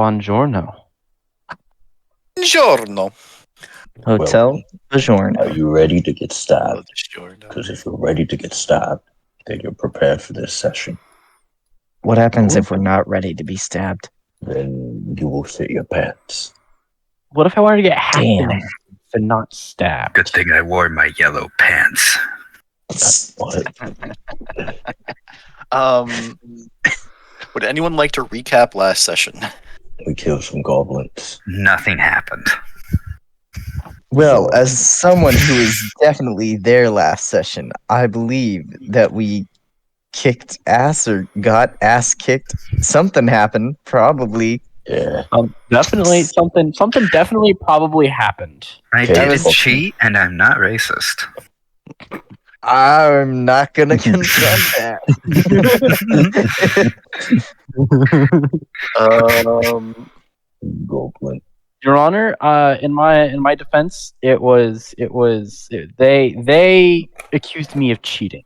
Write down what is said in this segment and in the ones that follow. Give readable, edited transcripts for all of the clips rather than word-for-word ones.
Buongiorno. Buongiorno. Hotel Buongiorno. Are you ready to get stabbed? Buongiorno. Because if you're ready to get stabbed, then you're prepared for this session. What happens if we're not ready to be stabbed? Then you will shit your pants. What if I wanted to get hacked in Damn. the head but not stabbed? Good thing I wore my yellow pants. What? Would anyone like to recap last session? We killed some goblins. Nothing happened. Well, as someone who was definitely there last session, I believe that we kicked ass or got ass kicked. Something happened, probably. Yeah. Definitely something definitely probably happened. I Okay, didn't well- cheat, and I'm not racist. I'm not gonna confront that. Goblin. Your Honor, in my defense, they accused me of cheating.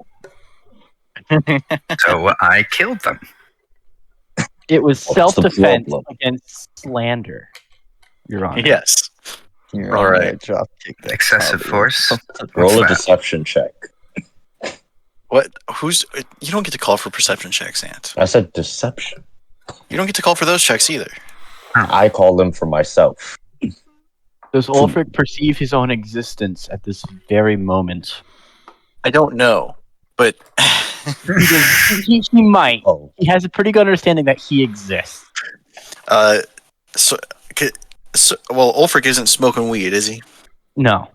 So I killed them. It was What's the self-defense problem? against slander. Your Honor. Yes. You're All on right. that drop kick that Excessive probably- force. Roll What's a that? deception check. What? You don't get to call for perception checks, Ant. I said deception. You don't get to call for those checks either. I call them for myself. Does Ulfric perceive his own existence at this very moment? I don't know, but He might. Oh, He has a pretty good understanding that he exists. so well, Ulfric isn't smoking weed, is he? No.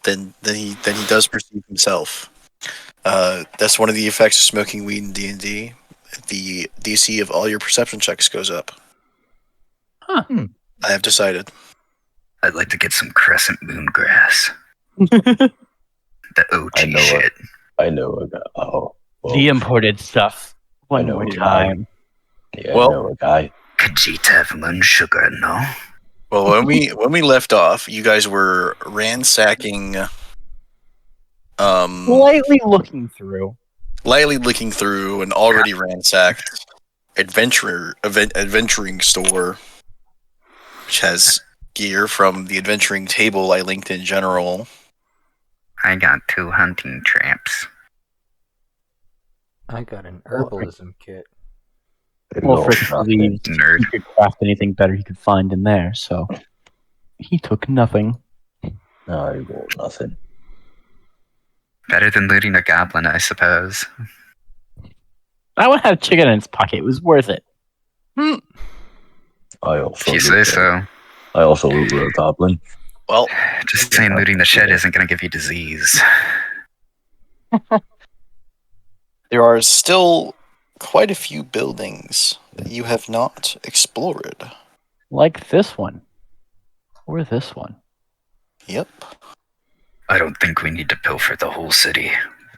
Then he does perceive himself. That's one of the effects of smoking weed in D&D. The DC of all your perception checks goes up. Huh. I have decided. I'd like to get some crescent moon grass. The OG I know it. shit. I know a guy. Oh, well, The imported stuff. I One know more a guy. time. yeah, well- I know a guy. Kajita Evelyn Sugar, no? Well, when we left off, you guys were ransacking, Slightly looking through. lightly looking through an already ransacked adventuring store, which has gear from the adventuring table I linked in general. I got 2 hunting traps. I got an herbalism kit. Ulfric believed Nerd. he could craft anything better he could find in there, so he took nothing. No, I rolled nothing. Better than looting a goblin, I suppose. That one had chicken in its pocket. It was worth it. I also If you say loot so. I also loot a goblin. Well, Just saying looting the shed isn't going to give you disease. there are still quite a few buildings that you have not explored. Like this one. Or this one. Yep. I don't think we need to pilfer the whole city.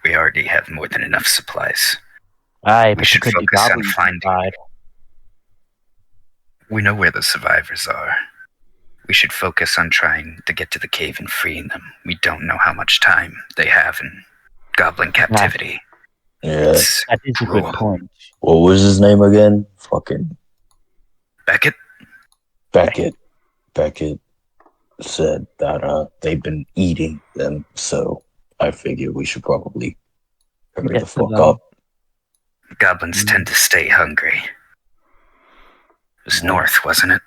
We already have more than enough supplies. Aye, We but should there could be focus on goblins finding- inside. We know where the survivors are. We should focus on trying to get to the cave and freeing them. We don't know how much time they have in goblin captivity. Yeah. It's That is a good cruel. point. What was his name again? Fucking Beckett? Beckett. Beckett said that they've been eating them, so I figure we should probably hurry Get the to fuck them. up. Goblins tend to stay hungry. It was north, wasn't it?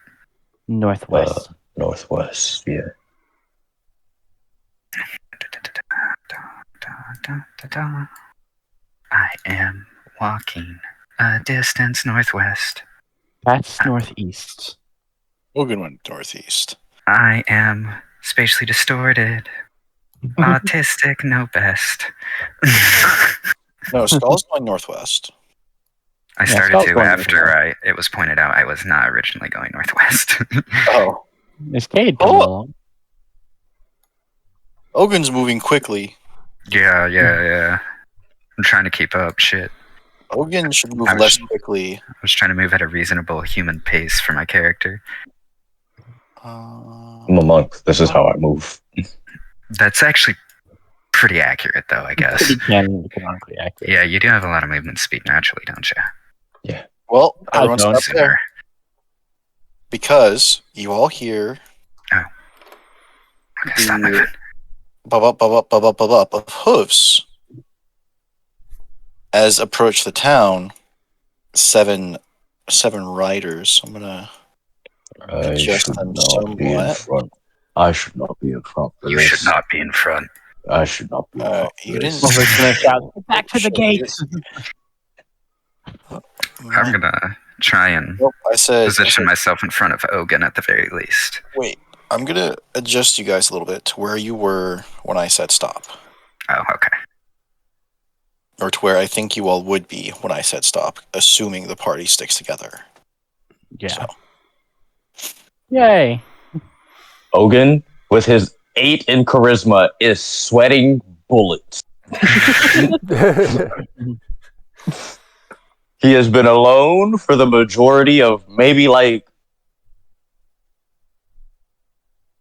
Northwest. Northwest, yeah. I am walking a distance northwest. That's northeast. Ogun went northeast. I am spatially distorted. Autistic, no best. No, Skull's going northwest. I Yeah, started Scout's to going after it was pointed out I was not originally going northwest. Oh. Miss Cade Oh. coming along. Ogun's moving quickly. yeah. I'm trying to keep up. Shit. Ogun should move I was- less quickly. I was trying to move at a reasonable human pace for my character. I'm a monk. This is how I move. That's actually pretty accurate, though, I guess. Pretty canonically accurate. Yeah, you do have a lot of movement speed naturally, don't you? Well, I everyone's don't. up there. because you all hear Okay, stop moving. Of hoofs as approach the town. Seven riders. I'm gonna I adjust should them not be in somewhat. front. I should not be in front for You this. should not be in front. I should not be in front for you this. didn't- Ulfric's gonna shout, "Get back to the gates!" I'm gonna try and Nope, I said. position myself in front of Ogun at the very least. Wait, I'm gonna adjust you guys a little bit to where you were when I said stop, Oh, okay. or to where I think you all would be when I said stop, assuming the party sticks together. Yeah. So, Yay! Ogun, with his 8 in charisma, is sweating bullets. He has been alone for the majority of maybe like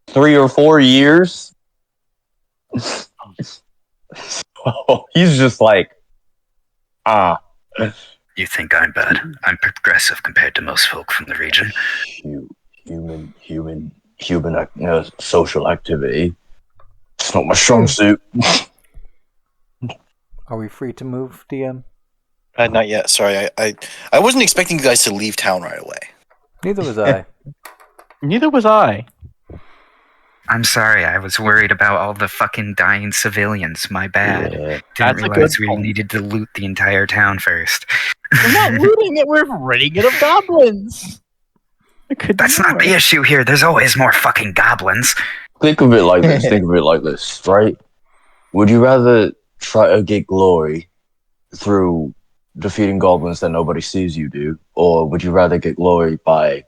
3 or 4 years. So he's just like, You think I'm bad? I'm progressive compared to most folk from the region. human social activity. It's not my strong suit. Are we free to move, DM? not yet. Sorry, I wasn't expecting you guys to leave town right away. Neither was I. Neither was I. I'm sorry, I was worried about all the fucking dying civilians. My bad. Yeah. Didn't That's a realize good we point. needed to loot the entire town first. We're not looting it. We're ridding it of goblins. It could be That's not the more. issue here. There's always more fucking goblins. Think of it like this. Right? Would you rather try to get glory through defeating goblins that nobody sees you do, or would you rather get glory by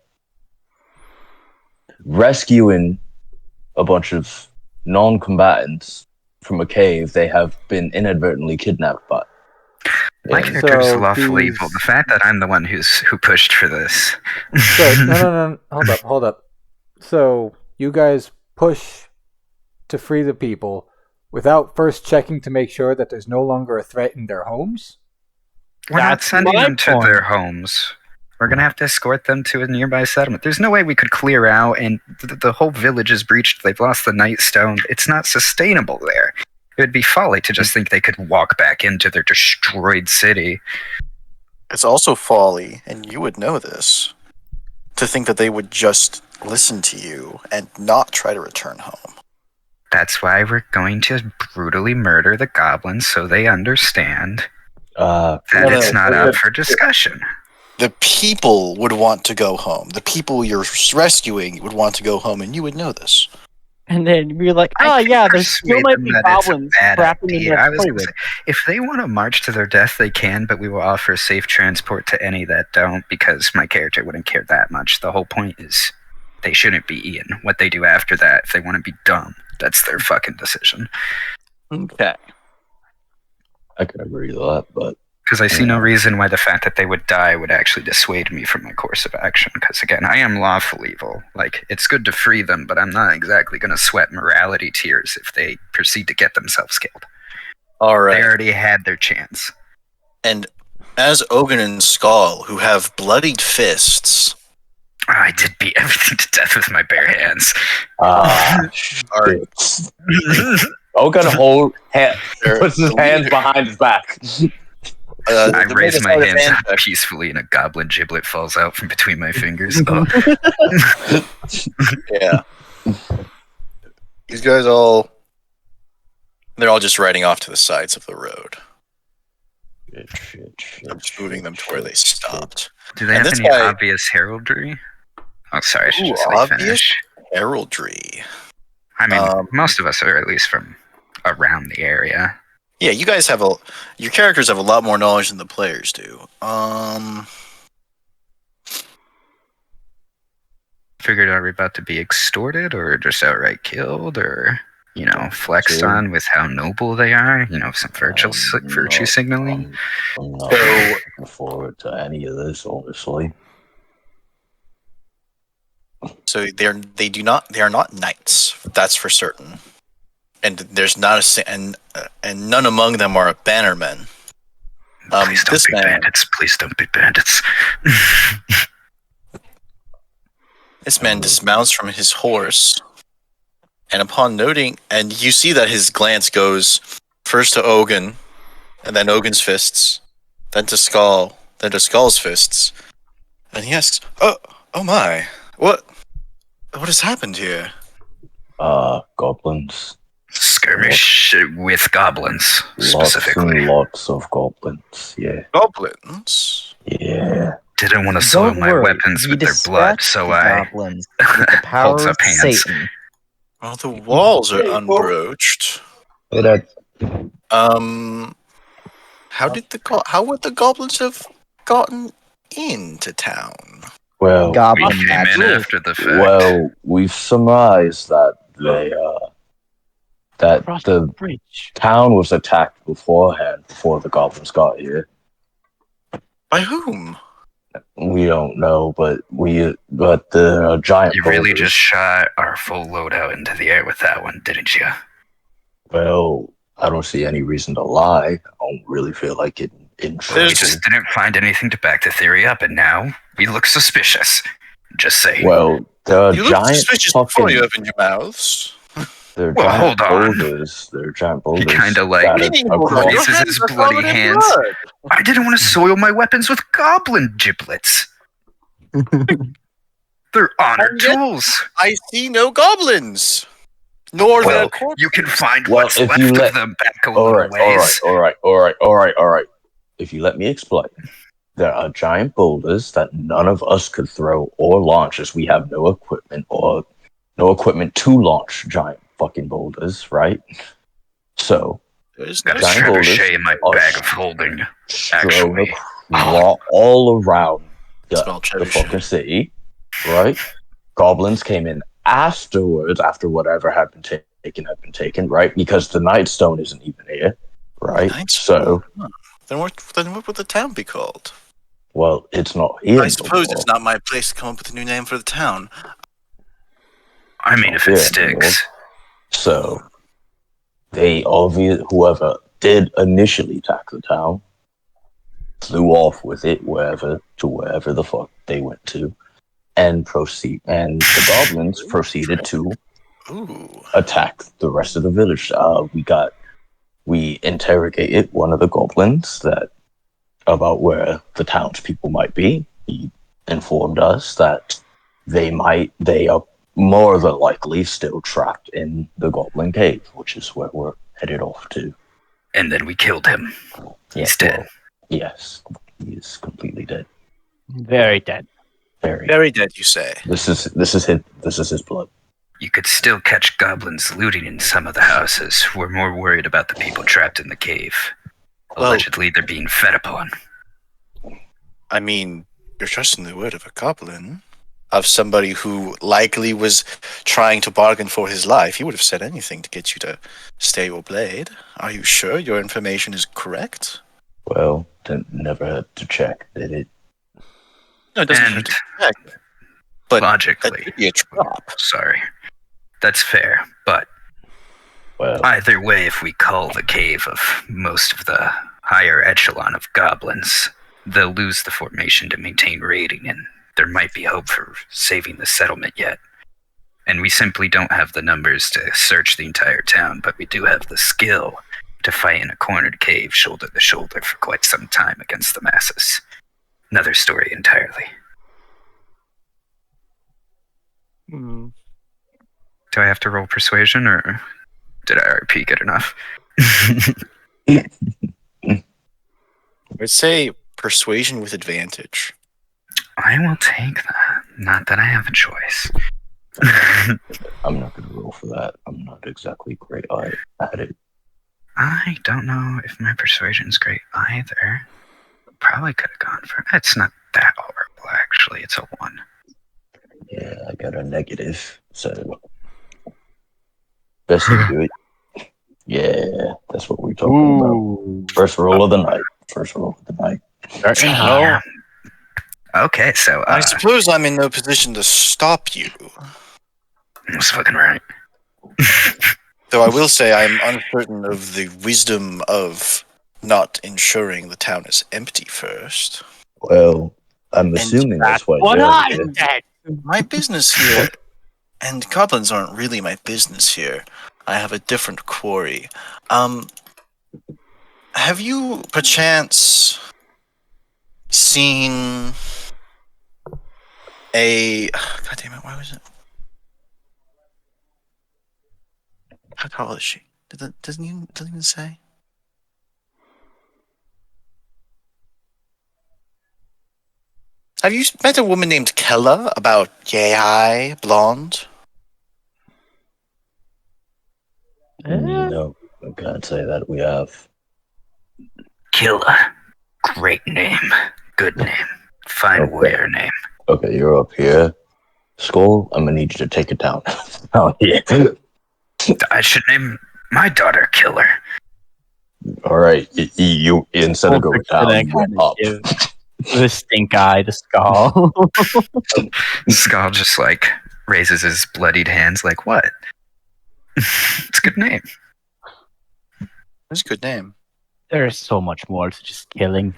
rescuing a bunch of non-combatants from a cave they have been inadvertently kidnapped by? My And- character's So lawfully these- evil. The fact that I'm the one who pushed for this. So, no. Hold up. So, you guys push to free the people without first checking to make sure that there's no longer a threat in their homes? We're not That's sending my them to point. their homes. We're gonna have to escort them to a nearby settlement. There's no way we could clear out, and the whole village is breached. They've lost the Nightstone. It's not sustainable there. It would be folly to just think they could walk back into their destroyed city. It's also folly, and you would know this, to think that they would just listen to you and not try to return home. That's why we're going to brutally murder the goblins so they understand that No, it's no, not no, up for discussion. The people would want to go home. The people you're rescuing would want to go home, and you would know this. And then we're like, I oh can yeah, there still persuade might them be that it's a goblins bad trapping in idea. their I was gonna toilet. say, if they want to march to their death, they can, but we will offer safe transport to any that don't, because my character wouldn't care that much. The whole point is they shouldn't be eaten. What they do after that, if they want to be dumb, that's their fucking decision. Okay. I can agree to that, but Because I see no reason why the fact that they would die would actually dissuade me from my course of action. Because again, I am lawful evil. Like, it's good to free them, but I'm not exactly going to sweat morality tears if they proceed to get themselves killed. All They right. already had their chance. And as Ogun and Skull, who have bloodied fists, I did beat everything to death with my bare hands. are shit. Ogun puts his hands behind his back. I the raise biggest my part of hands fan up check- peacefully, and a goblin giblet falls out from between my fingers. Oh, Yeah. These guys they're all just riding off to the sides of the road. I'm just moving them to where they stopped. do they And have this any guy- obvious heraldry? Oh, sorry, I should Ooh, just obvious? finish. Heraldry. I mean, Um, most of us are at least from around the area. Yeah, you guys have your characters have a lot more knowledge than the players do. Figured, are we about to be extorted or just outright killed or, flexed Sure. on with how noble they are? Some virtue signaling? I'm not So- looking forward to any of this, honestly. So they are not knights. That's for certain. And there's not and none among them are bannermen. Please don't this be man- bandits. Please don't be bandits. This man dismounts from his horse, and upon noting, and you see that his glance goes first to Ogun, and then Ogun's fists, then to Skull, then to Skull's fists, and he asks, "Oh my, what has happened here?" Goblins. Skirmish with goblins, specifically. Lots of goblins. Yeah. Goblins. Yeah. Didn't want to soil Don't my worry, weapons we with their blood, dispatched so the I goblins with the power Holds of up hands. Satan. Well, the walls are unbroached. How would the goblins have gotten into town? Well, Goblin we came in magic. after the fact. well, we've surmised that Across the bridge. town was attacked beforehand, before the goblins got here. By whom? We don't know, but the giant. You really boulders- just shot our full loadout into the air with that one, didn't you? Well, I don't see any reason to lie. I don't really feel like it. We There's- just didn't find anything to back the theory up, and now we look suspicious. Just saying. Well, there are You look giant suspicious fucking. before you open your mouths. They're Well, giant hold on. boulders. They're giant boulders. kinda like- scattered Hold on, across- This your is hands his are bloody covered in hands. blood. I didn't want to soil my weapons with goblin giblets. They're honored And yet- tools. I see no goblins. Nor Well, their corpses. You can find Well, what's if left you let- of them back a All little right, ways. all right. If you let me explain, there are giant boulders that none of us could throw or launch, as we have no equipment to launch giant fucking boulders, right? So There's Got a Giant boulders trebuchet in my are bag of holding. strewn Actually. all around Small the trebuchet. fucking city, right? Goblins came in afterwards, after whatever had been taken, right? Because the Nightstone isn't even here, right? Nightstone? So, Then what would the town be called? well, it's not here. I suppose no it's more. not my place to come up with a new name for the town. I mean, if it Yeah, sticks. So, whoever did initially attack the town flew off with it wherever the fuck they went to, and the goblins proceeded to Ooh. attack the rest of the village. We interrogated one of the goblins about where the townspeople might be. He informed us that they are more than likely still trapped in the Goblin Cave, which is where we're headed off to. And then we killed him. He's dead. well, yes, he is completely dead. Very dead. Very. Very dead, you say. This is his blood. You could still catch goblins looting in some of the houses. We're more worried about the people trapped in the cave. Well- Allegedly, they're being fed upon. I mean, you're trusting the word of a goblin. Of somebody who likely was trying to bargain for his life. He would have said anything to get you to stay your blade. Are you sure your information is correct? Well, never had to check, did it? No, it doesn't hurt And to check. But that logically, could be a trap. sorry. That's fair, but Well, either way, if we cull the cave of most of the higher echelon of goblins, they'll lose the formation to maintain raiding, and there might be hope for saving the settlement yet. And we simply don't have the numbers to search the entire town, but we do have the skill to fight in a cornered cave shoulder to shoulder for quite some time against the masses. Another story entirely. Hmm. Do I have to roll persuasion, or did I RP good enough? I would say persuasion with advantage. I will take that. Not that I have a choice. I'm not going to roll for that. I'm not exactly great at it. I don't know if my persuasion's great either. Probably could have gone for it's not that horrible, actually. It's a 1. Yeah, I got a negative, so best to do it. Yeah, that's what we're talking about. Ooh. First roll of the night. Damn. Okay, so I suppose I'm in no position to stop you. that's fucking right. Though I will say I'm uncertain of the wisdom of not ensuring the town is empty first. Well, I'm assuming that's why What you're I'm here. dead. my business here, and goblins aren't really my business here. I have a different quarry. Have you perchance seen a? God damn it! Why was it? How tall is she? Doesn't even say. Have you met a woman named Kella? About yay high, blonde? No, I can't say that we have. Killa. Great name. Good name. Fine Okay. warrior name. Okay, you're up here. Skull, I'm gonna need you to take it down. Oh, yeah. I should name my daughter Killer. All right, you instead of going Ulfric's gonna down, you went kinda up. give the stink eye to Skull. Skull just like raises his bloodied hands like, what? It's a good name. That's a good name. There's so much more to just killing.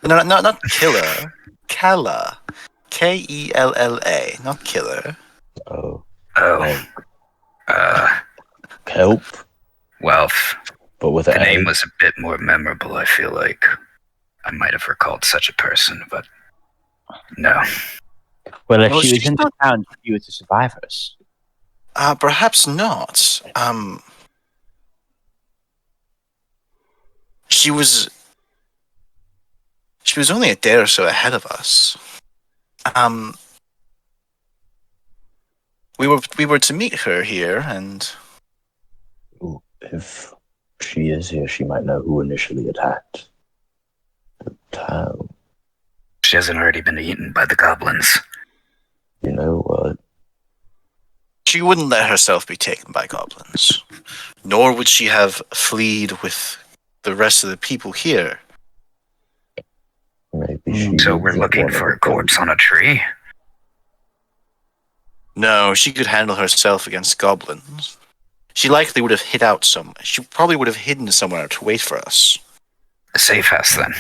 No, not killer. Kella. Kella. Not killer. Oh, Oh. kelp, Well, but with the an name A. was a bit more memorable, I feel like. I might have recalled such a person, but no. Well, if Well, she was she's in the not- town, she was the survivors. Perhaps not. She was only a day or so ahead of us. We were to meet her here, and If she is here, she might know who initially attacked the town. She hasn't already been eaten by the goblins. You know what? she wouldn't let herself be taken by goblins. Nor would she have fled with the rest of the people here. Maybe she. So was we're looking one of for the a corpse on a tree? No, she could handle herself against goblins. She likely would have hid out some. She probably would have hidden somewhere to wait for us. A safe house, then.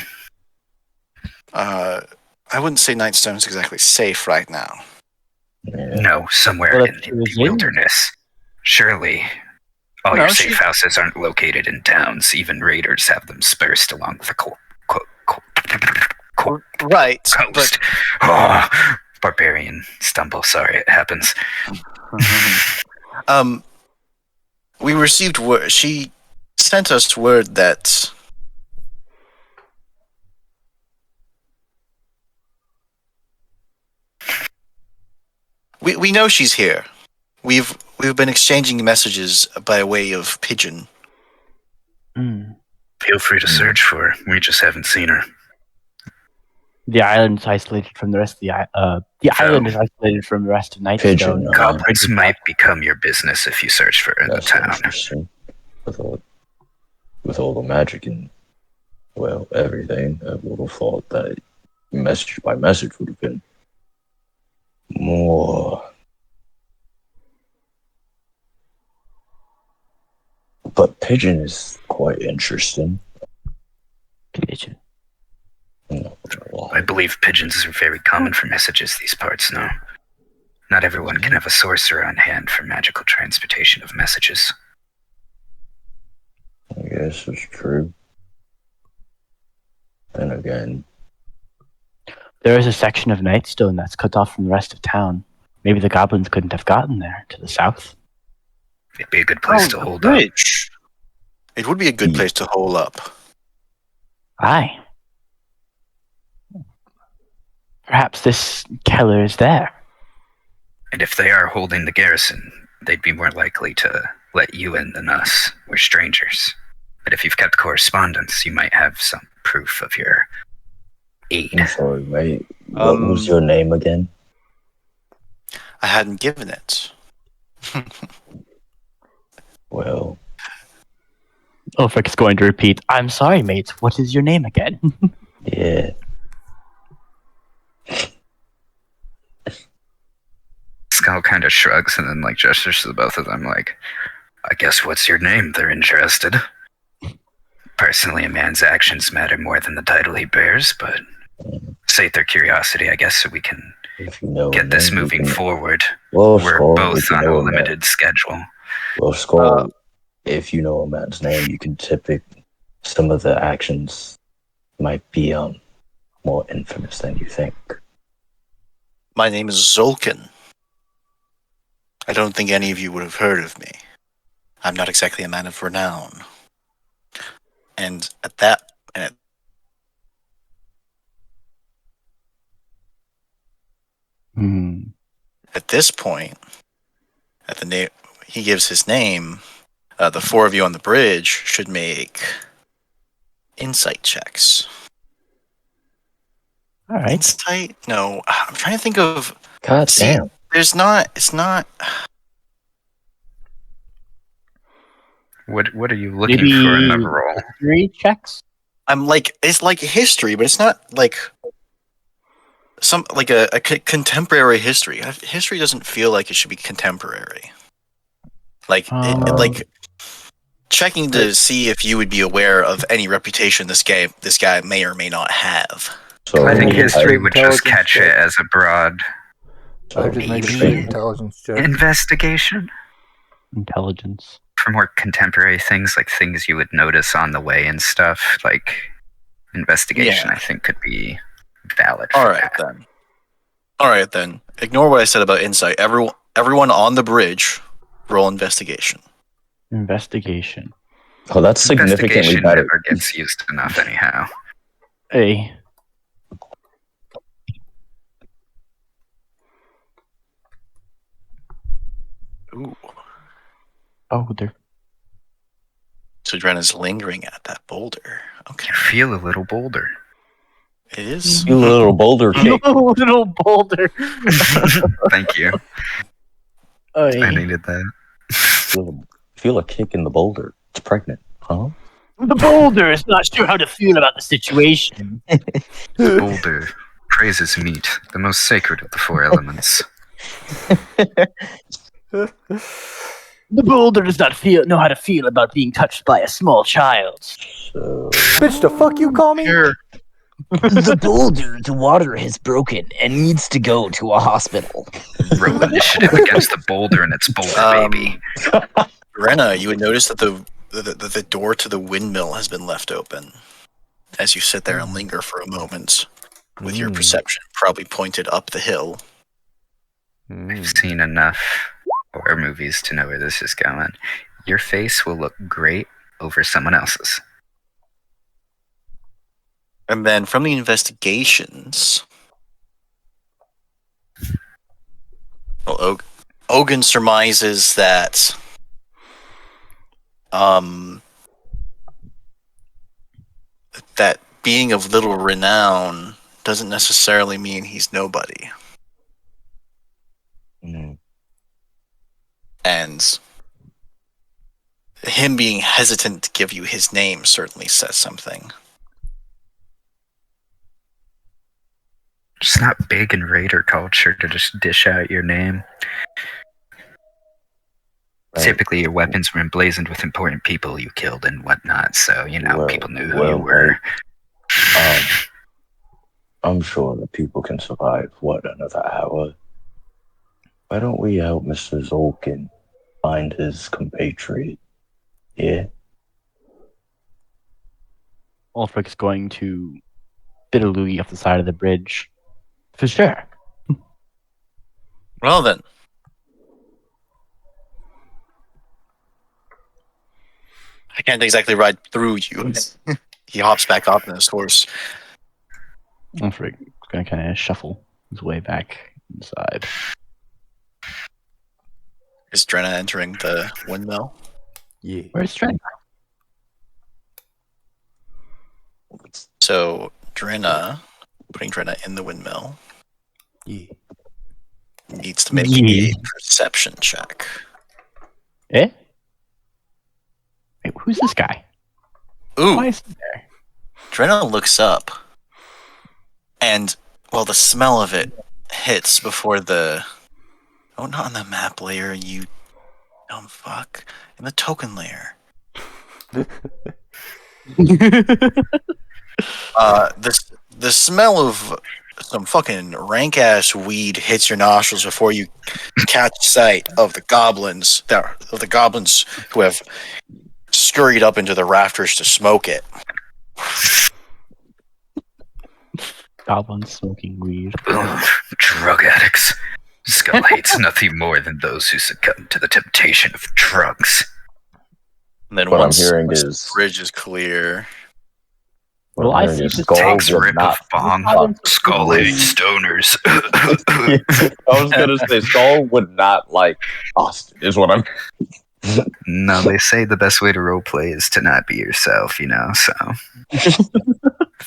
I wouldn't say Nightstone's exactly safe right now. Yeah. No, somewhere Well, in if she the was in- wilderness. Surely all No, your she- safe houses aren't located in towns. Even raiders have them dispersed along the Right, coast. Oh, barbarian stumble. Sorry, it happens. we received word. She sent us word that we know she's here. We've been exchanging messages by way of pigeon. Mm. Feel free to search for her. We just haven't seen her. The island's isolated from the rest of the island is isolated from the rest of Pigeon, Nightstone. Goblins might become your business if you search for her in the That's town. interesting. With all the magic and, well, everything, I would have thought that message by message would have been more. But pigeon is quite interesting. Pigeon. No, I believe pigeons are very common for messages these parts now. Not everyone can have a sorcerer on hand for magical transportation of messages. I guess it's true. Then again, There is a section of Nightstone that's cut off from the rest of town. Maybe the goblins couldn't have gotten there to the south. It'd be a good place to a hold up. bridge. It would be a good place to hole up. Aye. Perhaps this Keller is there. And if they are holding the garrison, they'd be more likely to let you in than us. We're strangers. But if you've kept correspondence, you might have some proof of your aid. I'm sorry, mate. What was your name again? I hadn't given it. Well, Ulfric is going to repeat, I'm sorry, mate. What is your name again? yeah. Skull kind of shrugs and then gestures to the both of them I guess what's your name? They're interested. Personally, a man's actions matter more than the title he bears, but sate their curiosity, I guess, so we can If you know a get this man, you moving can- forward. Well, We're Skull, both if you on a know a man, limited schedule. well, Skull, if you know a man's name, you can typically some of the actions might be more infamous than you think. My name is Zolkin. I don't think any of you would have heard of me. I'm not exactly a man of renown. And at this point, at the name he gives his name, the four of you on the bridge should make insight checks. All right. Insight? No, I'm trying to think of. God See, damn. there's not. It's not. What are you looking Maybe for in the role? 3 checks. I'm like, it's like history, but it's not like some like a contemporary history. History doesn't feel like it should be contemporary. Like like checking to see if you would be aware of any reputation this guy may or may not have. So I think history would just Intelligence catch check. it as a broad I just made a maybe- straight intelligence check. investigation. Intelligence. For more contemporary things, like things you would notice on the way and stuff, like investigation, Yeah. I think could be valid. All for right that. then. All right then. Ignore what I said about insight. Everyone on the bridge, roll investigation. Investigation. Oh, that's significantly Investigation better. never gets used enough, anyhow. A. Ooh. Oh, there. So Drena's lingering at that boulder. Okay. I feel a little bolder. It is. You little boulder kick. Little boulder. Thank you. I needed that. Feel a kick in the boulder. It's pregnant, huh? The boulder is not sure how to feel about the situation. Boulder praises meat, the most sacred of the 4 elements. The boulder does not know how to feel about being touched by a small child. So, Bitch, the fuck you call me? The boulder, the water has broken and needs to go to a hospital. Roll initiative against the boulder and its boulder baby. Drena, you would notice that the door to the windmill has been left open. As you sit there and linger for a moment, with your perception probably pointed up the hill. I've seen enough horror movies to know where this is going. Your face will look great over someone else's. And then from the investigations, well, Ogun surmises that that being of little renown doesn't necessarily mean he's nobody. And him being hesitant to give you his name certainly says something. It's not big in raider culture to just dish out your name. Right. Typically, your weapons were emblazoned with important people you killed and whatnot, so, Well, people knew who you were. right. I'm sure that people can survive, another hour? Why don't we help Mr. Zolkin find his compatriot? Yeah? Ulfric is going to bid a loogie off the side of the bridge. For sure. Well then. I can't exactly ride through you. He hops back up on his horse. Ulfric is going to kind of shuffle his way back inside. Is Drena entering the windmill? Yeah. Where's Trent? So Drena, putting Drena in the windmill, Yeah. needs to make Yeah. a perception check. Eh? Wait, who's this guy? Ooh, Why is he there? Drena looks up, and well, the smell of it hits before the. Oh, not on the map layer, you dumb fuck. In the token layer. The smell of some fucking rank ass weed hits your nostrils before you catch sight of the goblins who have scurried up into the rafters to smoke it. Goblins smoking weed. Drug addicts. Skull hates nothing more than those who succumb to the temptation of drugs. And then What I'm once hearing the is- bridge is clear, What Well, I'm I hearing see is the Skull Takes would rip not. of bong. Goblins- Skull hates stoners. I was gonna say Skull would not like Austin. Is what I'm. No, they say the best way to roleplay is to not be yourself, so.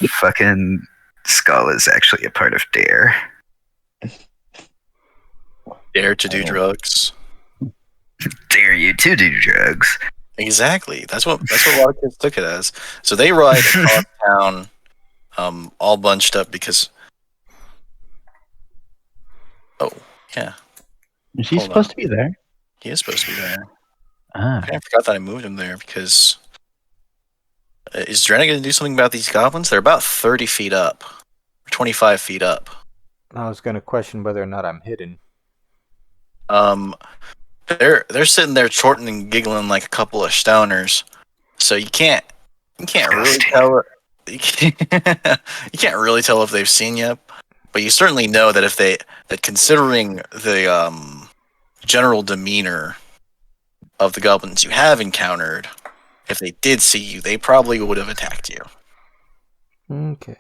Fucking Skull is actually a part of Dare. dare to do drugs. Dare you to do drugs. Exactly. That's what a lot of kids took it as. So they ride across town, all bunched up because. Oh yeah, Is he Hold supposed on. to be there? he is supposed to be there. Ah. I forgot that I moved him there because. Is Drenna going to do something about these goblins? They're about 30 feet up, 25 feet up. I was going to question whether or not I'm hidden. They're sitting there chorting and giggling like a couple of stoners, so you can't really Disgusting. tell. You can't really tell if they've seen you, but you certainly know that considering the general demeanor of the goblins you have encountered, if they did see you, they probably would have attacked you. Okay.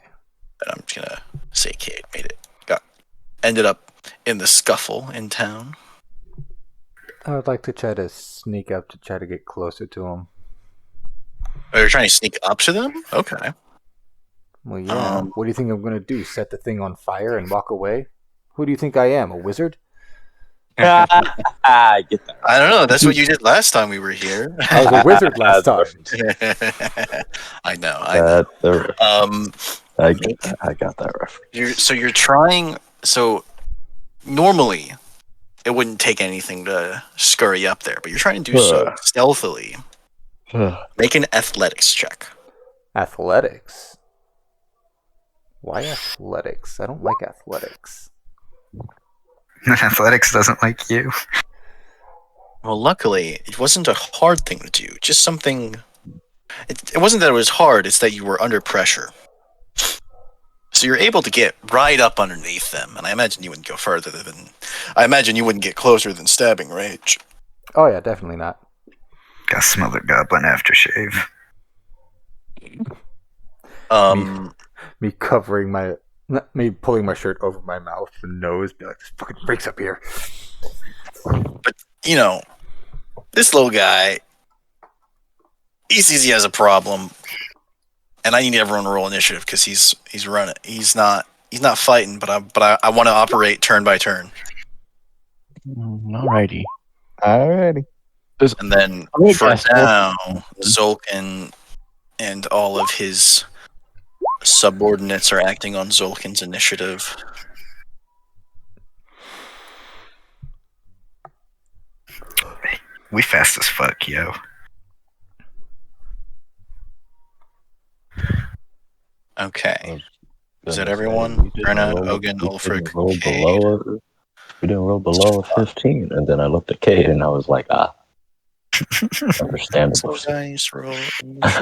And I'm just gonna say Cade ended up in the scuffle in town. I would like to try to sneak up to try to get closer to him. Oh, you're trying to sneak up to them? Okay. Well, yeah. Um, What do you think I'm going to do? Set the thing on fire and walk away? Who do you think I am? A wizard? I get that. I don't know. That's what you did last time we were here. I was a wizard last time. I know. I know. I got that reference. You're trying. So normally, it wouldn't take anything to scurry up there, but you're trying to do so stealthily. Make an athletics check. Athletics? Why athletics? I don't like athletics. Athletics doesn't like you. Well, luckily, it wasn't a hard thing to do. Just something. It wasn't that it was hard. It's that you were under pressure. So you're able to get right up underneath them, and I imagine you wouldn't go further than. I imagine you wouldn't get closer than stabbing range. Oh, yeah, definitely not. Got smell the goblin aftershave. Me covering my. Me pulling my shirt over my mouth and nose, be like, this fucking freak's up here. You know, this little guy, he sees he has a problem, and I need everyone to roll initiative because he's running. He's not fighting, but I want to operate turn by turn, Alrighty. Alrighty. and then Alright, for guys. now, Zolkin and all of his subordinates are acting on Zolkin's initiative. We fast as fuck, yo. Okay. Is that Goodness, everyone? man, we didn't Brenna, roll- Ogun, we Ulfric, didn't roll Cade. we didn't roll below a 15, and then I looked at Cade and I was like, understandable. So dice roll.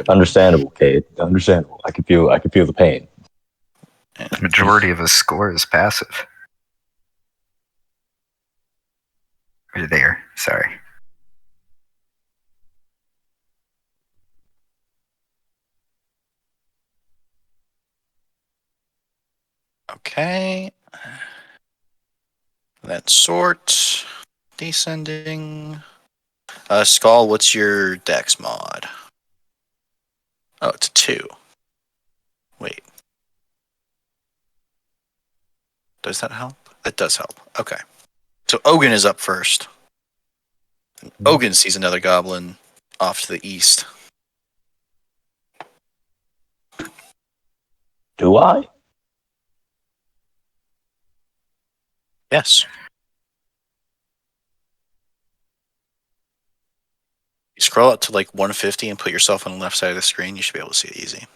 Understandable, Cade. Understandable. I can feel the pain. The majority of his score is passive. Or there, sorry. Okay. That's sort. Descending. Skull, what's your dex mod? Oh, it's a 2. Wait. Does that help? That does help. Okay. So Ogun is up first. And Ogun sees another goblin off to the east. Do I? Yes. You scroll up to like 150 and put yourself on the left side of the screen. You should be able to see it easy.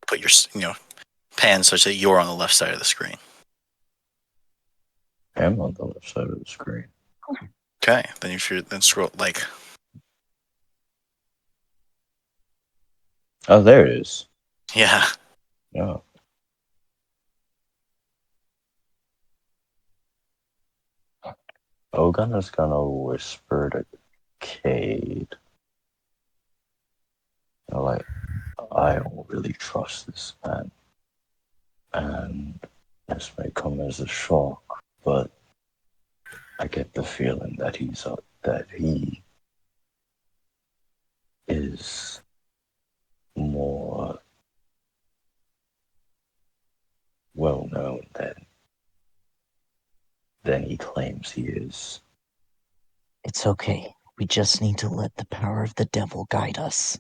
put your pan such that you're on the left side of the screen. I'm on the left side of the screen. Okay, then then scroll like. Oh, there it is. Yeah. Yeah. Ogun is gonna whisper to Cade. Like, I don't really trust this man. And this may come as a shock, but I get the feeling that he is more well known than he claims he is. It's okay. We just need to let the power of the devil guide us.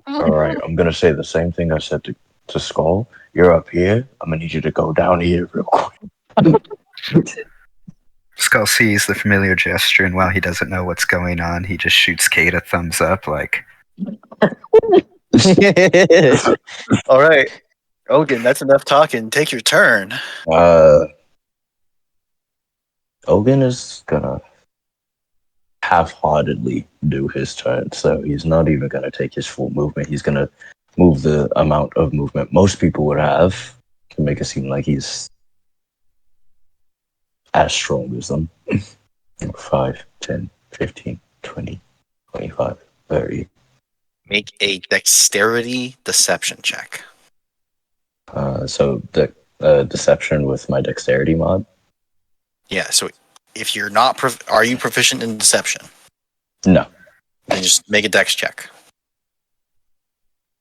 Alright, I'm gonna say the same thing I said to Skull. You're up here. I'm gonna need you to go down here real quick. Skull sees the familiar gesture, and while he doesn't know what's going on, he just shoots Kate a thumbs up, like, All right, Ogun, that's enough talking. Take your turn. Ogun is gonna half-heartedly do his turn, so he's not even gonna take his full movement. He's gonna move the amount of movement most people would have to make it seem like he's as strong as them. 5, 10, 15, 20, 25, 30. Make a dexterity deception check. So the deception with my dexterity mod? Yeah. So if you're not, are you proficient in deception? No. Then just make a dex check.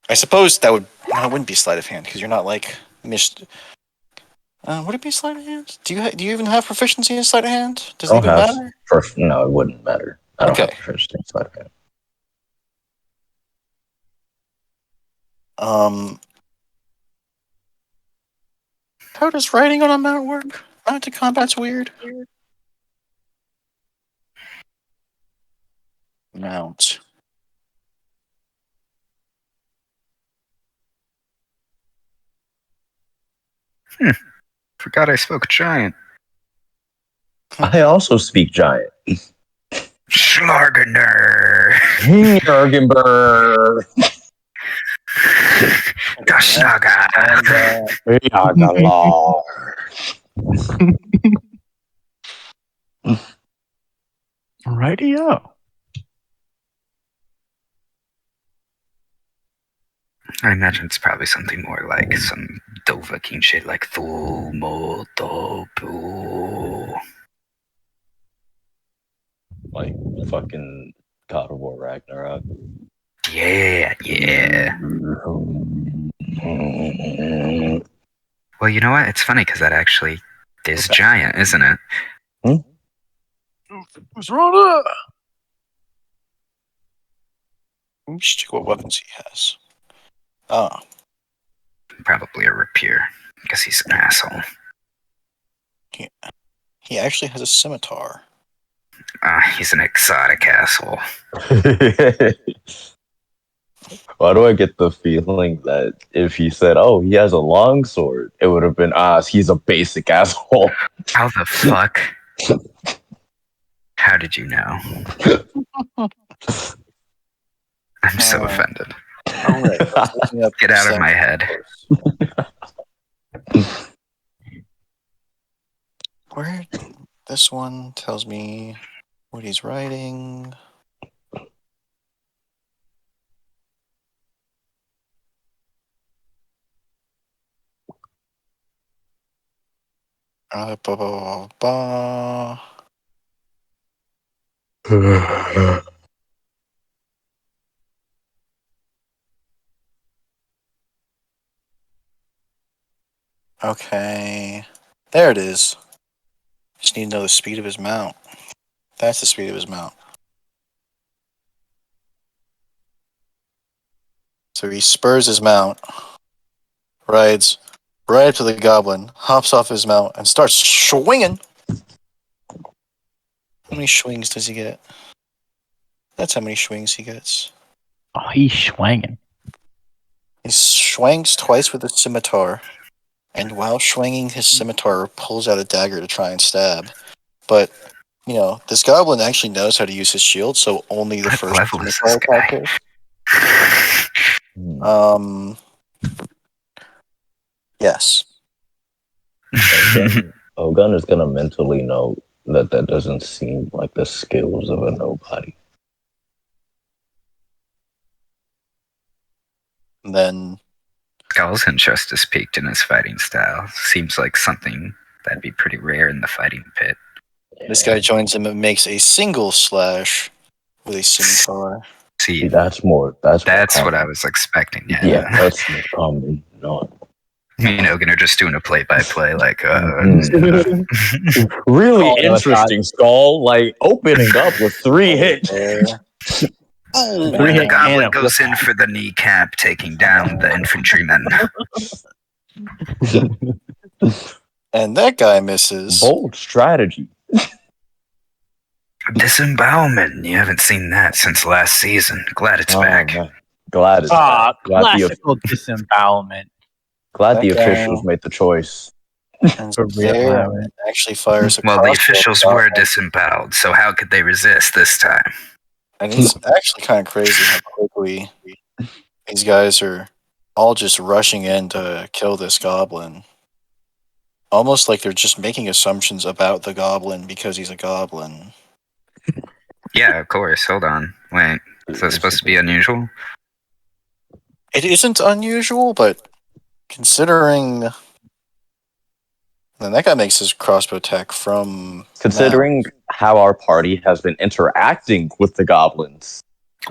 I suppose that would. No, it wouldn't be sleight of hand because you're not like would it be sleight of hand? Do you even have proficiency in sleight of hand? Does it even matter? No, it wouldn't matter. I don't Okay. have proficiency in sleight of hand. How does riding on a mount work? Mount to combat's weird. Mount. forgot I spoke giant. I also speak giant. Schlargener! Jorgenberg. Dashnaga! Radio. I imagine it's probably something more like some Dovahkiin shit like Thumotopu. Like fucking God of War Ragnarok. Yeah. Well, you know what? It's funny because that actually is Okay. giant, isn't it? What's wrong? Let me just check what weapons he has. Oh, Probably a rapier because he's an asshole. he actually has a scimitar. He's an exotic asshole. Why do I get the feeling that if he said, "Oh, he has a long sword," it would have been, he's a basic asshole. How the fuck? How did you know? I'm so offended. All right, Get out of my head. Where this one tells me what he's writing. Blah, blah, blah, blah. Okay, there it is. Just need to know the speed of his mount. That's the speed of his mount. So he spurs his mount, rides right up to the goblin, hops off his mount, and starts swinging. How many swings does he get? That's how many swings he gets. Oh, he's swinging. He swings twice with his scimitar, and while swinging his scimitar, pulls out a dagger to try and stab. But, you know, this goblin actually knows how to use his shield, so only the What first level is scimitar this guy? attack hits. Hmm. Yes. Ogun is gonna mentally know that doesn't seem like the skills of a nobody. And then Skull's interest is peaked in his fighting style. Seems like something that'd be pretty rare in the fighting pit. this guy joins him and makes a single slash with a scimitar. See, That's more. that's more what common. I was expecting. Yeah. Yeah, that's more common. No. Me and Ogun are just doing a play-by-play, like, Really Oh, no, it's not. interesting, Skull. Like opening up with 3 hits. Oh, when Three the hit goblin cannon. goes in for the kneecap, taking down the infantryman. and that guy misses. Bold strategy. Disembowelment. You haven't seen that since last season. Glad it's Oh, back. man. Glad it's Ah, glad the, classical disembowelment. glad the That guy- officials made the choice. And For real, there Aaron. actually fires a Well, the crossbow officials at were Goblin. disemboweled, so how could they resist this time? And it's actually kind of crazy how quickly these guys are all just rushing in to kill this goblin. Almost like they're just making assumptions about the goblin because he's a goblin. Yeah, of course. Hold on. Wait. Is that supposed to be unusual? It isn't unusual, but considering... Then that guy makes his crossbow attack from... Considering how our party has been interacting with the goblins.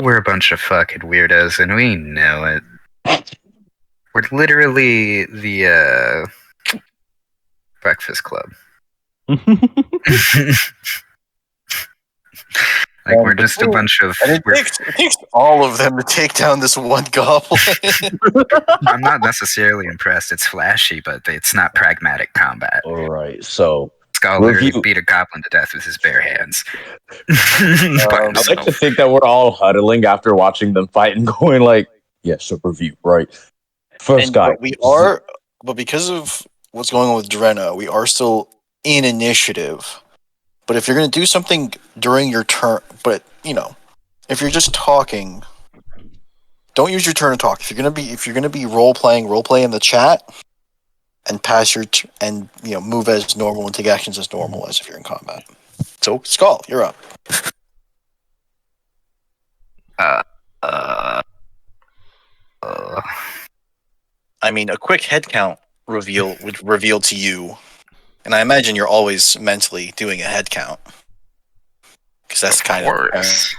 We're a bunch of fucking weirdos, and we know it. We're literally the Breakfast Club. Like, we're just a bunch of. And it takes all of them to take down this one goblin. I'm not necessarily impressed. It's flashy, but it's not pragmatic combat. All right, so Skull literally Review. beat a goblin to death with his bare hands. I By like to himself. think that we're all huddling after watching them fight and going like, "Yes, so review, right?" First And guy, but because of what's going on with Drenna, we are still in initiative. But if you're going to do something during your turn, but you know, if you're just talking, don't use your turn to talk. If you're going to be role play in the chat, and pass your and you know move as normal and take actions as normal as if you're in combat. So Skull, you're up. I mean, a quick head count reveal would reveal to you, and I imagine you're always mentally doing a head count because that's kind of Worse.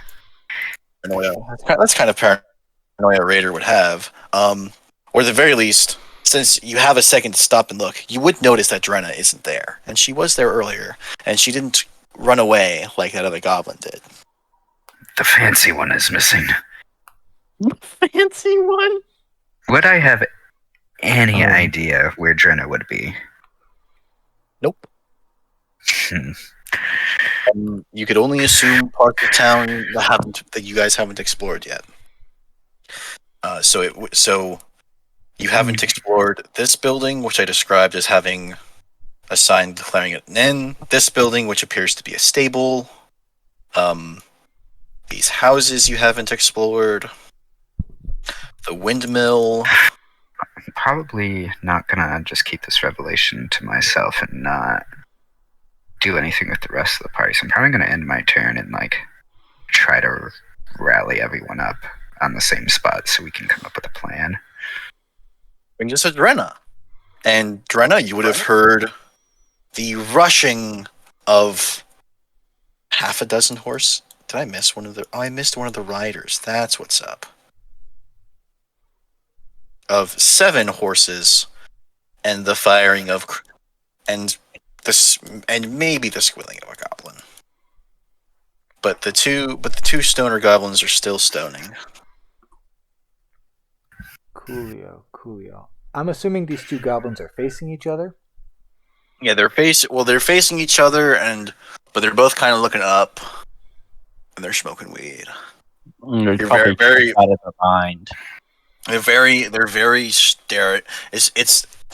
paranoia. That's kind of paranoia a raider would have. Or at the very least, since you have a second to stop and look, you would notice that Drenna isn't there, and she was there earlier, and she didn't run away like that other goblin did. The fancy one is missing. Fancy one. Would I have any Oh. idea where Drenna would be? Nope. Hmm. You could only assume parts of town that you guys haven't explored yet. So you haven't explored this building, which I described as having a sign declaring it an inn. This building, which appears to be a stable. These houses you haven't explored. The windmill. I'm probably not gonna just keep this revelation to myself and not do anything with the rest of the party. So I'm probably gonna end my turn and like try to rally everyone up on the same spot so we can come up with a plan. Brings us to Drenna. And Drenna, you would have heard the rushing of half a dozen horse. Did I miss one of the? Oh, I missed one of the riders. That's what's up. Of 7 horses, and the firing of, and maybe the squealing of a goblin. But the two stoner goblins are still stoning. Coolio. I'm assuming these two goblins are facing each other. Yeah, they're facing each other, but they're both kind of looking up, and they're smoking weed. They're You're probably very- out of their mind. They're very It's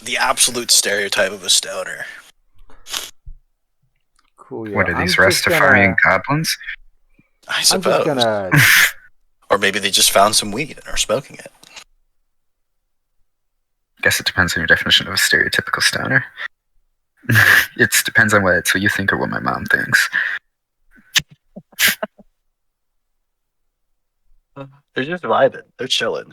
the absolute stereotype of a stoner. Cool. Yeah. What are these I'm just Rastafarian goblins? I I'm suppose. just gonna. Or maybe they just found some weed and are smoking it. Guess it depends on your definition of a stereotypical stoner. It depends on what you think or what my mom thinks. They're just vibing. They're chilling.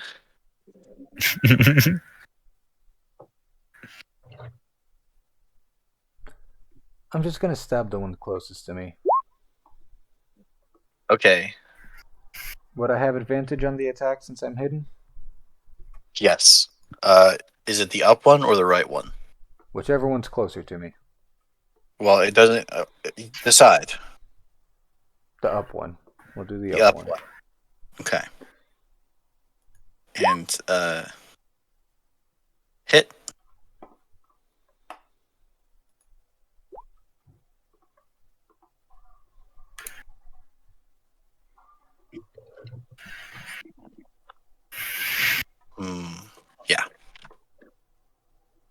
I'm just gonna stab the one closest to me. Okay. Would I have advantage on the attack since I'm hidden? Yes. Is it the up one or the right one? Whichever one's closer to me. Well, it doesn't. Decide. The up one. We'll do the The up up one. one. Okay. And hit. Yeah.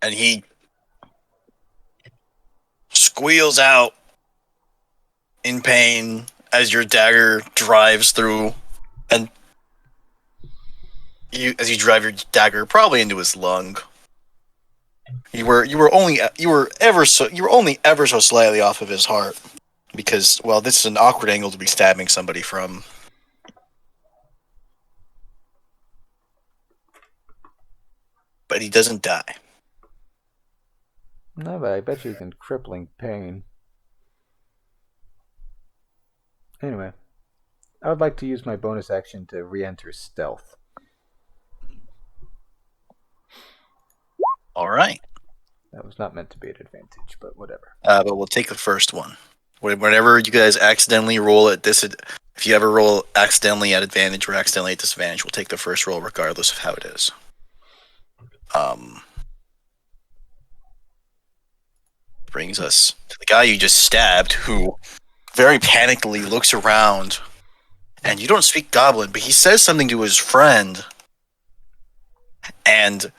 And he squeals out in pain as your dagger drives through, and as you drive your dagger probably into his lung. You were only ever so slightly off of his heart, because, well, this is an awkward angle to be stabbing somebody from. But he doesn't die. No, but I bet you he's in crippling pain. Anyway, I would like to use my bonus action to re-enter stealth. All right. That was not meant to be an advantage, but whatever. But we'll take the first one. Whenever you guys accidentally roll at if you ever roll accidentally at advantage or accidentally at disadvantage, we'll take the first roll regardless of how it is. Brings us to the guy you just stabbed, who very panically looks around, and you don't speak Goblin, but he says something to his friend, and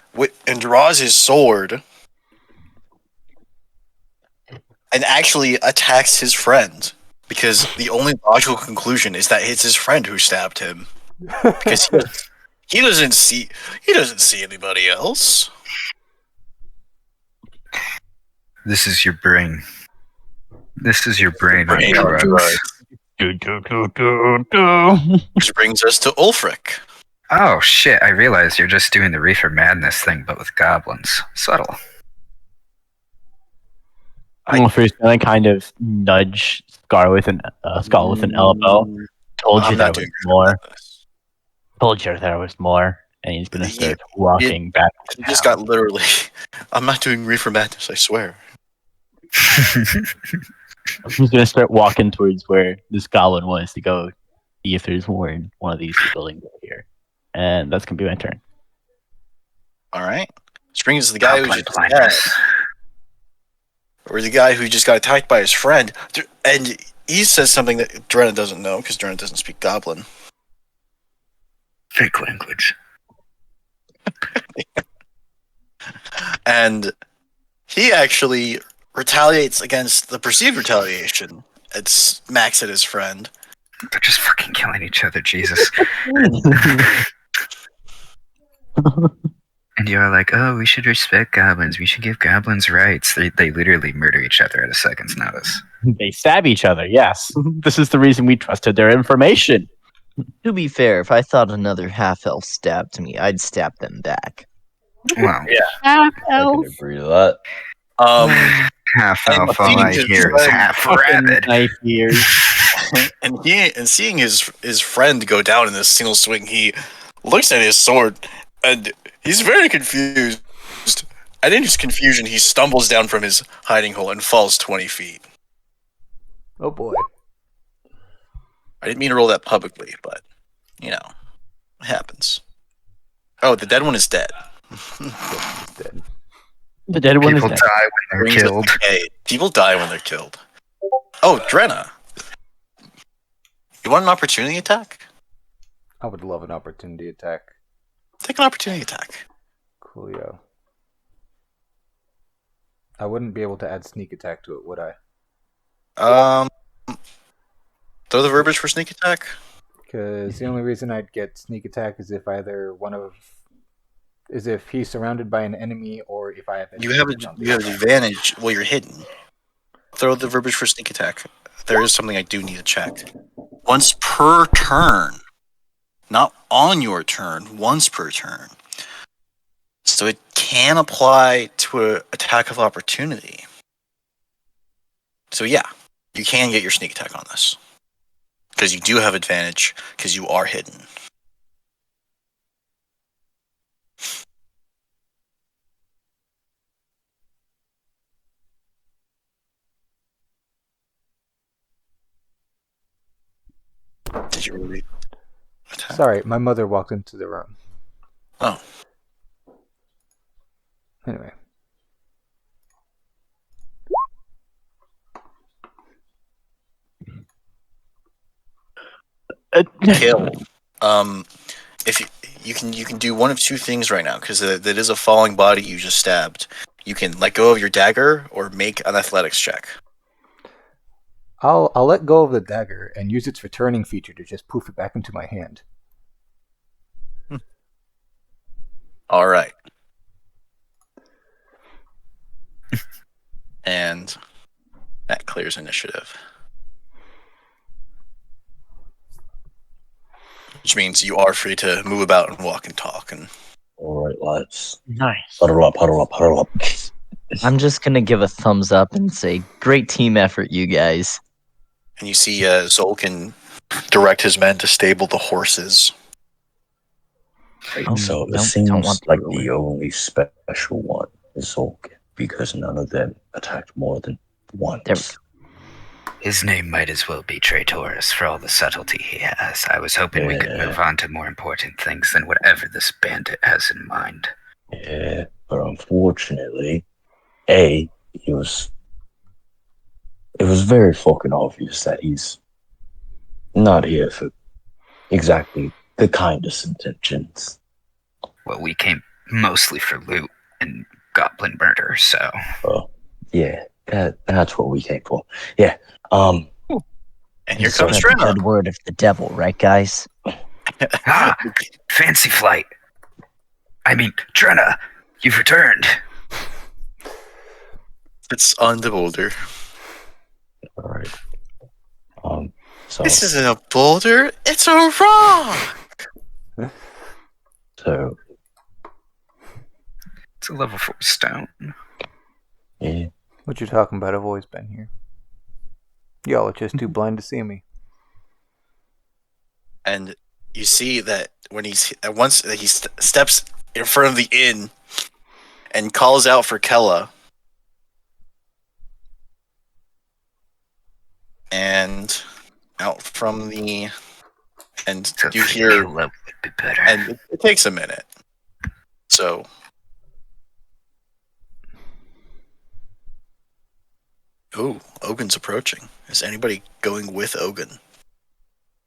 draws his sword, and actually attacks his friend, because the only logical conclusion is that it's his friend who stabbed him, because he doesn't see anybody else. This is your brain. This is your brain on Brain drugs. Which brings us to Ulfric. Oh shit, I realize you're just doing the Reefer Madness thing, but with goblins. Subtle. Ulfric's gonna kind of nudge Skull with an elbow. Told you I'm there not was doing more. Told you there was more, and he's gonna start walking back to He town. just got literally. I'm not doing Reefer Madness, I swear. He's gonna start walking towards where this goblin was to go see if there's more in one of these buildings over here. And that's gonna be my turn. All right. This brings us to the guy who Goblin just blindness. or the guy who just got attacked by his friend, and he says something that Drenna doesn't know because Drenna doesn't speak Goblin. Fake language. And he actually retaliates against the perceived retaliation. It's Max at his friend. They're just fucking killing each other, Jesus. And you're like, oh, we should respect goblins. We should give goblins rights. They literally murder each other at a second's notice. They stab each other, yes. This is the reason we trusted their information. To be fair, if I thought another half-elf stabbed me, I'd stab them back. Wow. I can agree to that. Half And elf, all I feeding hear his is half rabbit. Knife ears. and seeing his friend go down in this single swing, he looks at his sword and he's very confused. And in his confusion, he stumbles down from his hiding hole and falls 20 feet. Oh boy. I didn't mean to roll that publicly, but, you know, it happens. Oh, the dead one is dead. He's dead. The dead one is People dead. die when they're Brings us- killed. Hey, people die when they're killed. Oh, Drenna. You want an opportunity attack? I would love an opportunity attack. Take an opportunity attack. Coolio. I wouldn't be able to add sneak attack to it, would I? Throw the verbiage for sneak attack. Because the only reason I'd get sneak attack is if if he's surrounded by an enemy or if I have. You have advantage while you're hidden. Throw the verbiage for sneak attack. There is something I do need to check. Once per turn, not on your turn. Once per turn. So it can apply to an attack of opportunity. So yeah, you can get your sneak attack on this. Because you do have advantage, because you are hidden. Did you really attack? Sorry, my mother walked into the room. Oh. Anyway. Kill. If you can do one of two things right now because that is a falling body you just stabbed. You can let go of your dagger or make an athletics check. I'll let go of the dagger and use its returning feature to just poof it back into my hand. All right. And that clears initiative. Which means you are free to move about and walk and talk. And All right, lads. Nice. Huddle up, huddle up, huddle up. I'm just gonna give a thumbs up and say, great team effort, you guys. you see Zolkin direct his men to stable the horses. So it don't seems want to like ruin. the only special one is Zulk, because none of them attacked more than once. There we go. His name might as well be Traitoris for all the subtlety he has. I was hoping we could Yeah. move on to more important things than whatever this bandit has in mind. Yeah, but unfortunately, it was very fucking obvious that he's not here for exactly the kindest intentions. Well, we came mostly for loot and goblin murder, so... Yeah, that's what we came for. Yeah, And here Just comes spread the Drenna. good word of the devil, right, guys? Ah! Fancy Flight! I mean, Drenna, you've returned! It's on the boulder. all right. So This isn't a boulder, it's a rock! so It's a level 4 stone. yeah. What you talking about? I've always been here. Y'all are just too blind to see me. And you see that when once he steps in front of the inn and calls out for Kella, and out from the and So you hear, Killa would be better. and it takes a minute. So ooh, Ogun's approaching. Is anybody going with Ogun?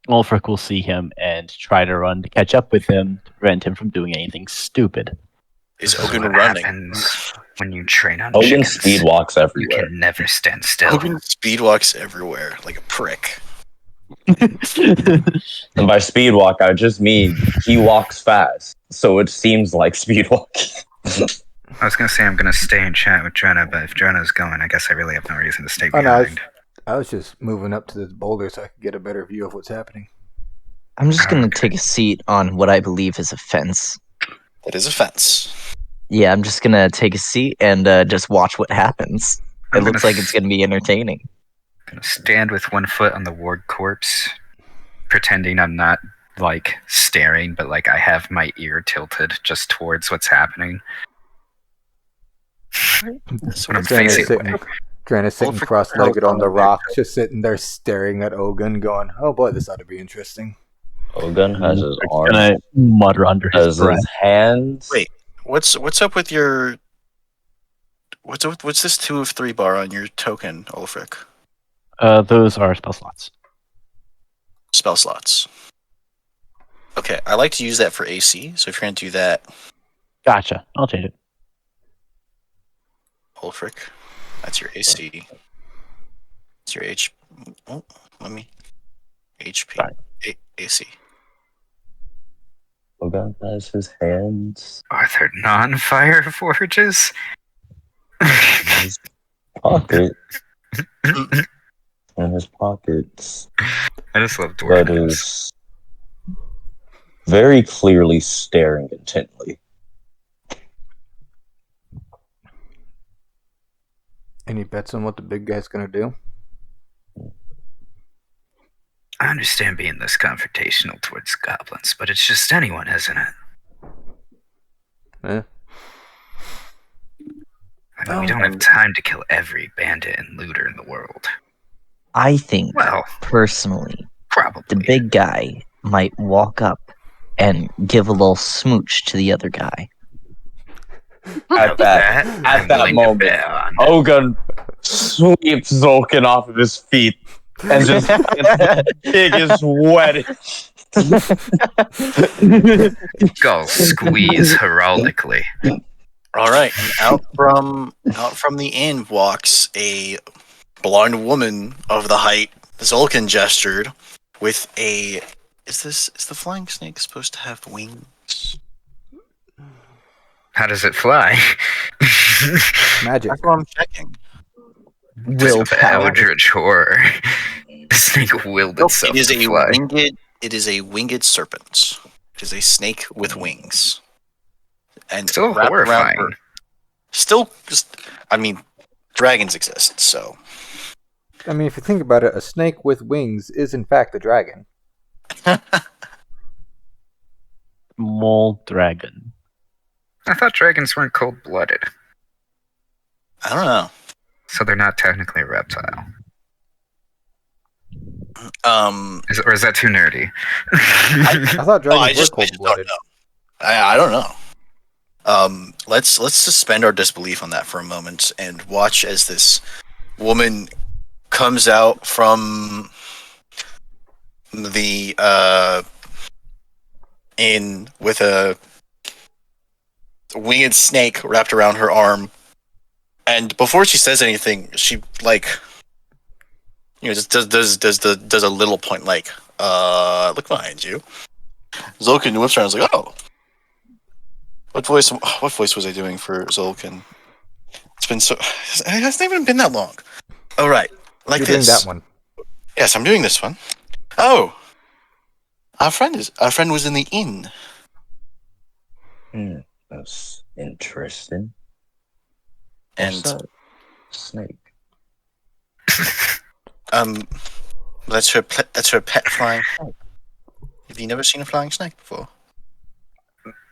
Ulfric will see him and try to run to catch up with him to prevent him from doing anything stupid. Is This is Ogun what running? happens when you train on Hogan chickens. speed walks You everywhere. can never stand still. Ogun speed walks everywhere like a prick. And by speed walk, I just mean he walks fast, so it seems like speed walking. I was gonna say I'm gonna stay and chat with Drenna, but if Drenna's going, I guess I really have no reason to stay Oh, no, behind. I was just moving up to the boulder so I could get a better view of what's happening. I'm just gonna Okay. take a seat on what I believe is a fence. That is a fence. Yeah, I'm just gonna take a seat and just watch what happens. It I'm looks gonna like it's gonna be entertaining. Gonna stand with one foot on the ward corpse, pretending I'm not like staring, but like I have my ear tilted just towards what's happening. So When I'm it's Drenna's facing sitting, away. Drenna's sitting Ulfric- cross-legged on the rock, just sitting there staring at Ogun, going, "Oh boy, this ought to be interesting." Hogan has his Ulfric's arms, gonna mutter under his has breath. his hands. Wait. What's up with your what's this 2 of 3 bar on your token, Ulfric? Those are spell slots. Spell slots. Okay, I like to use that for AC. So if you're gonna do that, Gotcha. I'll change it. Ulfric, that's your AC. It's your H. Oh, let me. HP. Sorry. AC. Ogun has his hands Are there non-fire forges? in his pocket. In his pockets. I just love That dwarves. is very clearly staring intently. Any bets on what the big guy's gonna do? I understand being this confrontational towards goblins, but it's just anyone, isn't it? Eh? I mean, we don't have time to kill every bandit and looter in the world. I think, Well, personally, probably. the big guy might walk up and give a little smooch to the other guy. At that I'm that willing moment, to bet on. Ogun sweeps Zolkin off of his feet and just biggest wedding. Go squeeze heraldically. All right, and out from the inn walks a blonde woman of the height Zolkin gestured with a. Is the flying snake supposed to have wings? How does it fly? Magic. That's what I'm checking. Willpower. Eldritch horror. The snake willed Nope, itself it is to a fly. winged. It is a winged serpent. It is a snake with wings. And Still wrapped around horrifying. her- Still, just. I mean, dragons exist, so. I mean, if you think about it, a snake with wings is in fact a dragon. Mole dragon. I thought dragons weren't cold-blooded, I don't know. so they're not technically a reptile. Or is that too nerdy? I thought Oh, I dragons were just don't cold-blooded. know. I don't know. Let's suspend our disbelief on that for a moment and watch as this woman comes out from the inn with a winged snake wrapped around her arm, and before she says anything, she just does a little point like look behind you. Zolkin whips around and is like, oh. What voice was I doing for Zolkin? It's been so. It hasn't even been that long. All right, like You're doing this. that one. Yes, I'm doing this one. Oh, our friend was in the inn. That's interesting. And What's that? Snake. that's her pet flying snake. Have you never seen a flying snake before?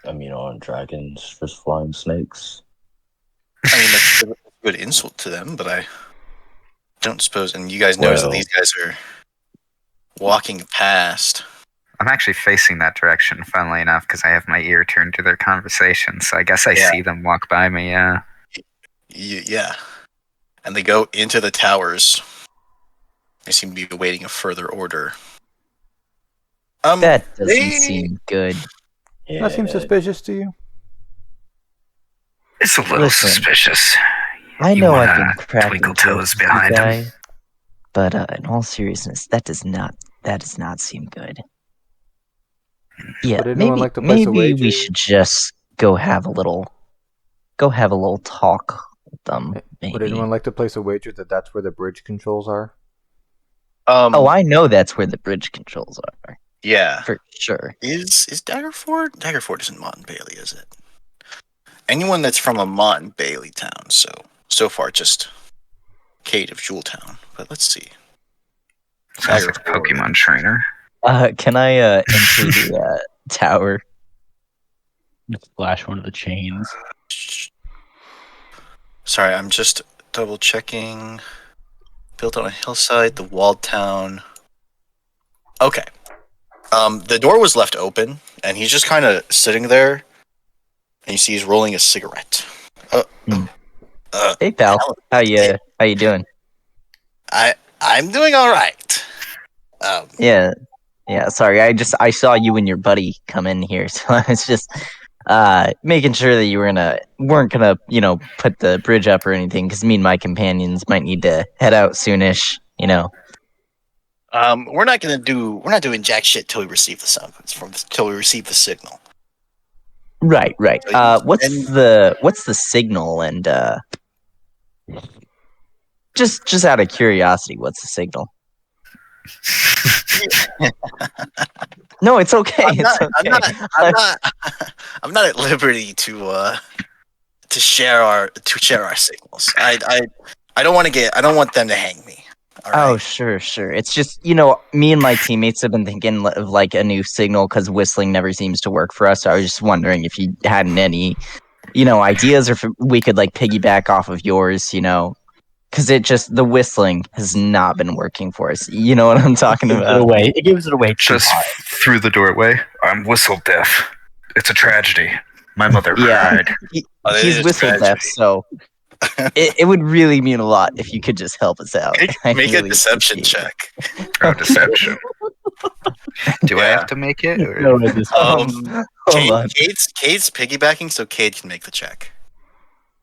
I mean, aren't dragons just flying snakes? I mean, that's a good insult to them, but I don't suppose. And you guys notice that Well. these guys are walking past. I'm actually facing that direction, funnily enough, because I have my ear turned to their conversation, so I guess I Yeah. see them walk by me, yeah. Yeah, and they go into the towers. They seem to be awaiting a further order. That doesn't they- seem good. Yeah. That seems suspicious to you? It's a little Listen. suspicious. I You know wanna I've been cracking twinkle toes jokes with you behind him? guy, but in all seriousness, that does not seem good. Yeah, Would anyone like to place a maybe we wager? should just go have a little talk with them. Maybe. Would anyone like to place a wager that that's where the bridge controls are? Oh, I know that's where the bridge controls are yeah. for sure. Is Daggerford? Daggerford isn't Mont and Bailey, is it? Anyone that's from a Mont and Bailey town, so far just Kate of Jeweltown. But let's see. Sounds like a Daggerford. Pokemon trainer. Can I enter the tower? Flash one of the chains. Sorry, I'm just double checking. Built on a hillside, the walled town. Okay. The door was left open, and he's just kind of sitting there, and you see he's rolling a cigarette. Hey pal, how you doing? I'm doing all right. Yeah, Yeah, sorry. I saw you and your buddy come in here, so I was just making sure that you weren't gonna put the bridge up or anything, because me and my companions might need to head out soonish. We're not doing jack shit till we receive the summons till we receive the signal. Right. What's the signal? And just out of curiosity, what's the signal? No, it's okay. I'm not at liberty to share our signals. I don't want them to hang me. All right? Oh, sure. It's just, me and my teammates have been thinking of like a new signal because whistling never seems to work for us. So I was just wondering if you had any, ideas, or if we could like piggyback off of yours, because the whistling has not been working for us. You know what I'm talking about? It gives it away too Just hard. through the doorway. I'm whistle deaf. It's a tragedy. My mother Yeah. cried. He's whistle deaf, so it would really mean a lot if you could just help us out. Make a really deception appreciate check. Oh, deception. Do I have to make it? Or? No, at this point. Hold on. Cade's piggybacking, so Cade can make the check.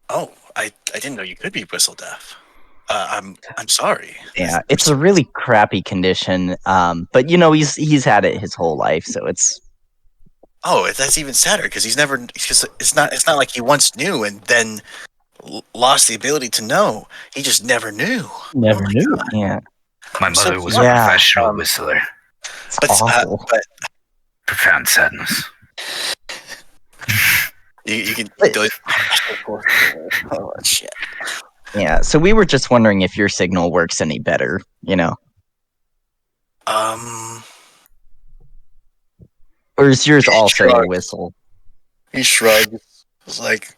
Oh, I didn't know you could be whistle deaf. I'm sorry. Yeah, it's a really crappy condition. But he's had it his whole life, so it's. Oh, that's even sadder because it's not like he once knew and then lost the ability to know. He just never knew. Never Oh my knew. God. Yeah, My mother was a Yeah. professional whistler. it's But, awful. but Profound sadness. you can. Oh shit. Yeah, so we were just wondering if your signal works any better. Or is yours also a Shrugged. whistle? He shrugged. It was like,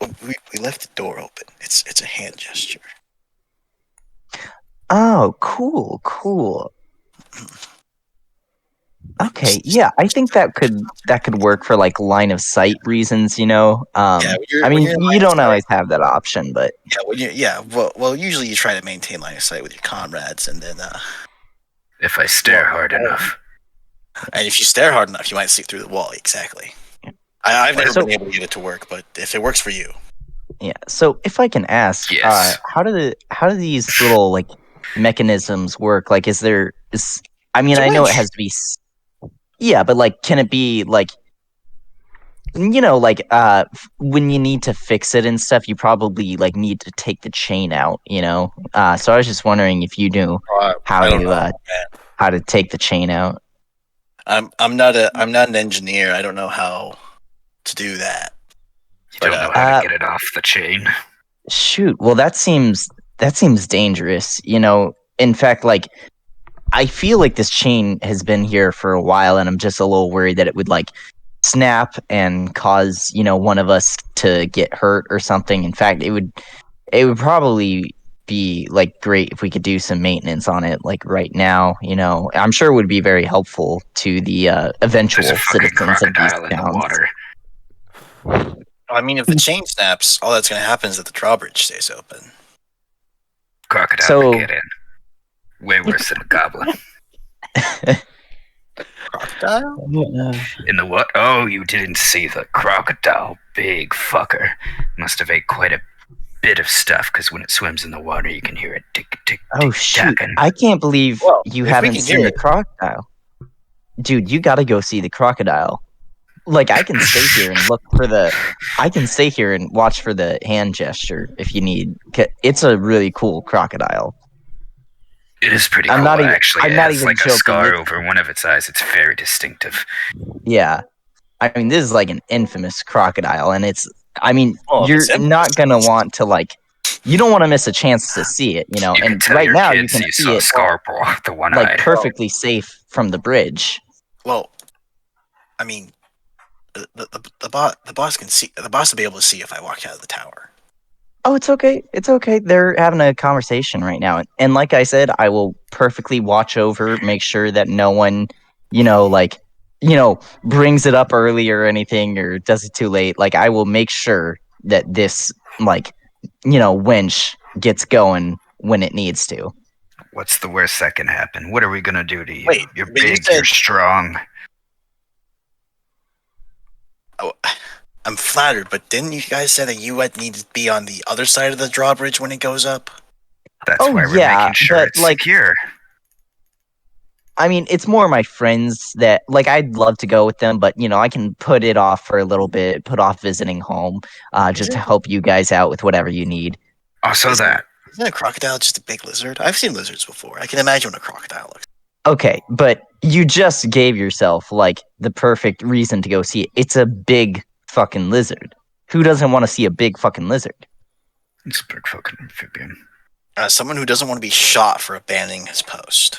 we left the door open. It's a hand gesture. Oh, cool. Okay, yeah, I think that could work for like line of sight reasons. Yeah, I when mean, you're in line you of don't sight- always have that option, but Well, usually you try to maintain line of sight with your comrades, and then If I stare hard enough. and if you stare hard enough, you might see through the wall. Exactly. I've never So- been able to get it to work, but if it works for you, yeah. So if I can ask, Yes. how do these little like mechanisms work? Like, I mean, I know it has to be. Yeah, but like, can it be like, when you need to fix it and stuff, you probably like need to take the chain out. So I was just wondering if you knew how I don't to know, man. how to take the chain out. I'm not an engineer. I don't know how to do that. You don't know how to get it off the chain. Shoot, well that seems dangerous. In fact, like I feel like this chain has been here for a while, and I'm just a little worried that it would like snap and cause one of us to get hurt or something. In fact, it would probably be like great if we could do some maintenance on it like right now. I'm sure it would be very helpful to the eventual There's a fucking citizens of these crocodile in the towns. water. I mean, if the chain snaps, all that's going to happen is that the drawbridge stays open. Crocodile So- can get in. Way worse than a goblin. Crocodile? In the what? Oh, you didn't see the crocodile. Big fucker. Must have ate quite a bit of stuff, because when it swims in the water, you can hear it tick, tick, Oh tick, shoot! tacking. I can't believe Well, you if we haven't can seen hear the it- crocodile. Dude, you gotta go see the crocodile. Like I can stay here and I can stay here and watch for the hand gesture if you need. It's a really cool crocodile. It is pretty I'm cool, not even- actually. I'm It not has even like a joking. scar It's- over one of its eyes. It's very distinctive. Yeah, I mean this is like an infamous crocodile, and I mean Well, you're it's infamous. not gonna want to like. You don't want to miss a chance to see it, You and can tell right your now you kids can you see saw it Scarborough, the one like eyed. perfectly safe from the bridge. Well, I mean, the boss can see. The boss will be able to see if I walk out of the tower. Oh, it's okay. It's okay. They're having a conversation right now. And like I said, I will perfectly watch over, make sure that no one, brings it up early or anything or does it too late. Like, I will make sure that this, winch gets going when it needs to. What's the worst that can happen? What are we gonna do to you? Wait, You're but you big, said- you're strong. Oh, I'm flattered, but didn't you guys say that you would need to be on the other side of the drawbridge when it goes up? That's Oh, why we're yeah, making sure but, it's like- secure. I mean, it's more my friends that like I'd love to go with them, but you know, I can put it off for a little bit, put off visiting home, just to help you guys out with whatever you need. Also Isn't- that. Isn't a crocodile just a big lizard? I've seen lizards before. I can imagine what a crocodile looks. Okay, but you just gave yourself like the perfect reason to go see it. It's a big fucking lizard. Who doesn't want to see a big fucking lizard? It's a big fucking amphibian. Someone who doesn't want to be shot for abandoning his post.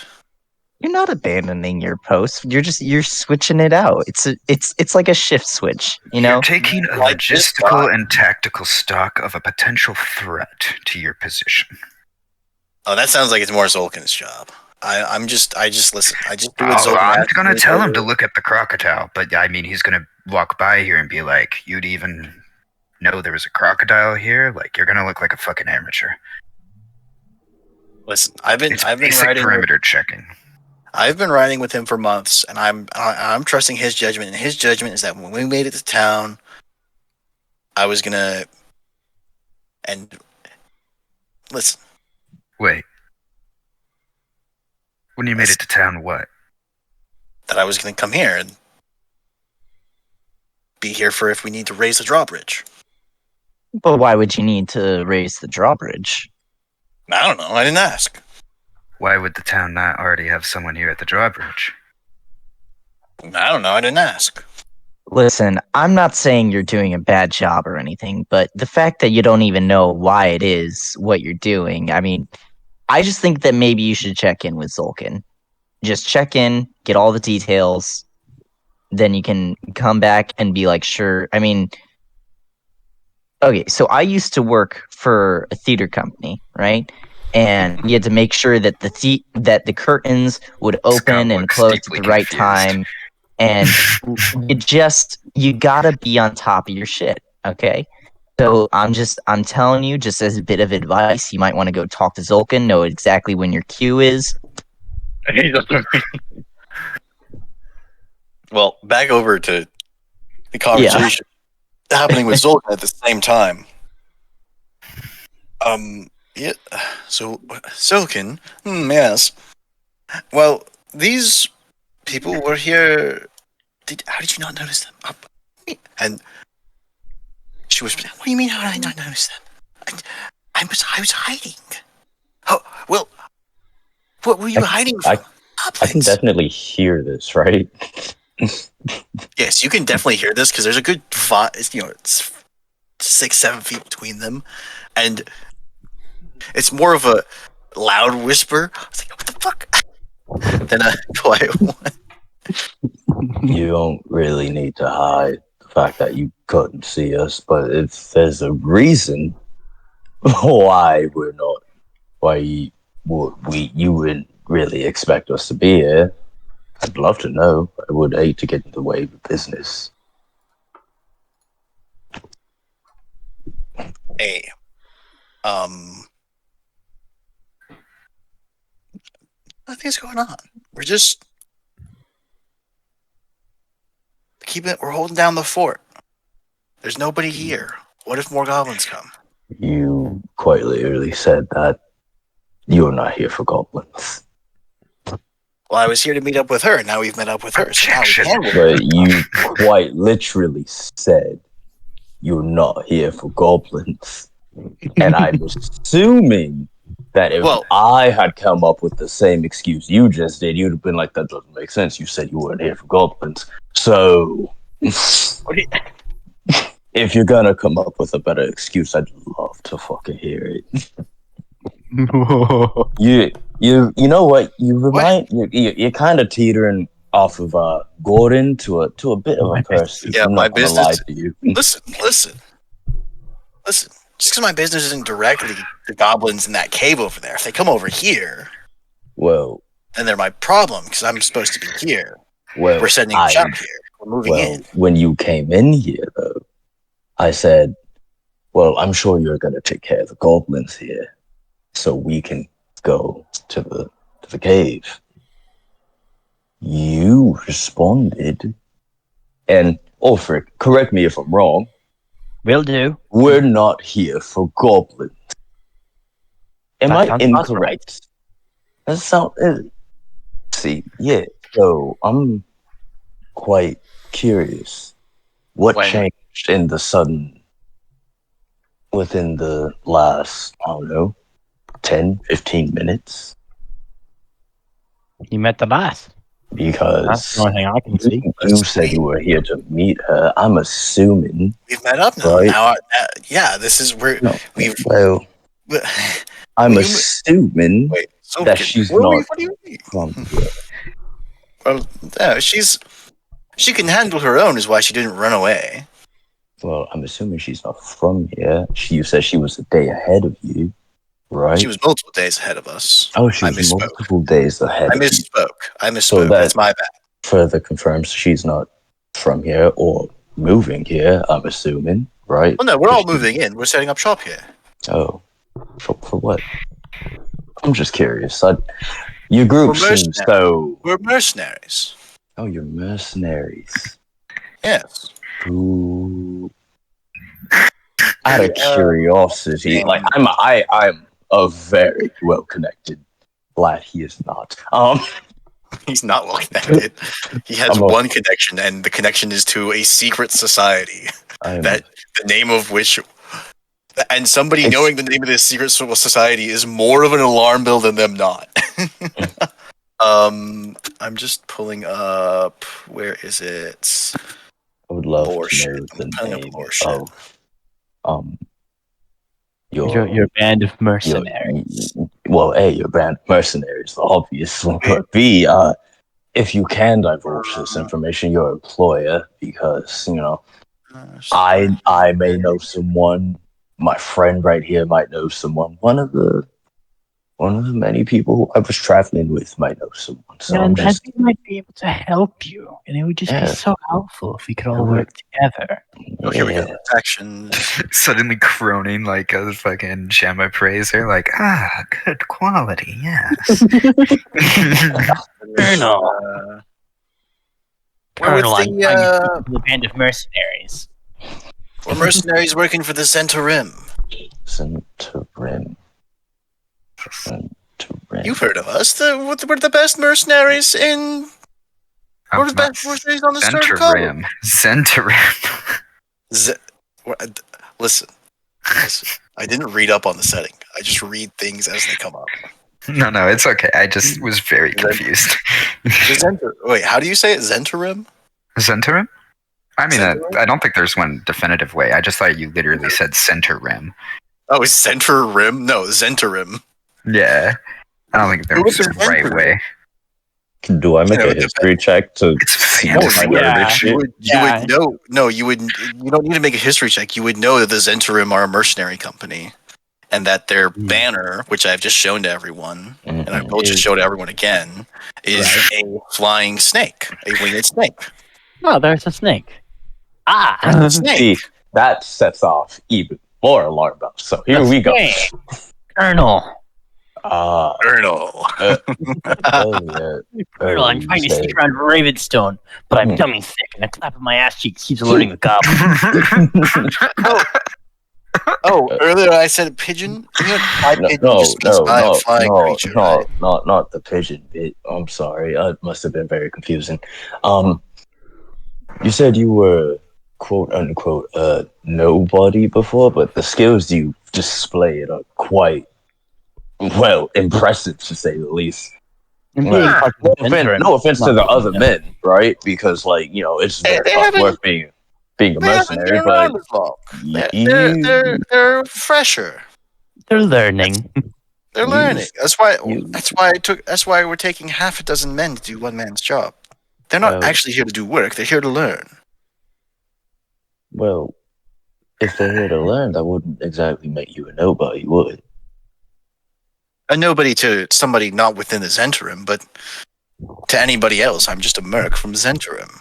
You're not abandoning your post. You're switching it out. It's like a shift switch, you know? You're taking a Like this logistical guy. and tactical stock of a potential threat to your position. Oh, that sounds like it's more Zolkin's job. I just listen. I just do what Oh, Zolkin I'm asks gonna me to tell him do. to look at the crocodile, but I mean, he's gonna walk by here and be like, "You'd even know there was a crocodile here? Like, you're gonna look like a fucking amateur." Listen, I've been It's riding. basic perimeter checking. I've been riding with him for months, and I'm trusting his judgment. And his judgment is that when we made it to town, I was gonna. And listen, Wait, when you made it to town, what? that I was gonna come here and be here for if we need to raise the drawbridge. But why would you need to raise the drawbridge? I don't know. I didn't ask. Why would the town not already have someone here at the drawbridge? I don't know. I didn't ask. Listen, I'm not saying you're doing a bad job or anything, but the fact that you don't even know why it is what you're doing, I mean, I just think that maybe you should check in with Zolkin. Just check in, get all the details, then you can come back and be like, sure. I mean, okay, so I used to work for a theater company, right? And we had to make sure that the curtains would open and looks close at deeply the right confused. time. And you gotta be on top of your shit, okay? So I'm telling you, just as a bit of advice, you might want to go talk to Zolkin, know exactly when your cue is. Well, back over to the conversation happening with Zolkin at the same time. Yeah. So Zolkin, yes. Well, these people were here. How did you not notice them? And she was. What do you mean? How did I not notice them? I was hiding. Oh well. What were you hiding from? I can definitely hear this, right? Yes, you can definitely hear this because there's a good it's 6-7 feet between them, and it's more of a loud whisper. I was like, "What the fuck?" Than a quiet one. You don't really need to hide the fact that you couldn't see us, but if there's a reason why you wouldn't really expect us to be here, I'd love to know. I would hate to get in the way of business. Hey, nothing's going on. We're just we're holding down the fort. There's nobody here. What if more goblins come? You quite literally said that you're not here for goblins. Well, I was here to meet up with her. Now we've met up with her. So now we Objection. can work. But you quite literally said you're not here for goblins. And I'm assuming that if Well- I had come up with the same excuse you just did, you'd have been like, that doesn't make sense. You said you weren't here for goblins. So, if you're gonna come up with a better excuse, I'd love to fucking hear it. You know what? You're kind of teetering off of Gordon to a bit of a person. Yeah, I'm my not gonna lie business- to you. Listen. Just because my business isn't directly the goblins in that cave over there, if they come over here, Well, then they're my problem because I'm supposed to be here. well, We're sending I- shop here. We're moving well, in. when you came in here, though, I said, well, I'm sure you're gonna take care of the goblins here, so we can go to the cave. You responded, and Ulfric, correct me if I'm wrong. Will do. We're not here for goblins. Am That I sounds incorrect? That sound. See, yeah. So I'm quite curious. What When- changed in the sudden, within the last, I don't know, 10, 15 minutes? You met the boss. That's Because the only thing I can see. you said you were here to meet her. I'm assuming. We've met up now. Right. Now, yeah, this is where No, we've. well, I'm You- assuming Wait, so that she's what do not we- what do you mean? from here. Well, yeah, she can handle her own, is why she didn't run away. Well, I'm assuming she's not from here. You said she was a day ahead of you, right? She was multiple days ahead of us. Oh, she I was misspoke. multiple days ahead I of you. misspoke. So That's my bad. further confirms she's not from here or moving here, I'm assuming, right? Well, no, we're all She- moving in. We're setting up shop here. Oh, for what? I'm just curious. Your group We're seems mercenaries. so... We're mercenaries. Oh, you're mercenaries. Yes. Ooh. Out of Yeah. curiosity, like I'm a very well connected lad. He is not. He's not well connected. He has I'm a- one connection, and the connection is to a secret society. I'm That the name of which, and somebody It's- knowing the name of this secret society is more of an alarm bell than them not. I'm just pulling up. Where is it? I would love Bullshit. to know the Kind of name bullshit. of Your band of mercenaries. Well, A, your band of mercenaries, the obvious one. But B, if you can divulge this information, your employer, because I may know someone. My friend right here might know someone. One of the many people who I was traveling with might know someone. So Yeah, I'm and just, we might be able to help you, and it would just Yeah. be so helpful if we could all work together. Oh, here we go. yeah. Protection. Suddenly croning like a fucking gem appraiser, like, good quality, yes. Colonel. We're with Colonel, I'm the, trying to speak to the band of mercenaries. we're mercenaries working for the Zentarim. Centaurin. You've heard of us. We're the best mercenaries in. We're the best mercenaries on the start of Zentarim. Zentarim. Listen. I didn't read up on the setting. I just read things as they come up. No, it's okay. I just was very confused. Wait, how do you say it? Zentarim? Zentarim? I mean, Zentarim? I don't think there's one definitive way. I just thought you literally said center rim. Oh, is Center Rim? No, Zentarim. Yeah. I don't think there Who was was a the right Zentarim? way. Do I make Yeah, a but the- history check to It's see fantasy. what my garbage You is? would Yeah. know. No, you would. You don't need to make a history check. You would know that the Zentarim are a mercenary company, and that their banner, which I've just shown to everyone, and I will just show to everyone again, is a flying snake, a winged snake. Oh, there's a snake. A snake. See, that sets off even more alarm bells. So here we go. Snake. Colonel. Colonel. Oh yeah. Colonel, I'm trying to say- sneak around Ravenstone, but I'm tummy sick, and the clap of my ass cheeks keeps alerting the cops. Oh, earlier I said pigeon. You know, my pigeon just means by a flying creature. right? not the pigeon bit. I'm sorry, it must have been very confusing. You said you were quote unquote nobody before, but the skills you displayed are quite well impressive to say the least. And Well, being part of the Zentarim No offense is to the not other them. men, right? Because it's They very hard haven't- work being a They haven't mercenary, been but around as long. They're fresher. They're learning. They're You- learning. That's why. you- That's why we're taking half a dozen men to do one man's job. They're not Well- actually here to do work. They're here to learn. well, if they're here to learn, that wouldn't exactly make you a nobody, would it? A nobody to somebody not within the Zentarim, but to anybody else, I'm just a merc from Zentarim.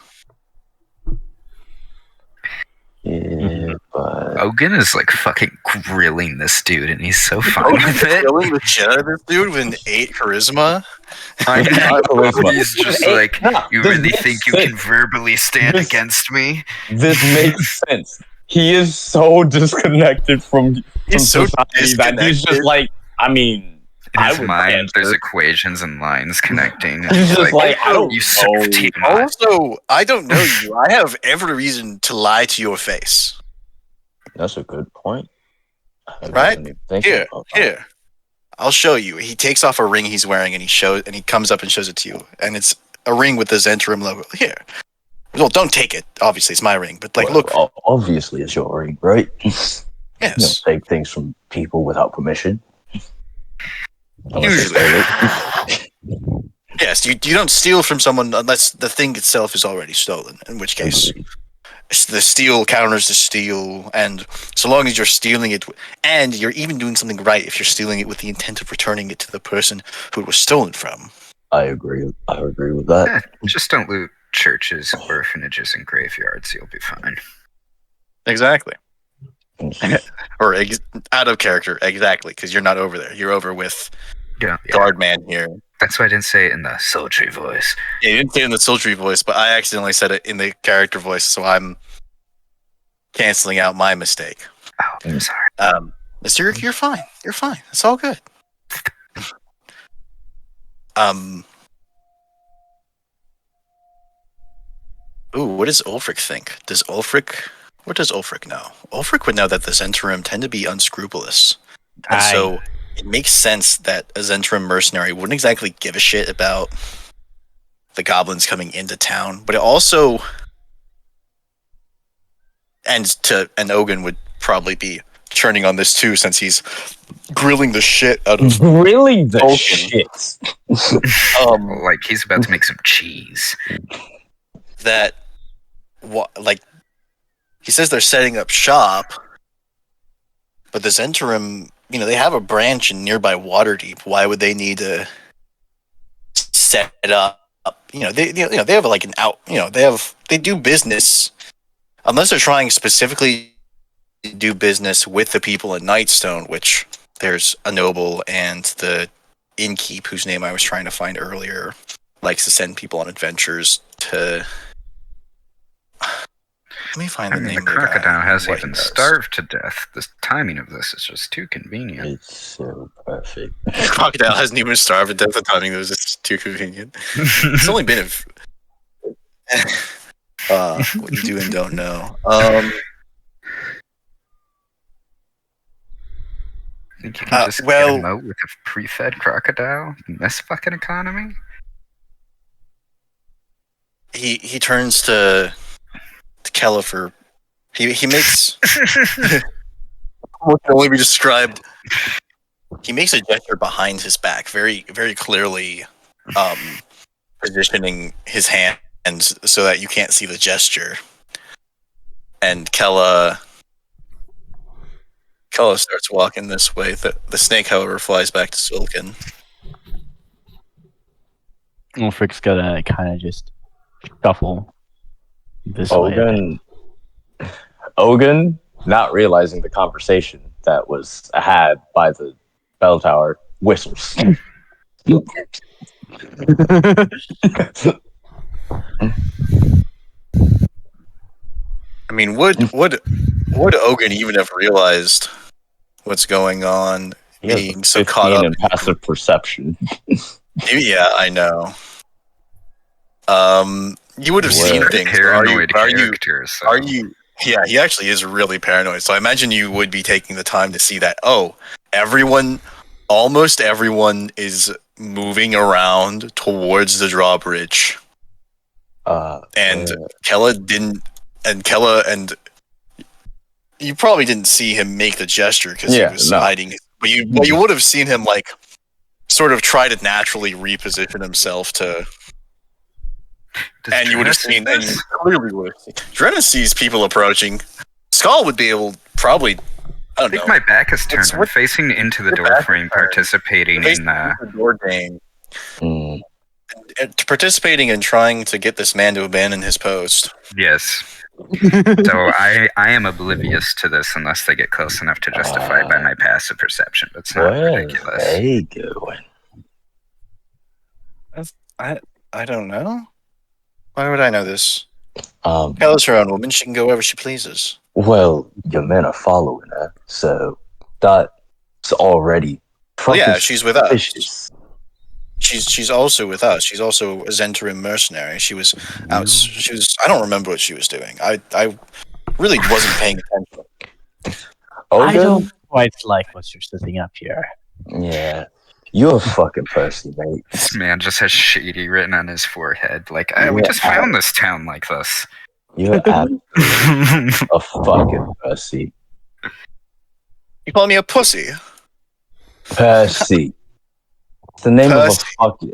Yeah, But Ogun is like fucking grilling this dude, and he's so fine with it. Killing the shit out of this dude with an 8 charisma. I know. Charisma. He's just Hey, like, nah, you this really makes think you can sense. verbally stand This- against me? this makes sense. He is so disconnected from He's so society that he's just disconnected. like, I mean, In I his would mind, answer. there's equations and lines connecting. and He's just like, I don't you serve know. Tiamat. Also, I don't know you. I have every reason to lie to your face. That's a good point. I Right? wasn't even thinking Here, about that. here. I'll show you. He takes off a ring he's wearing and he comes up and shows it to you. And it's a ring with the Zentrum logo. Here. Well, don't take it. Obviously, it's my ring. But like, Well, look. obviously it's your ring, right? You don't Yes. take things from people without permission. Unless they Usually. stole it. Yes, you don't steal from someone unless the thing itself is already stolen. In which case, the steal counters the steal, and so long as you're stealing it, and you're even doing something right if you're stealing it with the intent of returning it to the person who it was stolen from. I agree with that. Eh, just don't loot churches, orphanages, and graveyards. You'll be fine. Exactly. Or out of character, exactly, because you're not over there. You're over with Yeah, Guardman here. that's why I didn't say it in the sultry voice. Yeah, you didn't say it in the sultry voice, but I accidentally said it in the character voice, so I'm canceling out my mistake. Oh, I'm sorry. Mr. You're fine. You're fine. It's all good. Ooh, what does Ulfric think? What does Ulfric know? Ulfric would know that the Zentrum tend to be unscrupulous. And so it makes sense that a Zentrum mercenary wouldn't exactly give a shit about the goblins coming into town, but it also and Ogun would probably be churning on this too, since he's grilling the shit out of Really the Vulcan. shit. Like he's about to make some cheese. that like he says they're setting up shop, but the Zentrum, they have a branch in nearby Waterdeep. Why would they need to set it up? They have like an out. They do business unless they're trying specifically to do business with the people in Nightstone, which there's a noble and the innkeep whose name I was trying to find earlier likes to send people on adventures to. Let me find I the mean, name. the of guy crocodile and hasn't what he even does. starved to death. The timing of this is just too convenient. It's so perfect. Crocodile hasn't even starved to death. The timing was just too convenient. It's only been what you do and don't know. Think you can just well- get a moat with a pre-fed crocodile in this fucking economy? He turns to Kella for he makes what can only be described. He makes a gesture behind his back, very very clearly, positioning his hands so that you can't see the gesture. And Kella starts walking this way. The snake, however, flies back to Sulkin. Ulfric's gonna kind of just shuffle this way. Ogun, not realizing the conversation that was had by the bell tower, whistles. I mean, would Ogun even have realized what's going on? He has Being a so caught 15 up in passive perception. Yeah, I know. You would have Well, seen Pretty things. paranoid Are you? character. So. Are you? Yeah, he actually is really paranoid. So I imagine you would be taking the time to see that. Oh, almost everyone is moving around towards the drawbridge, and Kella didn't. And Kella and you probably didn't see him make the gesture because he was hiding. But you would have seen him like sort of try to naturally reposition himself to. And you would have seen, and you clearly would have seen. Drenna sees people approaching. Skull would be able, probably, I I don't think know. my back is turned. I'm what- facing into the your door back is frame, turned. participating Facing in. the door game, Mm. participating in trying to get this man to abandon his post. Yes, So I am oblivious to this unless they get close enough to justify it by my passive perception. It's not Where ridiculous. are they going? I don't know. Why would I know this? Um, Kel's her own woman. She can go wherever she pleases. well, your men are following her, so that's already Well, yeah, fucking she's with us. suspicious. She's also with us. She's also a Zentarim mercenary. She was out. She was. I don't remember what she was doing. I really wasn't paying attention. I Ogun? don't quite like what you're setting up here. Yeah. You're a fucking Percy, mate. This man just has shady written on his forehead. Like, we Yeah. just found this town like this. You're a fucking Percy. You call me a pussy? Percy. It's the name Percy.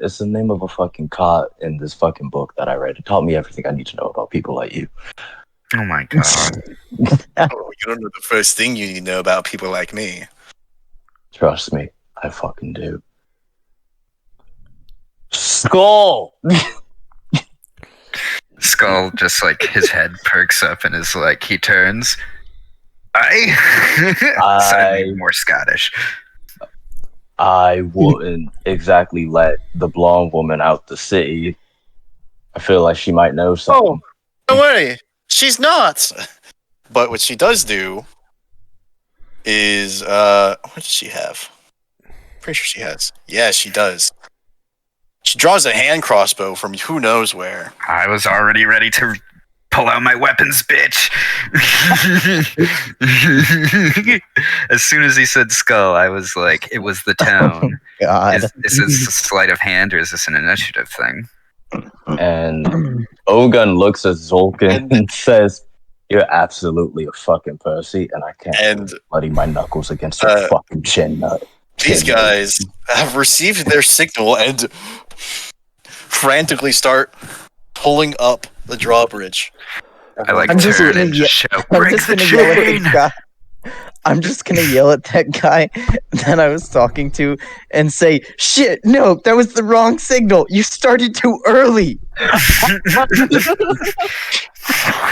it's the name of a fucking car in this fucking book that I read. It taught me everything I need to know about people like you. Oh my god. Oh, you don't know the first thing you need to know about people like me. Trust me, I fucking do. Skull! Skull just like his head perks up and is like he turns. Suddenly more Scottish. I wouldn't exactly let the blonde woman out the city. I feel like she might know something. Don't worry, she's not. But what she does do is what does she have? Pretty sure she has. Yeah, she does. She draws a hand crossbow from who knows where. I was already ready to pull out my weapons, bitch. As soon as he said skull, I was like, it was the town. God. Is this a sleight of hand or is this an initiative thing? And Ogun looks at Zolkin and says, "You're absolutely a fucking Percy, and I can't And bloody my knuckles against your fucking chin nut." these guys have received their signal and frantically start pulling up the drawbridge. I like I'm just turn gonna and just shout, I'm break just the gonna yell at chain! that guy. I'm just gonna yell at that guy that I was talking to and say, "Shit, no, that was the wrong signal. You started too early."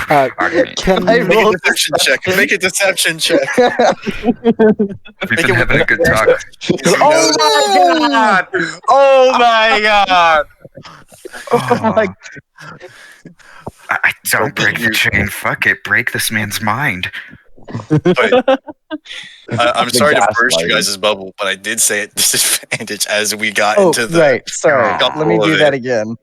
Pardon me. Can I Make a rolled deception check. Make a deception check. We've been having a good talk. Oh my god! Oh my god! Oh, my- I don't break the chain. Fuck it. Break this man's mind. I'm sorry to burst you gaslighting. guys' bubble, but I did say at disadvantage as we got Oh, into the. right. Sorry. Oh. Let me do that again.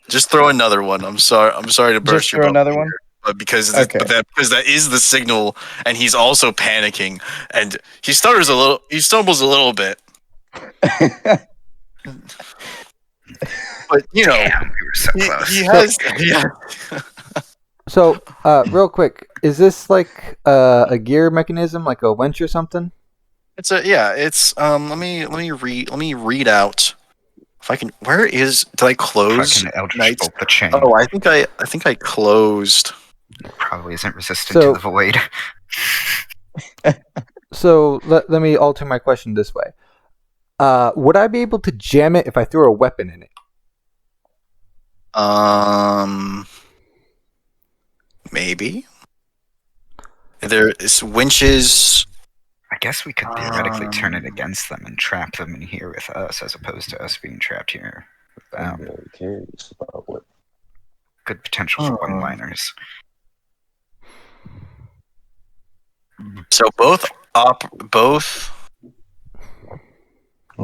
Just throw another one. I'm sorry to burst Just your throw bubble. another one. here, But because Okay. because that is the signal, and he's also panicking, and he stutters a little. He stumbles a little bit, but you know Damn, we were so close. he has. Yeah. So, real quick, is this like a gear mechanism, like a winch or something? It's It's let me read out if I can. Where is? Did I close? Fucking Eldritch Knights? Bolt the chain. Oh, I think I closed. Probably isn't resistant So- to the void. So let me alter my question this way. Would I be able to jam it if I threw a weapon in it? Maybe. There is winches. I guess we could theoretically turn it against them and trap them in here with us, as opposed to us being trapped here with I'm them. very curious about what. Good potential for one-liners. So both. I'm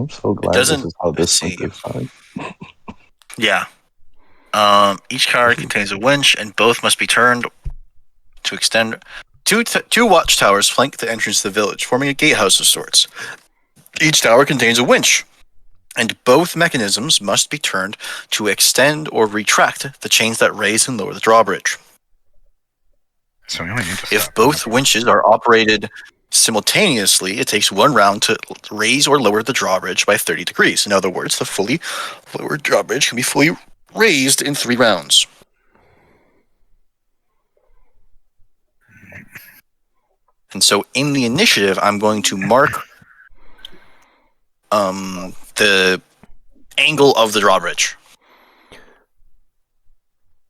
so glad doesn't- this is how this let's see. simplified. Yeah. Each card contains a winch, and both must be turned to extend. Two watchtowers flank the entrance to the village, forming a gatehouse of sorts. Each tower contains a winch, and both mechanisms must be turned to extend or retract the chains that raise and lower the drawbridge. So we only need to If stop both them. winches are operated simultaneously, it takes one round to raise or lower the drawbridge by 30 degrees. In other words, the fully lowered drawbridge can be fully raised in 3 rounds. And so in the initiative, I'm going to mark the angle of the drawbridge.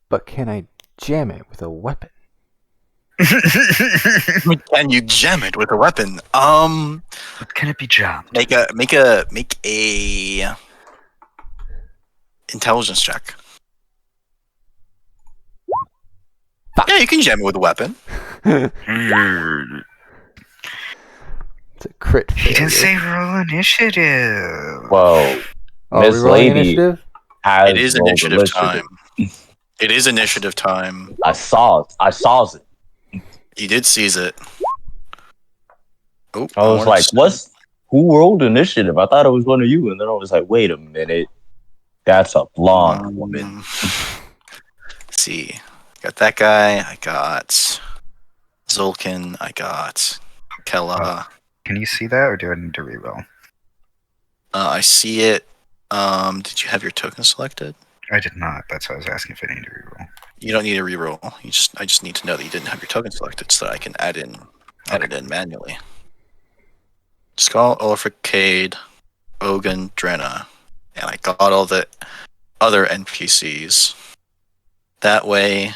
But can I jam it with a weapon? Can you jam it with a weapon? What can it be jammed? Make a intelligence check. Yeah, you can jam it with a weapon. It's a crit. He didn't failure. say roll initiative. Well, Oh, Miss we rolling Lady initiative? has It is rolled initiative time. It is initiative time. I saw it. You did seize it. Oh, I was like, who rolled initiative? I thought it was one of you. And then I was like, wait a minute. That's a blonde woman. Let's see. Got that guy. I got Zolkin. I got Kella. Can you see that, or do I need to reroll? I see it. Did you have your token selected? I did not. That's why I was asking if I need to reroll. You don't need a reroll. I just need to know that you didn't have your token selected so that I can add it in manually. Skull, Olafric, Cade, Ogun, Drenna. And I got all the other NPCs. That way,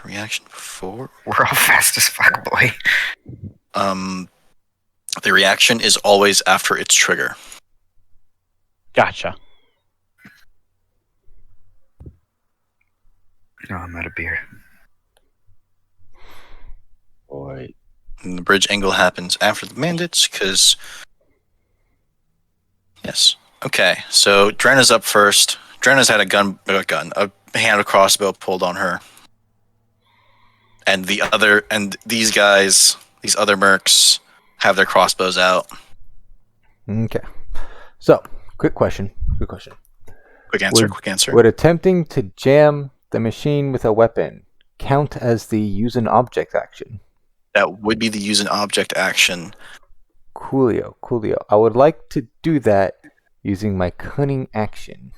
reaction before. We're all fast as fuck, boy. The reaction is always after its trigger. Gotcha. No, I'm out of beer. Boy. And the bridge angle happens after the bandits, because... Yes. Okay, so Drenna's up first. Drenna's had a hand of crossbow pulled on her. And these other mercs have their crossbows out. Okay. So, quick question. Quick answer. Would attempting to jam the machine with a weapon count as the use an object action? That would be the use an object action. Coolio. I would like to do that using my cunning action.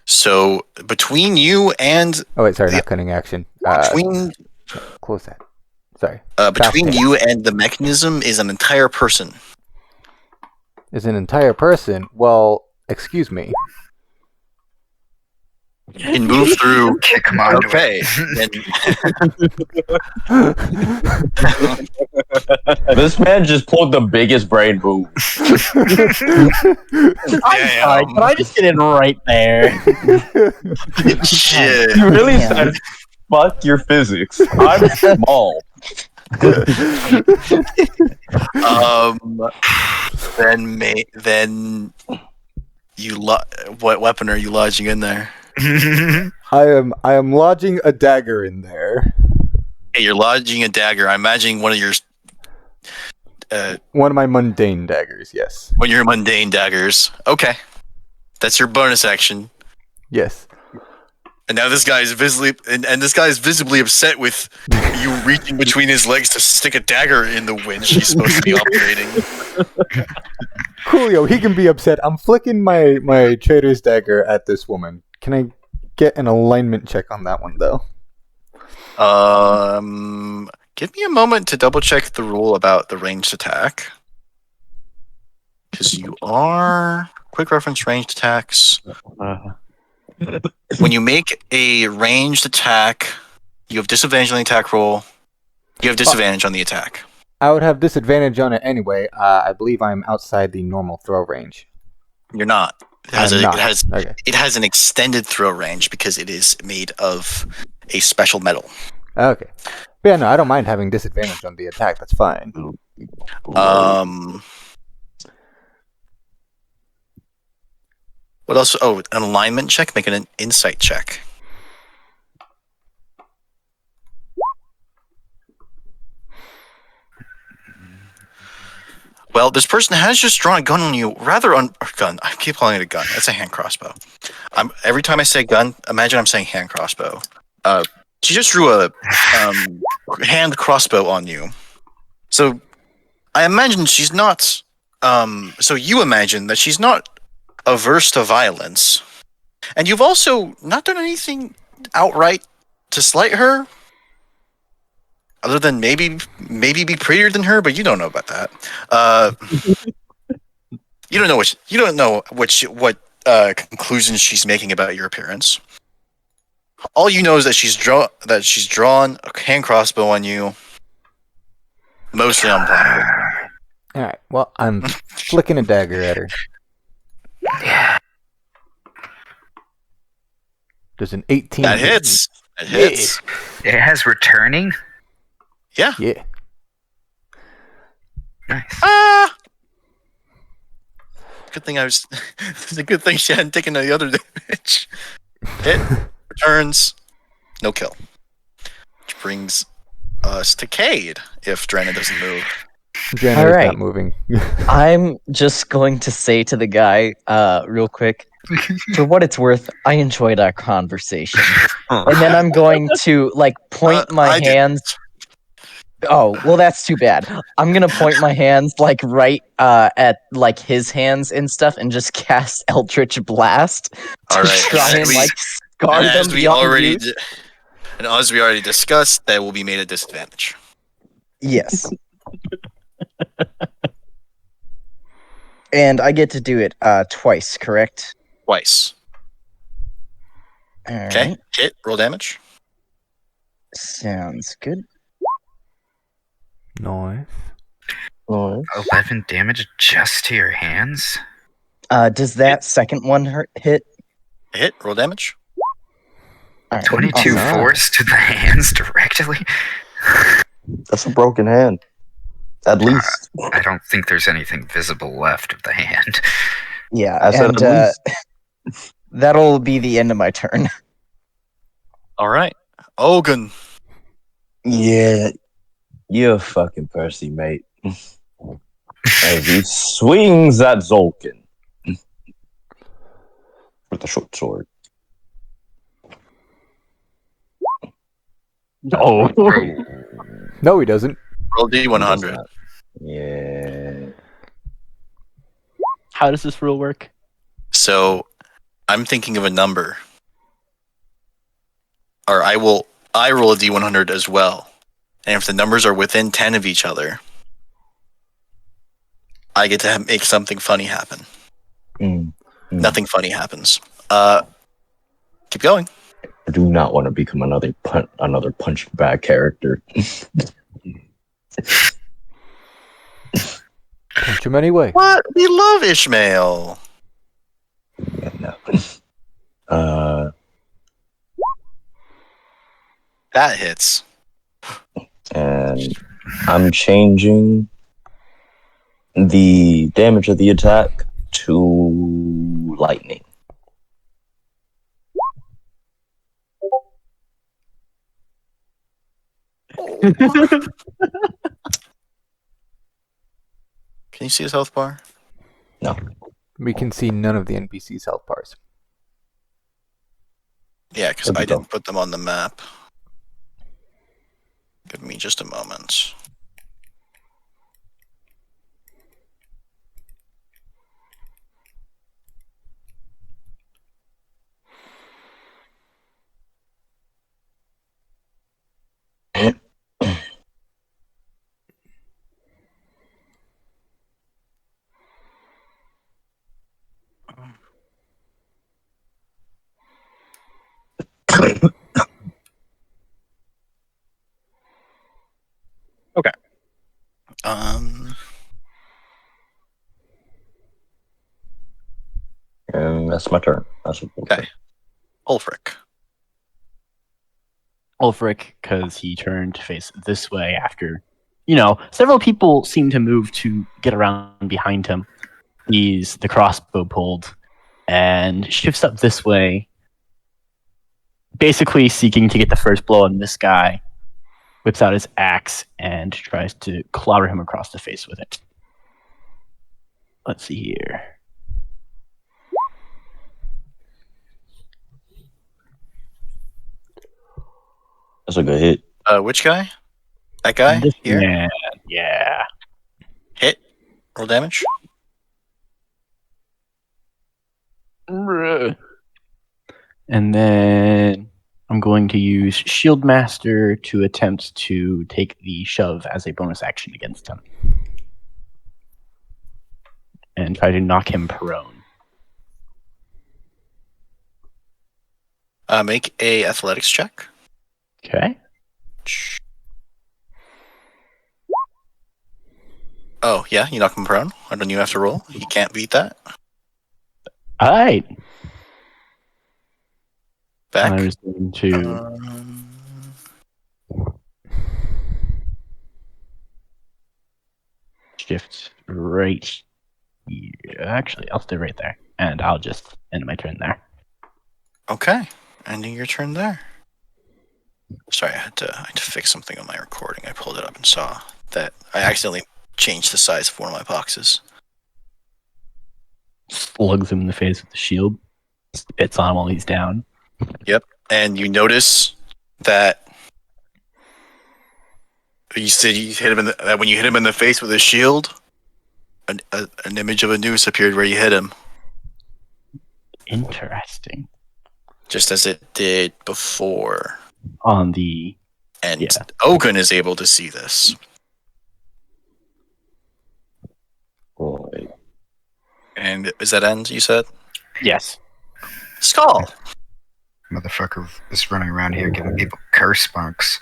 So between you and Oh wait, sorry, not cunning action. Close that. Sorry. between Fascinating. you and the mechanism is an entire person. Is an entire person. Well, excuse me. You can move through. Kick him onto Okay. This man just pulled the biggest brain move. Sorry, can I just get in right there? Shit. You really Yeah. said, fuck your physics. I'm small. Then you what weapon are you lodging in there? I am lodging a dagger in there. Hey, you're lodging a dagger. I'm imagining one of your One of my mundane daggers, yes. mundane daggers. Okay, that's your bonus action. Yes. And now this guy is visibly upset with you reaching between his legs to stick a dagger in the winch he's supposed to be operating. Coolio, he can be upset. I'm flicking my trader's dagger at this woman. Can I get an alignment check on that one, though? Give me a moment to double check the rule about the ranged attack. Because you are... Quick reference, ranged attacks. When you make a ranged attack, you have disadvantage on the attack roll. You have disadvantage on the attack. I would have disadvantage on it anyway. I believe I'm outside the normal throw range. You're not. I'm not. Okay. It has an extended throw range because it is made of a special metal. Okay. But yeah, no, I don't mind having disadvantage on the attack. That's fine. What else? Oh, an alignment check. Make an insight check. Well, this person has just drawn a gun on you. Gun. I keep calling it a gun. That's a hand crossbow. Every time I say gun, imagine I'm saying hand crossbow. She just drew a hand crossbow on you. So I imagine she's not. So you imagine that she's not averse to violence, and you've also not done anything outright to slight her, other than maybe be prettier than her, but you don't know about that. You don't know what conclusions she's making about your appearance. All you know is that she's drawn a hand crossbow on you, mostly on blind. All right. Well, I'm flicking a dagger at her. Does an 18? That hits. That hits. It has returning. Yeah. Yeah. Nice. Ah. Good thing it's a good thing she hadn't taken the other damage. Hit, returns, no kill. Which brings us to Cade if Drenna doesn't move. Jenna's All right. not moving. I'm just going to say to the guy, real quick, for what it's worth, I enjoyed our conversation. And then I'm going to point my I didn't. hands. Oh, well, that's too bad. I'm gonna point my hands right at his hands and stuff, and just cast Eldritch Blast to All right. try and scar And them as we beyond already use. and as we already discussed, that will be made a disadvantage. Yes. And I get to do it twice, correct? Twice. All Okay. right. Hit. Roll damage. Sounds good. Nice. Nice. 11 damage just to your hands. Does that second one hit? Hit. Roll damage. All right. 22 Awesome. force to the hands directly. That's a broken hand. At least. I don't think there's anything visible left of the hand. Yeah, I said and at that'll be the end of my turn. All right. Ogun. Yeah. You're fucking Percy, mate. As he swings at Zolkin with the short sword. Oh, No, he doesn't. Roll D100. Yeah. how does this rule work? So, I'm thinking of a number. Or I roll a D100 as well. And if the numbers are within 10 of each other, I get to make something funny happen. Nothing funny happens. Keep going. I do not want to become another punch bag character. Punch him anyway. What? We love Ishmael. Yeah, no. That hits. And I'm changing the damage of the attack to lightning. Can you see his health bar? No. We can see none of the NPC's health bars. Yeah, because There we I go. didn't put them on the map. Give me just a moment. And that's my turn. Okay. Ulfric. Ulfric, because he turned to face this way after, several people seem to move to get around behind him. He's the crossbow pulled and shifts up this way, basically seeking to get the first blow on this guy. Whips out his axe and tries to clobber him across the face with it. Let's see here. That's a good hit. Which guy? That guy? This Here? man, yeah. Hit. Roll damage. And then I'm going to use Shield Master to attempt to take the shove as a bonus action against him. And try to knock him prone. Make a athletics check. Okay. Oh, yeah, you knock him prone. I don't you have to roll. You can't beat that. All right. Back. I was going to Um, shift right here. Actually, I'll stay right there, and I'll just end my turn there. okay, ending your turn there. Sorry, I had to fix something on my recording. I pulled it up and saw that I accidentally changed the size of one of my boxes. Slugs him in the face with the shield. Spits on him while he's down. And you notice that you said you hit him that when you hit him in the face with a shield, an image of a noose appeared where you hit him, Interesting. just as it did before. On the And Yeah. Ogun is able to see this. Right. And is that end, you said? yes. Skull! Motherfucker is running around here giving people curse marks.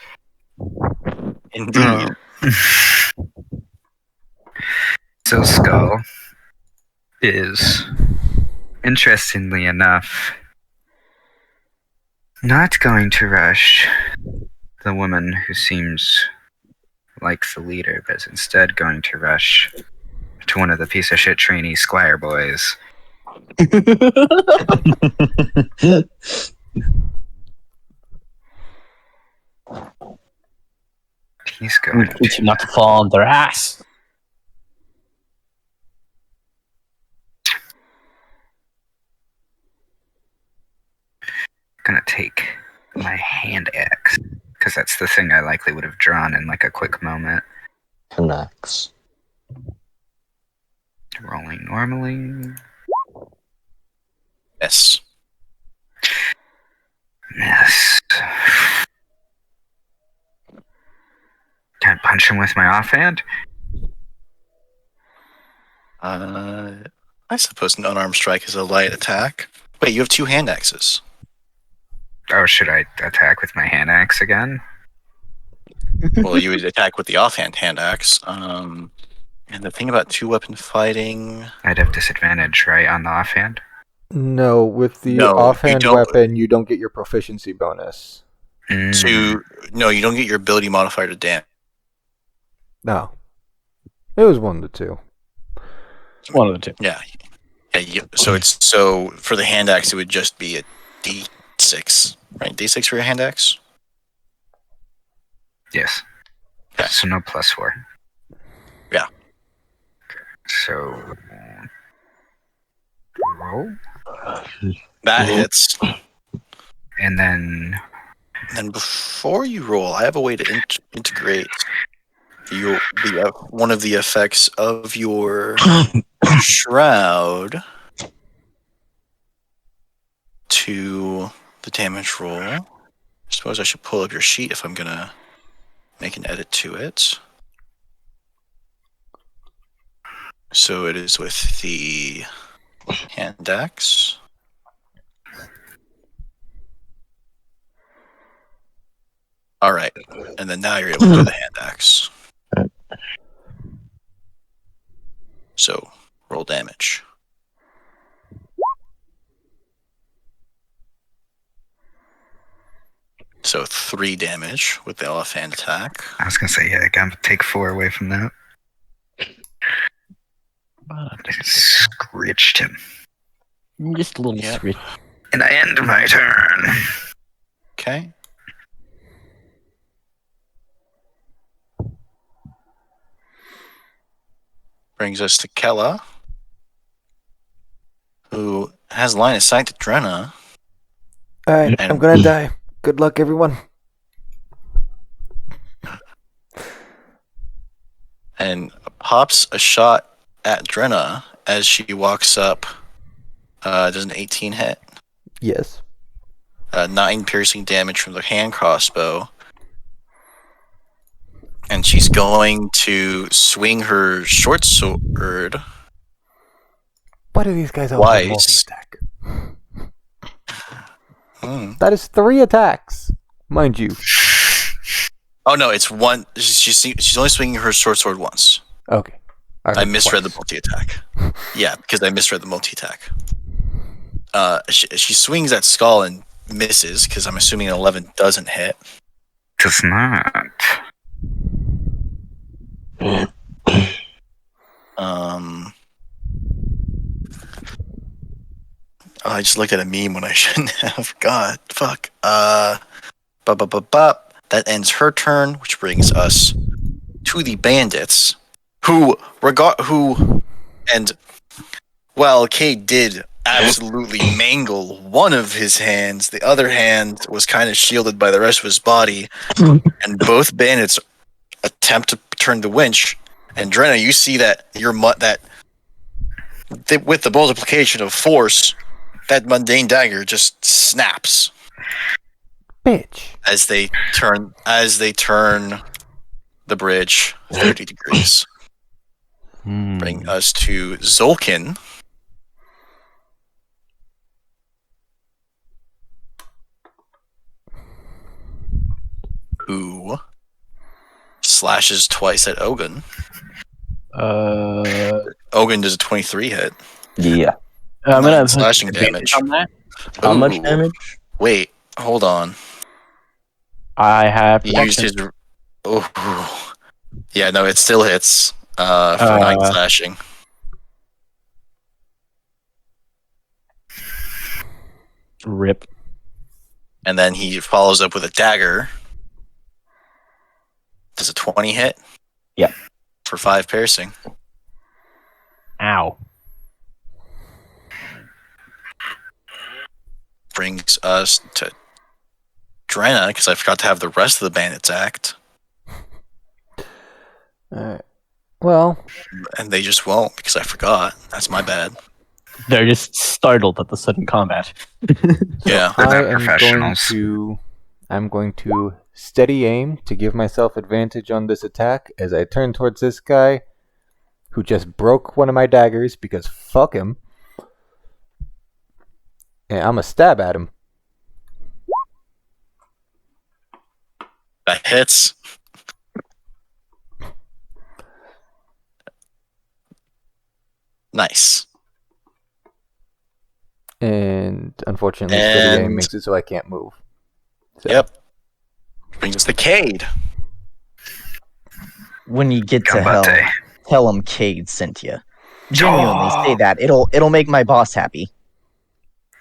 Indeed. So Skull is, interestingly enough, not going to rush the woman who seems like the leader, but is instead going to rush to one of the piece of shit trainee squire boys. He's going to Teach him not to fall on their ass. take my hand axe, because that's the thing I likely would have drawn in like a quick moment. Connects. Rolling normally. Yes. Yes. Can I punch him with my offhand? I suppose an unarmed strike is a light attack. Wait, you have two hand axes. Oh, should I attack with my hand axe again? Well, you would attack with the offhand hand axe. And the thing about two-weapon fighting... I'd have disadvantage, right, on the offhand? No, with the No, you offhand don't. weapon, you don't get your proficiency bonus. No, you don't get your ability modifier to damage. No. It was 1 to 2. One of the two. Yeah. So for the hand axe, it would just be a D6, right? D6 for your hand axe? Yes. Okay. So no +4. Yeah. So roll, That hits. and then And before you roll, I have a way to integrate one of the effects of your shroud to the damage roll. I suppose I should pull up your sheet if I'm gonna make an edit to it. So it is with the hand axe. All right, and then now you're able to do the hand axe. So roll damage. So 3 damage with the offhand attack. I was gonna say, yeah, I gotta take 4 away from that. Scritched him. Just a little Yeah. switch. And I end my turn. Okay. Brings us to Kella, who has line of sight to Drenna. Alright, And- I'm gonna die. Good luck, everyone. And pops a shot at Drenna as she walks up. Does an 18 hit? Yes. 9 piercing damage from the hand crossbow. And she's going to swing her short sword. Why do these guys always have Twice. multi-attack? That is 3 attacks, mind you. Oh no, it's one. She's only swinging her short sword once. Okay. I misread twice. the multi-attack. Yeah, because I misread the multi-attack. She swings at Skull and misses, because I'm assuming an 11 doesn't hit. Does not. I just looked at a meme when I shouldn't have. God, fuck. That ends her turn, which brings us to the bandits, while Cade did absolutely mangle one of his hands, the other hand was kind of shielded by the rest of his body, and both bandits attempt to turn the winch. And Drenna, you see that with the multiplication of force, that mundane dagger just snaps Bitch. as they turn the bridge 30 degrees. Bring us to Zolkin. Who slashes twice at Ogun. Ogun does a 23 hit. Yeah. I'm gonna have slashing advantage damage. on that. How much Ooh. damage? Wait, hold on. I have He used his. Oh, yeah, no, it still hits for 9 slashing. rip. And then he follows up with a dagger. Does a 20 hit? Yeah. For 5 piercing. Ow. Brings us to Drenna, because I forgot to have the rest of the bandits act. Alright. Well, And they just won't, because I forgot. That's my bad. They're just startled at the sudden combat. Yeah. We're not I'm professionals. going to steady aim to give myself advantage on this attack as I turn towards this guy who just broke one of my daggers because fuck him. And I'm gonna stab at him. That hits. Nice. And unfortunately, steady aim And- makes it so I can't move. So, Yep. Brings us to Cade. When you get to hell, Gambate. tell him Cade sent you. Genuinely say that. It'll make my boss happy.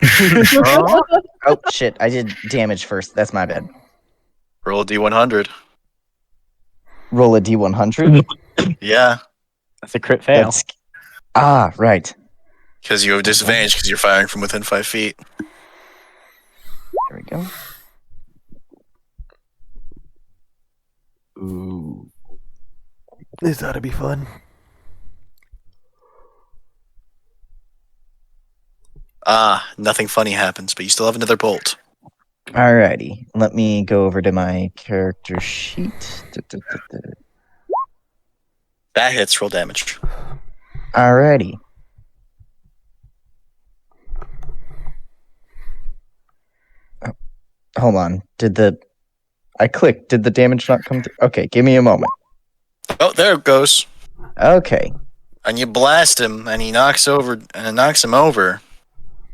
Oh shit! I did damage first. That's my bad. Roll a D100. Roll a d100. Yeah, That's a crit fail. That's right. because you have disadvantage because you're firing from within 5 feet. There we go. Ooh. this ought to be fun. Nothing funny happens, but you still have another bolt. Alrighty. Let me go over to my character sheet. That hits, roll damage. Alrighty. Oh, hold on. I clicked. Did the damage not come through? Okay, give me a moment. Oh, there it goes. Okay. And you blast him, and he knocks him over,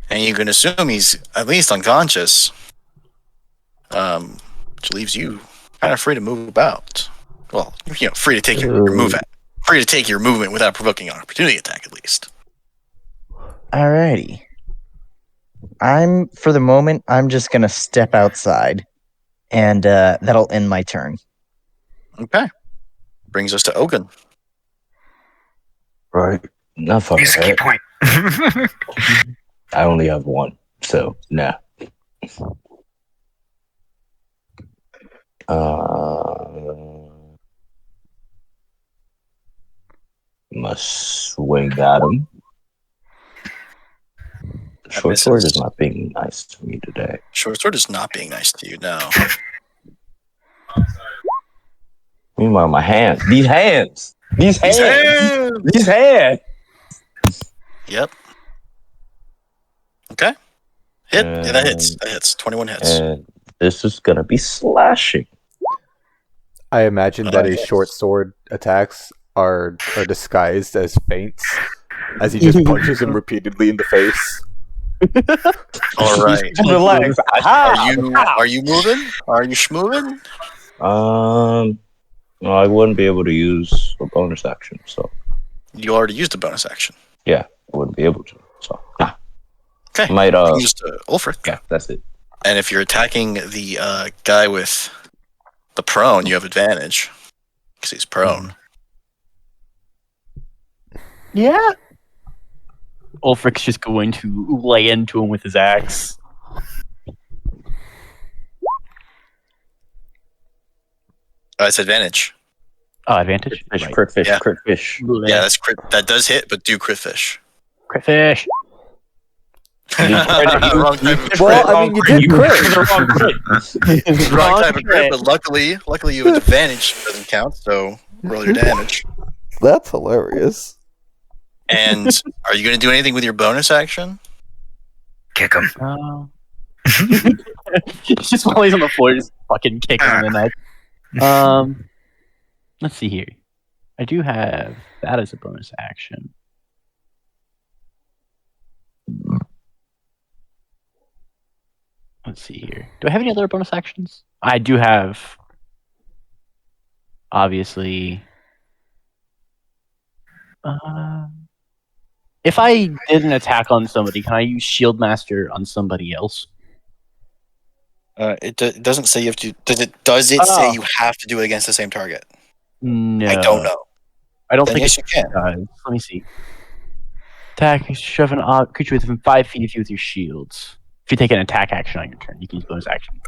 and you can assume he's at least unconscious. Which leaves you kind of free to move about. Well, free to take your movement without provoking an opportunity attack, at least. Alrighty. For the moment, I'm just gonna step outside, and that'll end my turn. Okay. Brings us to Ogun. Right. Not fucking Use a key hit. point. I only have one, so nah. Must swing at him. Short sword is not being nice to me today. Short sword is not being nice to you now. Meanwhile, my hands. These hands. These hands. Yep. Okay. Hit. Yeah, that hits. That hits. 21 hits. And this is gonna be slashing. I imagine that his yes. short sword attacks are disguised as feints, as he just punches him repeatedly in the face. All right. Relax. Are you moving? Are you schmoving? No, I wouldn't be able to use a bonus action, so You already used a bonus action. I wouldn't be able to. So Okay. might You can use Ulfric. yeah, that's it. And if you're attacking the guy with the prone, you have advantage because he's prone. Yeah. Ulfric's just going to lay into him with his axe. It's advantage. Oh, advantage. Fish, Right. crit fish, Yeah. crit fish. Yeah, that's crit. That does hit, but do crit fish. Crit fish. Wrong type of crit. Well, I mean, you did crit. Wrong type of crit, but luckily you have advantage. It doesn't count, so roll your damage. That's hilarious. And are you going to do anything with your bonus action? Kick him. Just while he's on the floor, just fucking kick him in the neck. Let's see here. I do have that as a bonus action. Let's see here. Do I have any other bonus actions? I do have, obviously. If I did an attack on somebody, can I use Shield Master on somebody else? It doesn't say you have to. Does it say you have to do it against the same target? No. I don't know. I don't Then think yes, it you can. does. Let me see. Attack, shove an creature within 5 feet of you with your shields. If you take an attack action on your turn, you can use bonus action.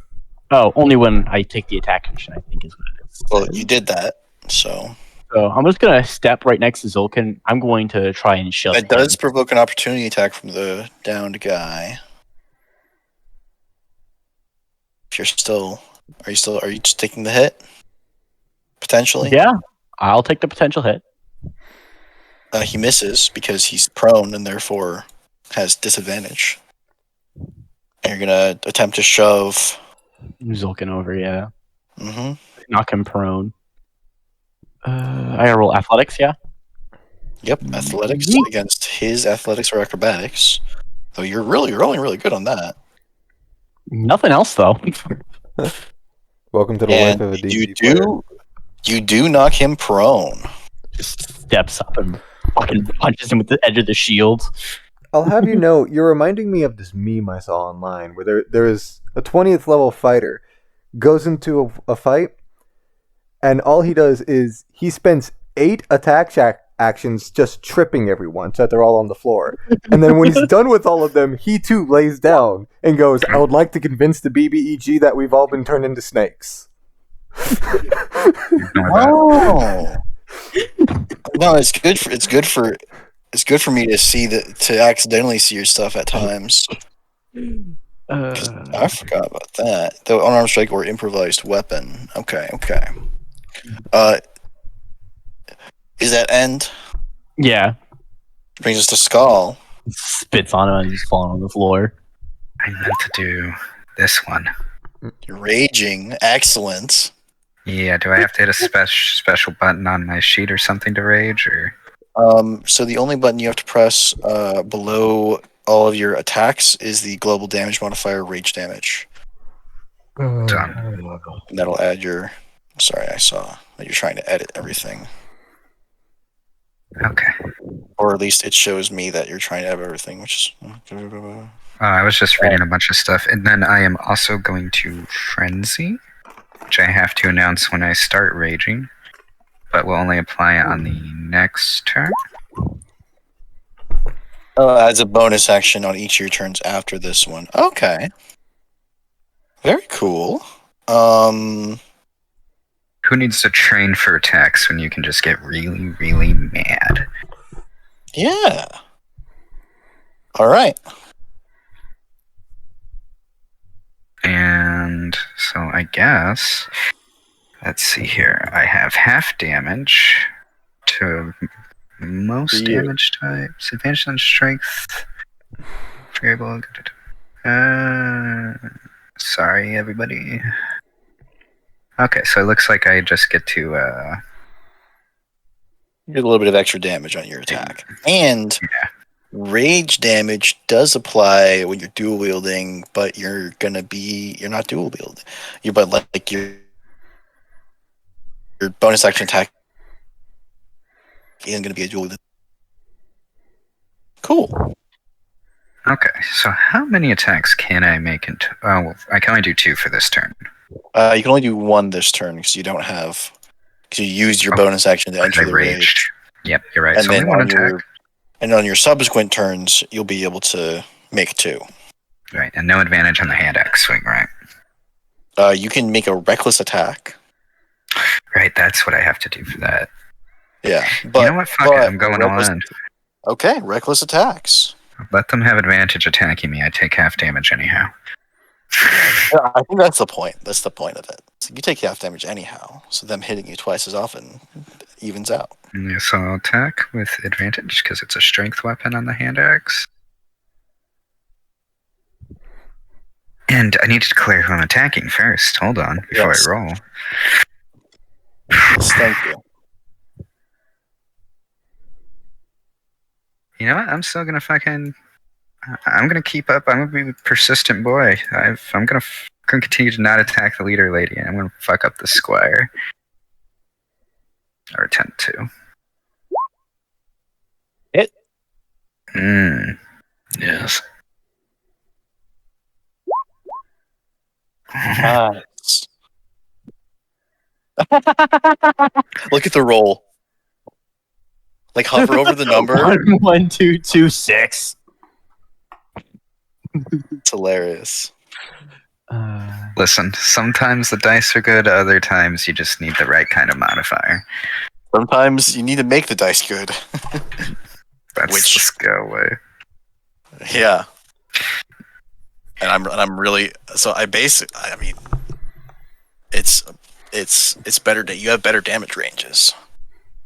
Oh, only when I take the attack action, I think is what it is. Well, you did that, so So I'm just gonna step right next to Zulkin. I'm going to try and shove that does him. provoke an opportunity attack from the downed guy. If you're still, are you just taking the hit? Potentially. Yeah, I'll take the potential hit. He misses because he's prone and therefore has disadvantage. And you're gonna attempt to shove. Zulkin over, yeah. Mm-hmm. Knock him prone. I gotta roll athletics, yeah? Yep, athletics Yeet. against his athletics or acrobatics. Though you're rolling really good on that. Nothing else, though. Welcome to the life of a D&D player. You do knock him prone. Just steps up and fucking punches him with the edge of the shield. I'll have you know, you're reminding me of this meme I saw online where there is a 20th level fighter goes into a fight, and all he does is he spends 8 attack actions just tripping everyone so that they're all on the floor. And then when he's done with all of them, he too lays down and goes, I would like to convince the BBEG that we've all been turned into snakes. Oh. No, it's good for me to see to accidentally see your stuff at times. 'Cause I forgot about that. The unarmed strike or improvised weapon. Okay. Is that end? Yeah. Brings us to Skull. Spits on him and he's falling on the floor. I meant to do this one. You're raging. Excellent. Yeah, do I have to hit a special button on my sheet or something to rage, or? So the only button you have to press below all of your attacks is the global damage modifier, rage damage. Done. And that'll add your. Sorry, I saw that you're trying to edit everything. Okay. Or at least it shows me that you're trying to have everything, which is. I was just reading a bunch of stuff, and then I am also going to Frenzy, which I have to announce when I start raging, but will only apply on the next turn. As a bonus action on each of your turns after this one. Okay. Very cool. Who needs to train for attacks when you can just get really, really mad? Yeah. All right. And so I guess, let's see here. I have half damage to most Yeah. damage types, advantage on strength. Variable. Sorry, everybody. Okay, so it looks like I just get to You get a little bit of extra damage on your attack. And rage damage does apply when you're dual wielding, but you're not dual wielding. Your bonus action attack isn't gonna be a dual wielding. Cool. Okay, so how many attacks can I make in? Oh, well, I can only do 2 for this turn. You can only do 1 this turn because you don't have. Because you used your bonus action to enter I the raged. rage. Yep, you're right. And So only then one on attack. on your subsequent turns, you'll be able to make 2. Right, and no advantage on the hand axe swing, right? You can make a reckless attack. Right, that's what I have to do for that. Yeah, but you know what? Fuck it, I'm going all in. Okay, reckless attacks. Let them have advantage attacking me. I take half damage anyhow. Yeah, I think that's the point. That's the point of it. So you take half damage anyhow, so them hitting you twice as often evens out. Yeah, so I'll attack with advantage because it's a strength weapon on the hand axe. And I need to declare who I'm attacking first. Hold on, before Yes. I roll. Yes, thank you. You know what? I'm still gonna fucking. I'm gonna keep up. I'm gonna be a persistent boy. I'm gonna continue to not attack the leader lady, and I'm gonna fuck up the squire. Or attempt to. Hit. Yes. Nice. Look at the roll. Like hover over the number. 11226. It's hilarious. Listen, sometimes the dice are good, other times you just need the right kind of modifier. Sometimes you need to make the dice good. That's Which- the skill way. Yeah. And I'm really so I mean it's better that you have better damage ranges,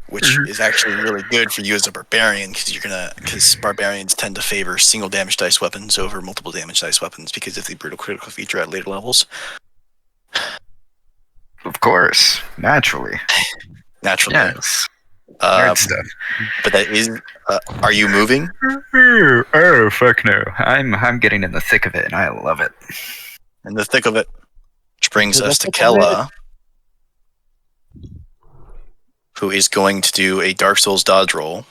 which is actually really good for you as a barbarian because barbarians tend to favor single damage dice weapons over multiple damage dice weapons because of the brutal critical feature at later levels. Of course, naturally. Naturally. Yes. Nerd Um, stuff. but that is are you moving? Oh, fuck no! I'm getting in the thick of it, and I love it. In the thick of it. Which brings To the us to thick of Kella, who is going to do a Dark Souls dodge roll.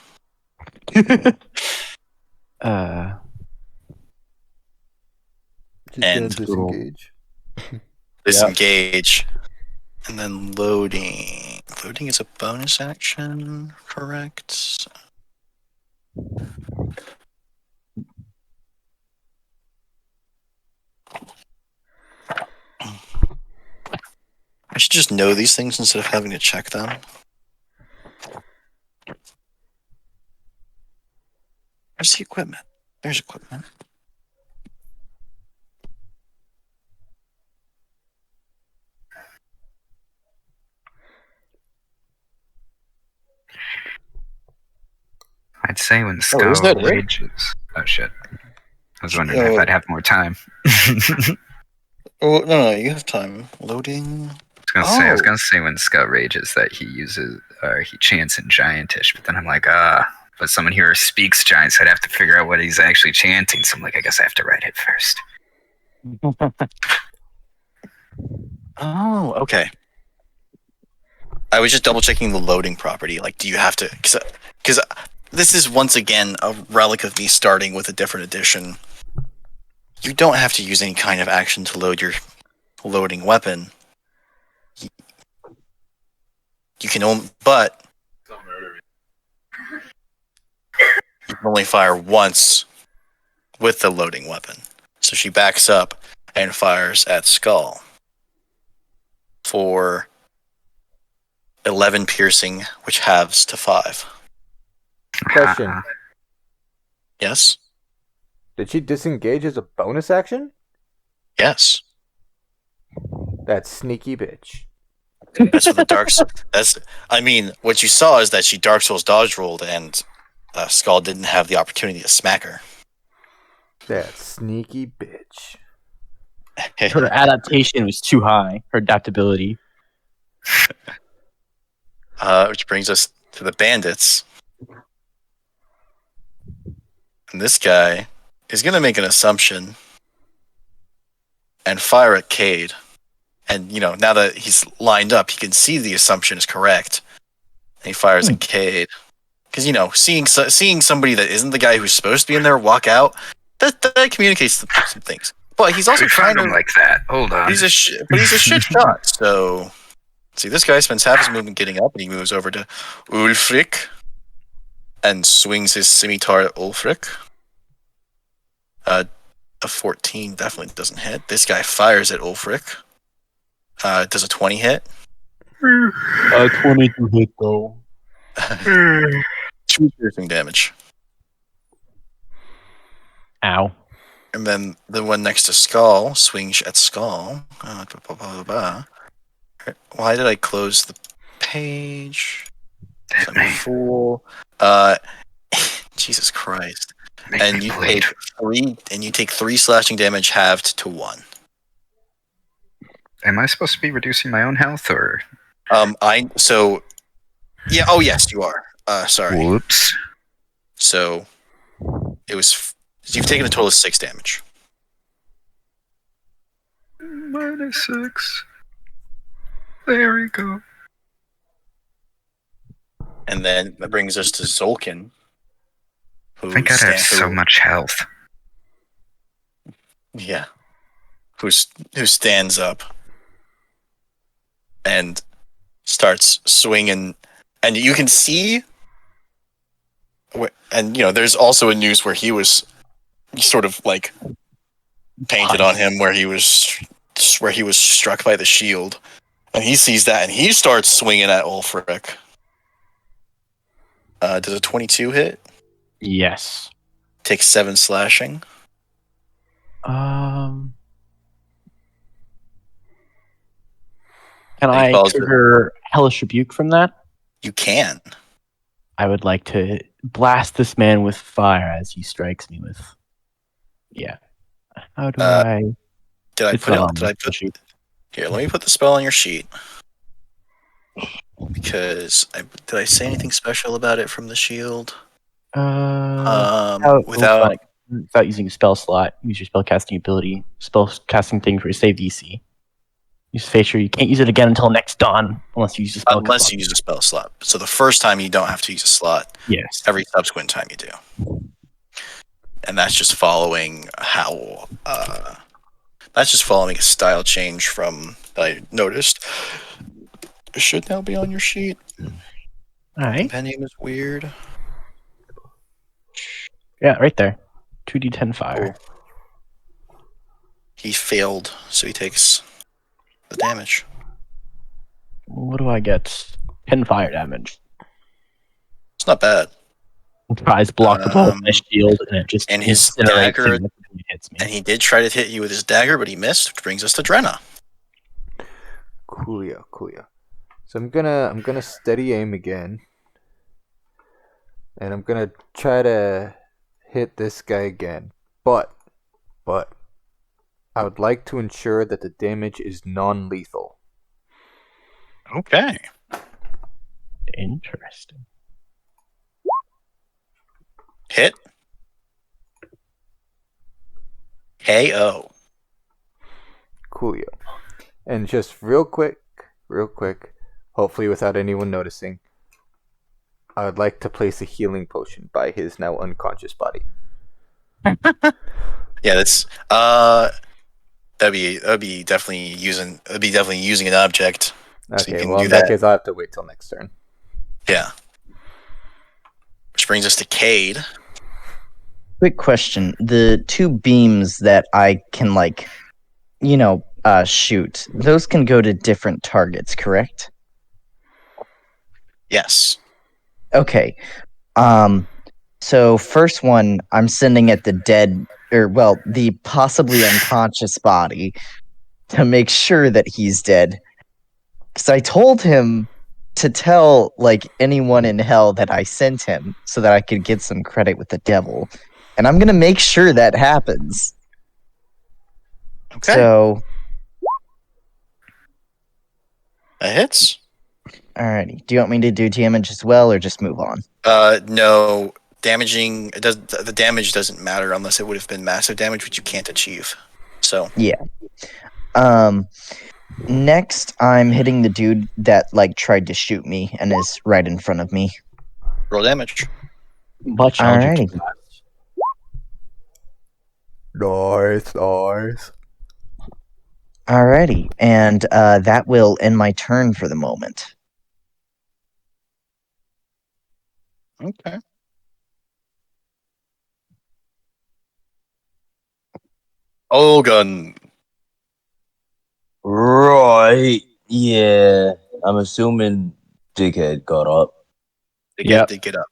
She's And- gonna disengage. Disengage. And then loading. Loading is a bonus action, correct? I should just know these things instead of having to check them. Where's the equipment? There's equipment. I'd say when is Skull that it? rages. Oh shit! I was wondering if Oh. I'd have more time. Oh no, you have time. Loading. I was Oh. gonna say when Skull rages that he uses or he chants in Giantish, but then I'm like, but someone here speaks Giant, so I'd have to figure out what he's actually chanting. So I'm like, I guess I have to write it first. Oh, okay. I was just double checking the loading property. Like, do you have to? Because this is once again a relic of me starting with a different edition. You don't have to use any kind of action to load your loading weapon. You can only, but you can only fire once with the loading weapon. So she backs up and fires at Skull for 11 piercing, which halves to 5. Question: Yes? Did she disengage as a bonus action? Yes. That sneaky bitch. That's what the Dark Souls. I mean, what you saw is that she Dark Souls dodge rolled, and Skull didn't have the opportunity to smack her. That sneaky bitch. damage. Her adaptation was too high. Her adaptability. Which brings us to the bandits. And this guy is going to make an assumption and fire at Cade. And, now that he's lined up, he can see the assumption is correct. And he fires at Cade. Because, seeing somebody that isn't the guy who's supposed to be in there walk out, that communicates some things. But he's also We found kind him of like that. Hold on. He's a shit shot. So, see, this guy spends half his movement getting up, and he moves over to Ulfric and swings his scimitar at Ulfric. A 14 definitely doesn't hit. This guy fires at Ulfric. Does a 20 hit? 20 to hit though. 2 piercing damage. Ow. And then the one next to Skull swings at Skull. Why did I close the page? Hit me. Fool. Jesus Christ. Make And me you bleed. take 3 slashing damage halved to 1. Am I supposed to be reducing my own health, or? Yes, you are. Sorry. Whoops. So you've taken a total of 6 damage. -6. There we go. And then that brings us to Zolkin. Thank God I have so much health. Yeah. Who stands up and starts swinging, and you can see, and there's also a news where he was sort of like painted on him where he was struck by the shield, and he sees that and he starts swinging at Ulfric. Does a 22 hit? Yes. Takes 7 slashing. Can He I calls trigger Hellish Rebuke from that? You can. I would like to blast this man with fire as he strikes me with. Yeah. How do I? Did I It's put not it? on Did I the put? sheet. Here, let me put the spell on your sheet. Because did I say anything special about it from the shield? Without Without using a spell slot, use your spell casting ability, spell casting thing for your save DC. Use Fate Share. You can't use it again until next dawn unless you use a spell. unless slot. you use a spell slot. So the first time you don't have to use a slot. Yes. Every subsequent time you do. And that's just following how. That's just following a style change from that I noticed. It should now be on your sheet. All right. Compendium is weird. Yeah, right there. 2d10 fire. He failed, so he takes the damage. What do I get? 10 fire damage. It's not bad. Tries block the ball with my shield, and it just and his incinerates dagger- him when it hits me. And he did try to hit you with his dagger, but he missed, which brings us to Drenna. Coolio. So I'm gonna steady aim again, and I'm gonna try to hit this guy again. But I would like to ensure that the damage is non-lethal. Okay. Interesting. Hit. KO. Coolio. And just real quick, hopefully without anyone noticing, I would like to place a healing potion by his now unconscious body. Yeah, that's that'd be definitely using an object. So you Okay, can well do in that that. case I'll have to wait till next turn. Yeah. Which brings us to Cade. Quick question. The 2 beams that I can shoot, those can go to different targets, correct? Yes. Okay. So first one I'm sending at the the possibly unconscious body to make sure that he's dead. Because I told him to tell anyone in hell that I sent him so that I could get some credit with the devil. And I'm gonna make sure that happens. Okay. So, That hits. alrighty. Do you want me to do damage as well, or just move on? No. Damaging. The damage doesn't matter unless it would have been massive damage, which you can't achieve. So. Next, I'm hitting the dude that tried to shoot me and is right in front of me. Roll damage. Much Eldritch Alrighty. Blast. Nice. Alrighty, and that will end my turn for the moment. Okay. Ogun. Right. Yeah. I'm assuming Dickhead got up. They Yep. get up.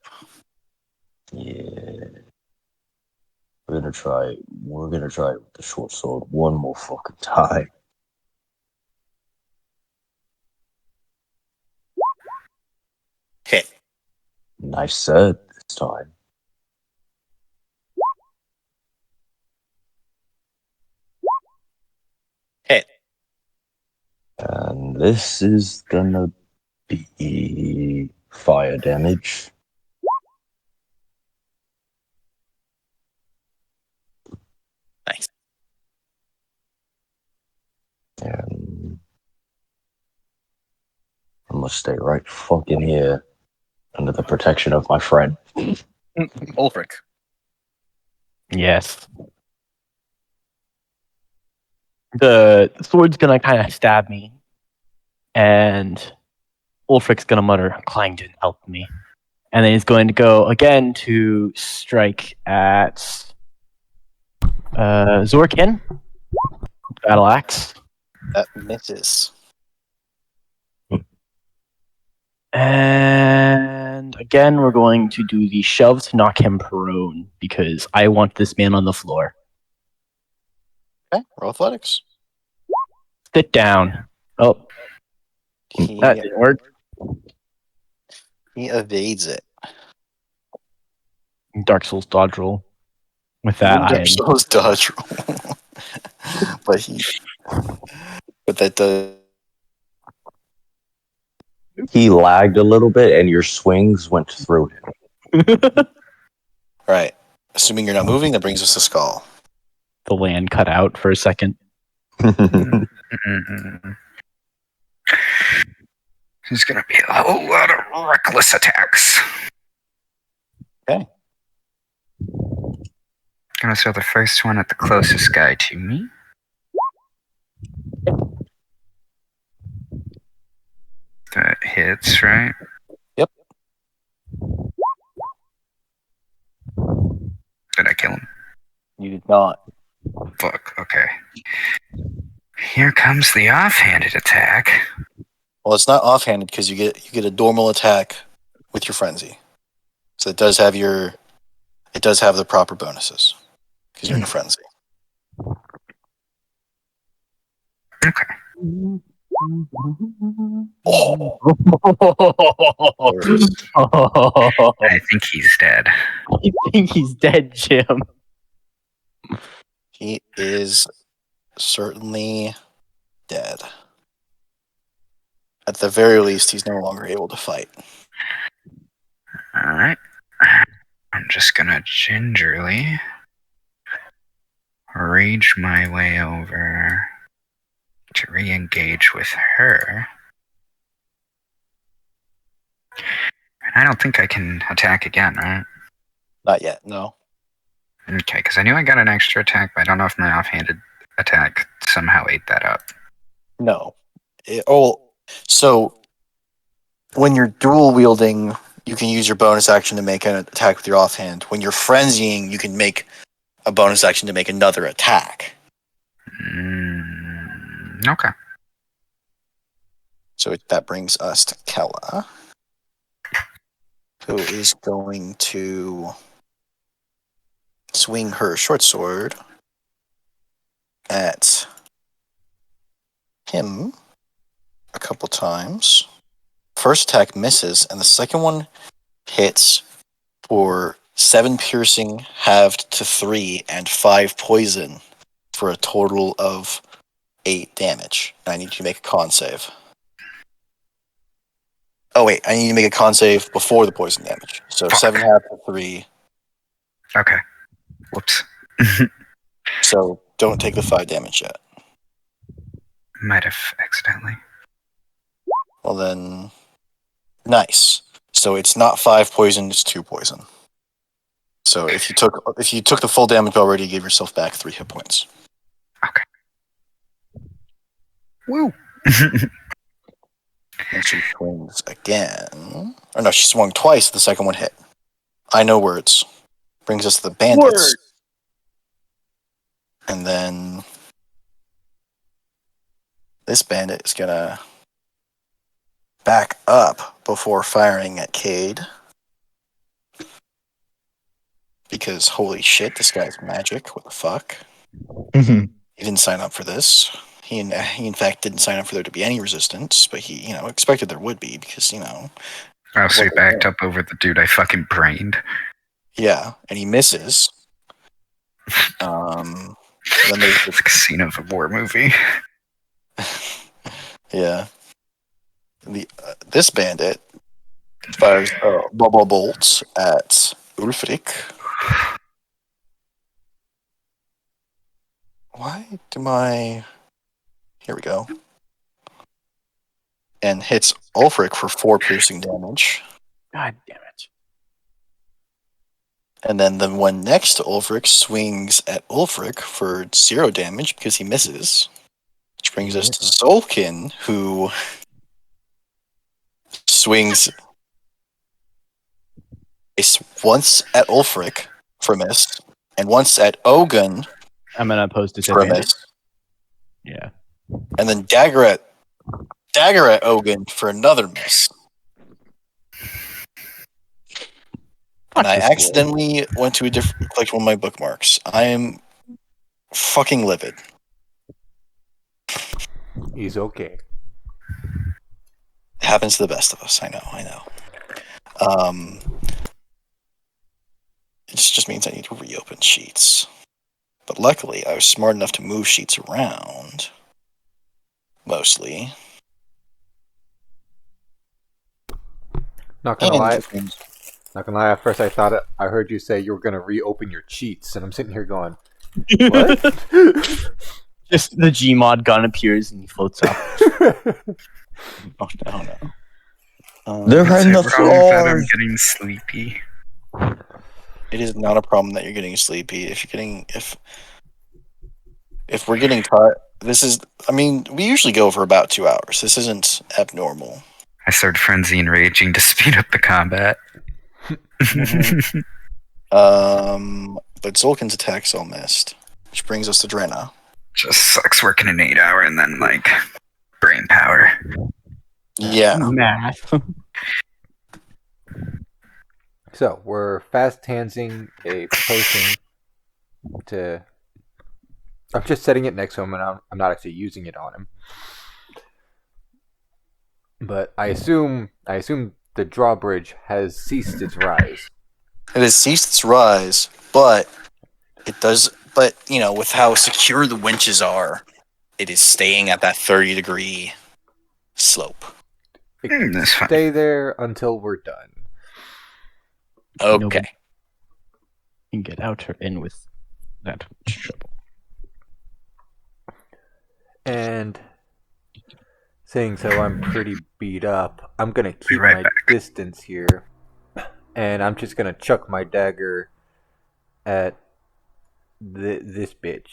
Yeah. We're gonna try it with the short sword one more fucking time. Hit. Nice set this time. Hit. And this is gonna be fire damage. Nice. And I must stay right fucking here under the protection of my friend. Ulfric. Yes. The sword's gonna kind of stab me, and Ulfric's gonna mutter, "Clang didn't help me," and then he's going to go again to strike at Zorkin. Battle axe, That misses. and again we're going to do the shove to knock him prone because I want this man on the floor. Okay. Roll athletics. Sit down. Oh, that didn't work. He evades it. Dark Souls dodge roll. With that, I Dark Souls dodge roll. but that does. He lagged a little bit and your swings went through him. Right. Assuming you're not moving, that brings us to Skull. the land cut out for a second. Mm-mm. There's gonna be a whole lot of reckless attacks. Okay. Gonna throw the first one at the closest guy to me. That hits, right? Yep. Did I kill him? You did not. Fuck, okay. Here comes the offhanded attack. Well, it's not offhanded because you get a normal attack with your frenzy. So it does have the proper bonuses because you're in a frenzy. Okay. Oh, I think he's dead. I think he's dead, Jim. he is certainly dead. At the very least, he's no longer able to fight. Alright. I'm just gonna gingerly rage my way over to re-engage with her. And I don't think I can attack again, right? Not yet, no. Okay, because I knew I got an extra attack, but I don't know if my offhanded attack somehow ate that up. No. So when you're dual wielding, you can use your bonus action to make an attack with your offhand. When you're frenzying, you can make a bonus action to make another attack. Okay. So that brings us to Kella, who is going to swing her short sword at him a couple times. First attack misses, and the second one hits for 7 piercing, halved to 3, and 5 poison for a total of 8 damage. And I need you to make a con save. Oh wait, I need you to make a con save before the poison damage. So Fuck. 7 half of 3. Okay. Whoops. So don't take the 5 damage yet. Might have accidentally. Well then, nice. So it's not 5 poison, it's 2 poison. So if you took the full damage already, you give yourself back 3 hit points. Okay. Woo. And she swings again. Or no, she swung twice. The second one hit. I know words. Brings us to the bandits. Word. And then this bandit is gonna back up before firing at Cade. Because holy shit, this guy's magic. What the fuck? He didn't sign up for this. He in fact didn't sign up for there to be any resistance, but he, expected there would be because, Oh, so you backed up over the dude I fucking brained. yeah, and he misses. Then there's It's like a scene of a war movie. yeah. This bandit fires bubble bolts at Ulfric. Why do my... Here we go. And hits Ulfric for 4 piercing damage. God damn it. And then the one next to Ulfric swings at Ulfric for 0 damage because he misses. Which brings us to Zolkin, who swings once at Ulfric for a miss, and once at Ogun I'm gonna post for a disadvantage. miss, Yeah. and then dagger at Ogun for another miss. And I accidentally went to clicked one of my bookmarks. I am fucking livid. He's okay. It happens to the best of us. I know. It just means I need to reopen sheets. But luckily, I was smart enough to move sheets around. Mostly. Not gonna lie. And- Not gonna lie. At first, I heard you say you were gonna reopen your cheats, and I'm sitting here going, "What?" Just the Gmod gun appears and he floats up. Oh no. They're right in the Is it wrong that I'm floor. getting sleepy? It is not a problem that you're getting sleepy. If we're getting tired, we usually go for about 2 hours. This isn't abnormal. I started frenzy and raging to speed up the combat. But Zolkin's attacks all missed, which brings us to Drenna. Just sucks working an 8 hour and then brain power. Yeah. Math. So we're fast handsing a potion to. I'm just setting it next to him, and I'm not actually using it on him. But I assume the drawbridge has ceased its rise. It has ceased its rise, but it does. But with how secure the winches are, it is staying at that 30-degree slope. That's fine. Stay there until we're done. Okay. You can get out or in with that much trouble. And saying so, I'm pretty beat up. I'm gonna keep right my back. distance here, and I'm just gonna chuck my dagger at this bitch.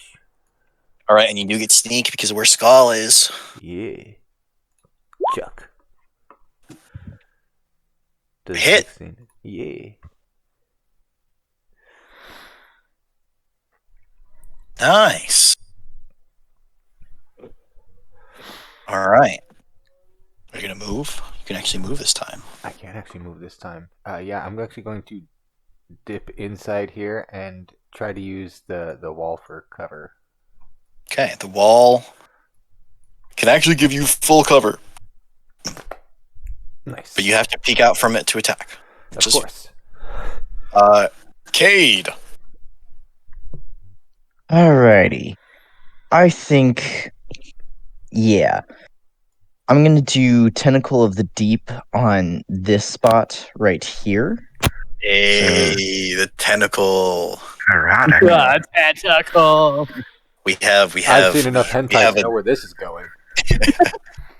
All right, and you do get sneak because of where Skull is. Yeah, chuck. Does Hit. 16 Yeah. Nice. All right. Are you gonna move? You can actually move this time. I can't actually move this time. Yeah, I'm actually going to dip inside here and try to use the wall for cover. Okay, the wall can actually give you full cover, Nice. but you have to peek out from it to attack. Of course. Cade. Alrighty. I think, yeah. I'm gonna do Tentacle of the Deep on this spot right here. Hey, the tentacle. Karate. Tentacle. We have. I've seen enough we hentai have to a, know where this is going. yeah,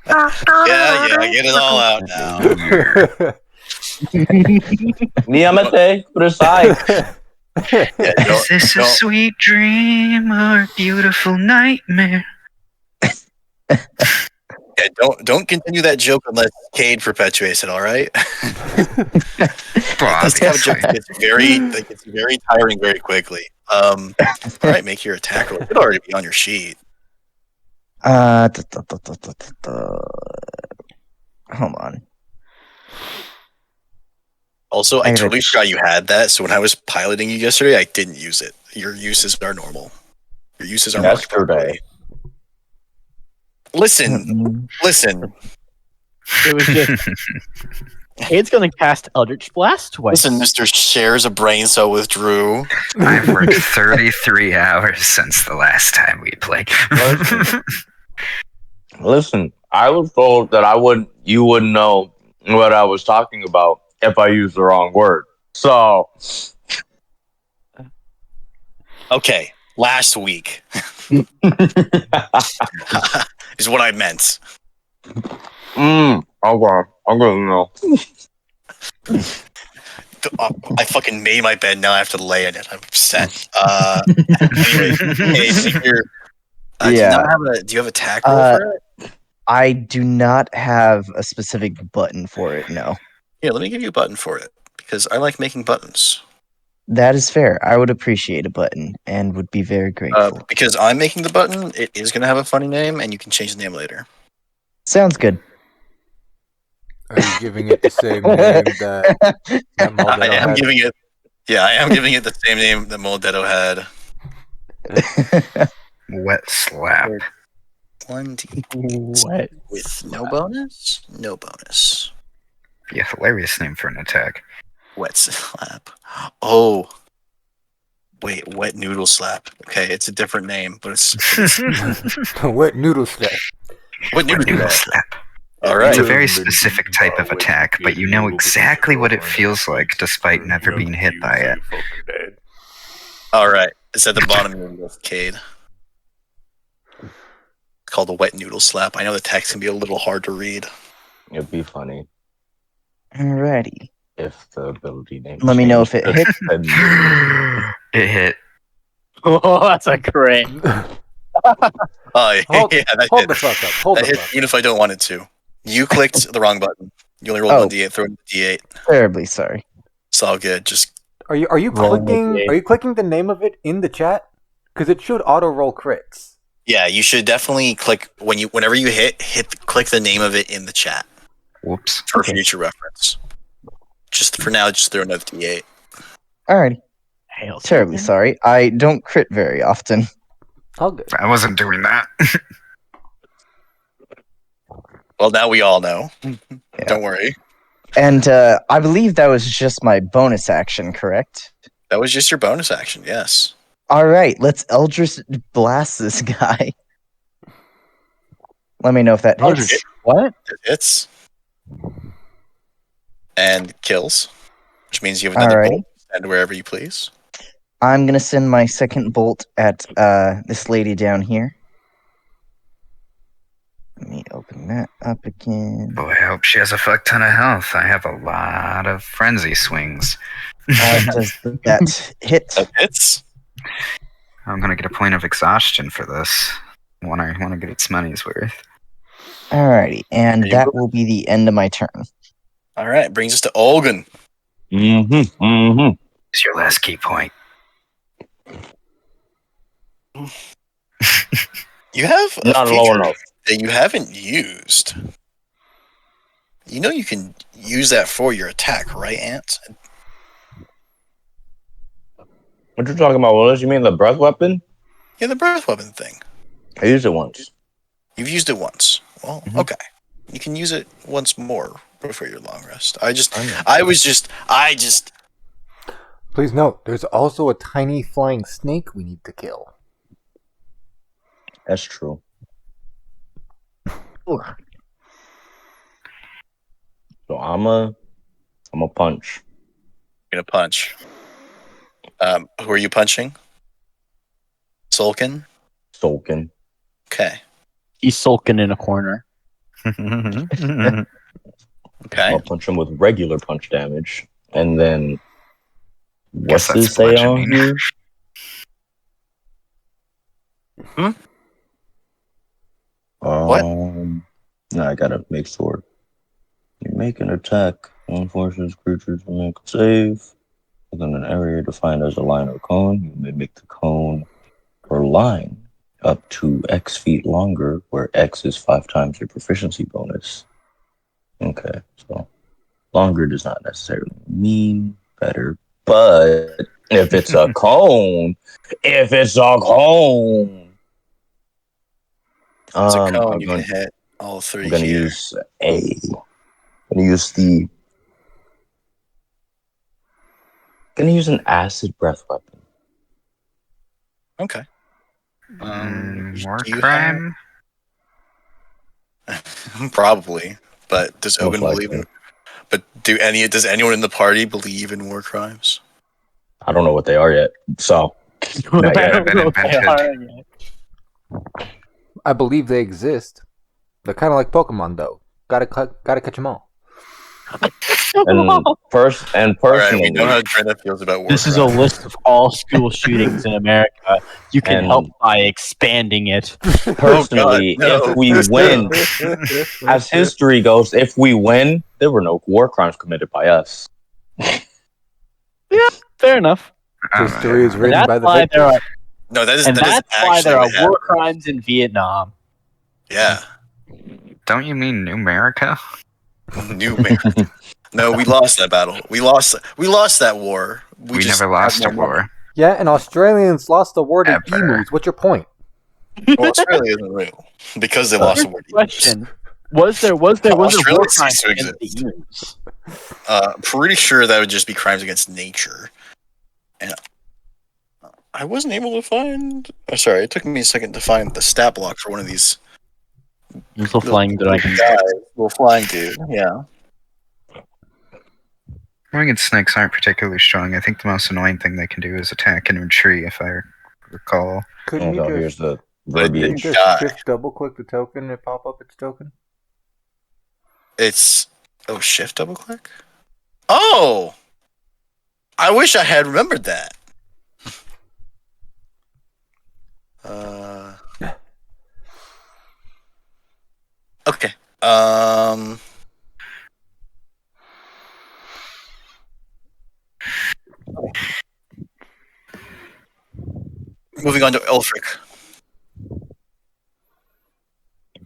get it all out now. Niamete, put aside. Yeah, Is this a sweet dream or a beautiful nightmare? don't continue that joke unless Cade perpetuates it. All right. Well, That's the kind of joke obviously. that gets very tiring very quickly. All right, make your attack roll. It could already be on your sheet. Hold on. Also, I I gotta- totally forgot you had that. So when I was piloting you yesterday, I didn't use it. Your uses are normal. Your uses are marked properly. Listen. It was just. Cade's gonna cast Eldritch Blast twice. Listen, Mr. Shares a brain cell with Drew. I've worked 33 hours since the last time we played. Listen, I was told that you wouldn't know what I was talking about if I used the wrong word. So, Okay, last week is what I meant. okay, I'm gonna know. I fucking made my bed. Now I have to lay in it. I'm upset. Anyway, hey, so you're, Yeah. do you have a tack roll for it? I do not have a specific button for it, no. Here, let me give you a button for it because I like making buttons. That is fair. I would appreciate a button and would be very grateful. Because I'm making the button, it is going to have a funny name, and you can change the name later. Sounds good. Are you giving it the same name that Maldetto I am had? giving it. Yeah, I am giving it the same name that Moldetto had. Wet slap. 1D What? with no bonus. No bonus. Be a hilarious name for an attack. Wet slap. Oh. Wait, wet noodle slap. Okay, it's a different name, but it's Wet noodle slap. wet noodle Noodle slap. slap. All It's a right. very specific type of attack, but you know exactly what it feels like despite never being hit by it. All right. It's at the bottom of your list, Cade. It's called the wet noodle slap. I know the text can be a little hard to read. It'd be funny Alrighty. if the ability name. Let me know if it changed. hits. It hit. Oh, that's a crit. Oh, yeah, Hold, that hold hit. the fuck up. Hold That the hit, fuck up. even if I don't want it to. You clicked the wrong button. You only rolled Oh. 1d8, throw in the d8. Terribly sorry. It's all good. Just Are you Roll clicking? with Are you clicking the name of it in the chat? Because it should auto roll crits. yeah, you should definitely click whenever you click the name of it in the chat Whoops. for Okay. future reference. Just for now, just throw another d8. Alrighty. Hail Terribly sorry. I don't crit very often. All good. I wasn't doing that. Well, now we all know. Don't worry. And I believe that was just my bonus action, correct? That was just your bonus action. Yes. Alright, let's Eldritch Blast this guy. Let me know if that Eldritch. hits. What? It hits and kills, which means you have another Alrighty. bolt. Send wherever you please. I'm gonna send my second bolt at this lady down here. Let me open that up again. Boy, I hope she has a fuck ton of health. I have a lot of frenzy swings. Does that hit? That hits. I'm gonna get a point of exhaustion for this. Want to get its money's worth. Alrighty, and you that go. will be the end of my turn. All right, brings us to Olgun. It's your last key point. You have a Not low feature enough. that you haven't used. You know you can use that for your attack, right, Ant? What you talking about, Willis? You mean the breath weapon? Yeah, the breath weapon thing. I used it once. You've used it once. Well, okay. You can use it once more before your long rest. I just Please note, there's also a tiny flying snake we need to kill. That's true. So I'm a punch. You're gonna punch. Who are you punching? Sulkin? Sulkin. Okay. He's sulking in a corner. Okay. I'll punch him with regular punch damage, and then Guess what's that's this say on bludgeoning. here? What? No, I gotta make sure. You make an attack and forces creatures to make a save within an area defined as a line or cone. You may make the cone or line up to X feet longer, where X is 5 times your proficiency bonus. Okay, so longer does not necessarily mean better, but if it's a cone, It's a I'm cone. You going, can hit all three I'm gonna here. use I'm gonna use an acid breath weapon. Okay. War do you crime. Probably. But does Most Ogun believe likely. in? But does anyone in the party believe in war crimes? I don't know what they are yet, so not I yet. don't know if they Invented. are yet. I believe they exist. They're kind of like Pokemon, though. Gotta catch them all. And All right, personally, we know how Drina feels about war This is a crimes. list of all school shootings in America. You can And- help by expanding it. personally, Oh, God, no. if we win, as history goes, if we win, there were no war crimes committed by us. Fair enough. History is Uh, written That's by the why there are, victors. No, that is and that is that's why actually there are what happened. war crimes in Vietnam. Yeah, Don't you mean New America? New America. No, we lost that battle. We lost that war. We just never lost had a more war. Yeah, and Australians lost the war to Ever. emus. What's your point? money. Well, Australia isn't real because they lost the war. to Question: Was there war Australia crimes ceased to against the exist. emus? Pretty sure that would just be crimes against nature. And I wasn't able to find. Oh, sorry, it took me a second to find the stat block for one of these Little flying dragon. guys. Little flying dude. Yeah. Winged snakes aren't particularly strong. I think the most annoying thing they can do is attack and retreat, if I recall. Couldn't So you here's just, the But couldn't you verbiage. just die. shift double click the token and pop up its token? It's shift double click. Oh, I wish I had remembered that. Okay. Moving on to Ulfric.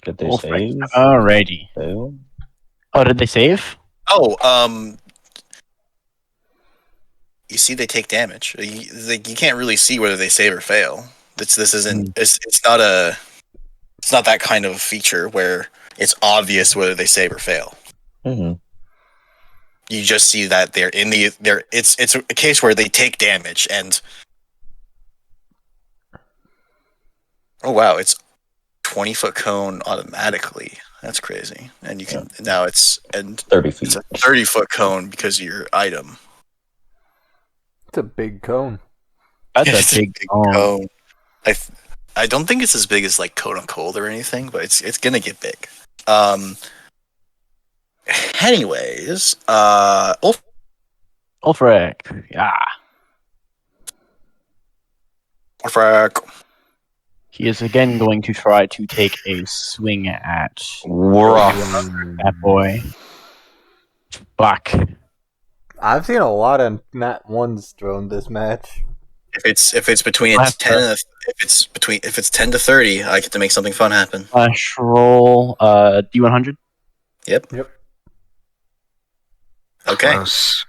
Could they Oh, save? Alrighty. Fail? Oh, did they save? Oh, you see, they take damage. You can't really see whether they save or fail. This isn't. It's not that kind of feature where it's obvious whether they save or fail. Mm-hmm. You just see that they're in the. It's a case where they take damage and. Oh wow! It's 20-foot cone automatically. That's crazy. And you can now it's 30 feet. it's a 30-foot cone because of your item. It's a big cone. That's It's a big cone. I don't think it's as big as like Code on Cold or anything, but it's gonna get big. Anyways, Ulfric. Yeah. Ulfric. He is again going to try to take a swing at Rough. that boy. Fuck. I've seen a lot of nat ones thrown this match. If it's between Last 10 and if it's 10 to 30, I get to make something fun happen. Flash roll. D100. Yep. Okay. Close.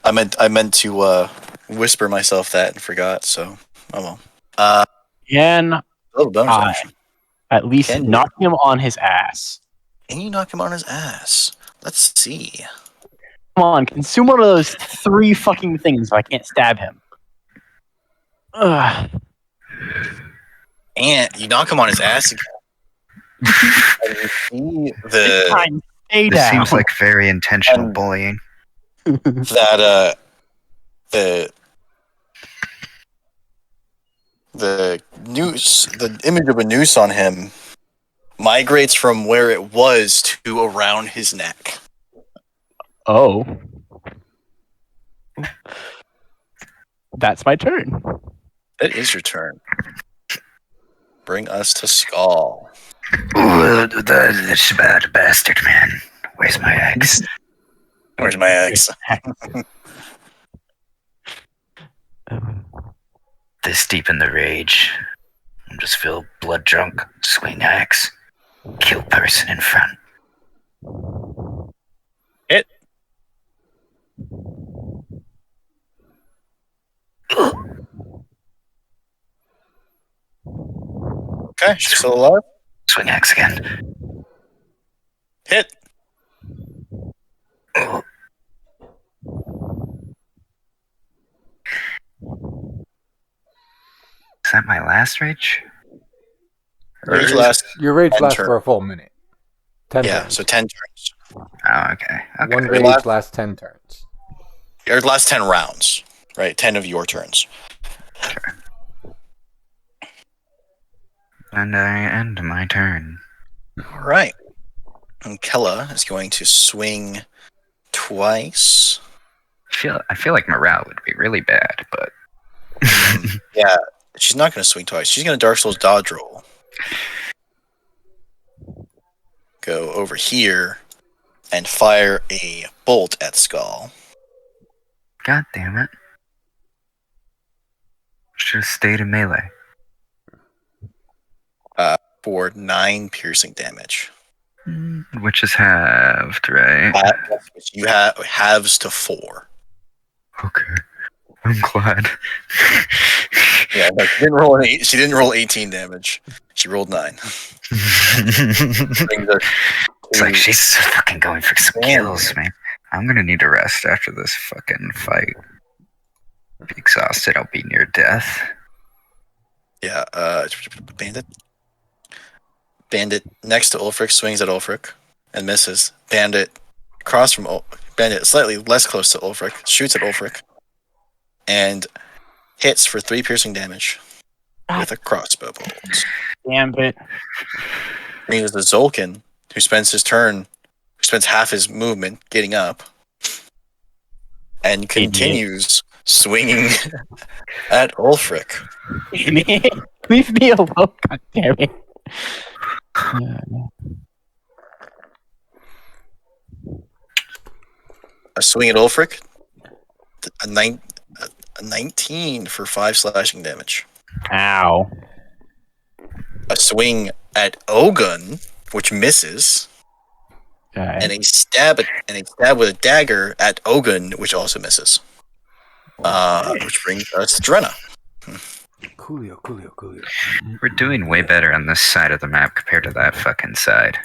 I meant to whisper myself that and forgot. So oh well. Can A little bonus I action. at least Can you? knock him on his ass? Can you knock him on his ass? Let's see. Come on, consume one of those 3 fucking things so I can't stab him. Ugh. and you knock him on his ass again. And you see This time, stay This down. seems like very intentional Um, bullying. that the noose, the image of a noose on him, migrates from where it was to around his neck. Oh. That's my turn. It is your turn. Bring us to Skull. Ooh, the bad bastard, man. Where's my axe? Where's my axe? This deep in the rage. I'm just feel blood drunk. Swing axe. Kill person in front. Hit. Okay, she's still alive. Swing axe again. Hit. Oh. Is that my last rage? Rage lasts. Your rage 10 lasts turns. for a full minute. 10 Yeah, turns. so 10 turns. Oh, okay. One Your rage last- lasts 10 turns. Or last 10 rounds, right? 10 of your turns. And I end my turn. All right. And Kella is going to swing twice. I feel like morale would be really bad, but Yeah, she's not going to swing twice. She's going to Dark Souls dodge roll. Go over here and fire a bolt at Skull. god damn it. Should have stayed in melee. For 9 piercing damage. Which is halved, right? You have halves to 4. Okay. I'm glad. Yeah, no, she didn't roll an 8. She didn't roll 18 damage. She rolled 9. Brings us It's to- like she's fucking going for some Damn. kills, man. I'm gonna need a rest after this fucking fight. Be exhausted, I'll be near death. Yeah, Bandit next to Ulfric swings at Ulfric and misses. Bandit across from Bandit, slightly less close to Ulfric, shoots at Ulfric and hits for 3 piercing damage with a crossbow bolt. Damn it. Brings the Zolkin, who spends half his movement getting up and continues swinging at Ulfric. Leave me alone, god damn it. A swing at Ulfric, a 19 for 5 slashing damage. Ow. A swing at Ogun, which misses, Okay. and a stab with a dagger at Ogun, which also misses. Which brings us to Drenna. Coolio. We're doing way better on this side of the map compared to that fucking side.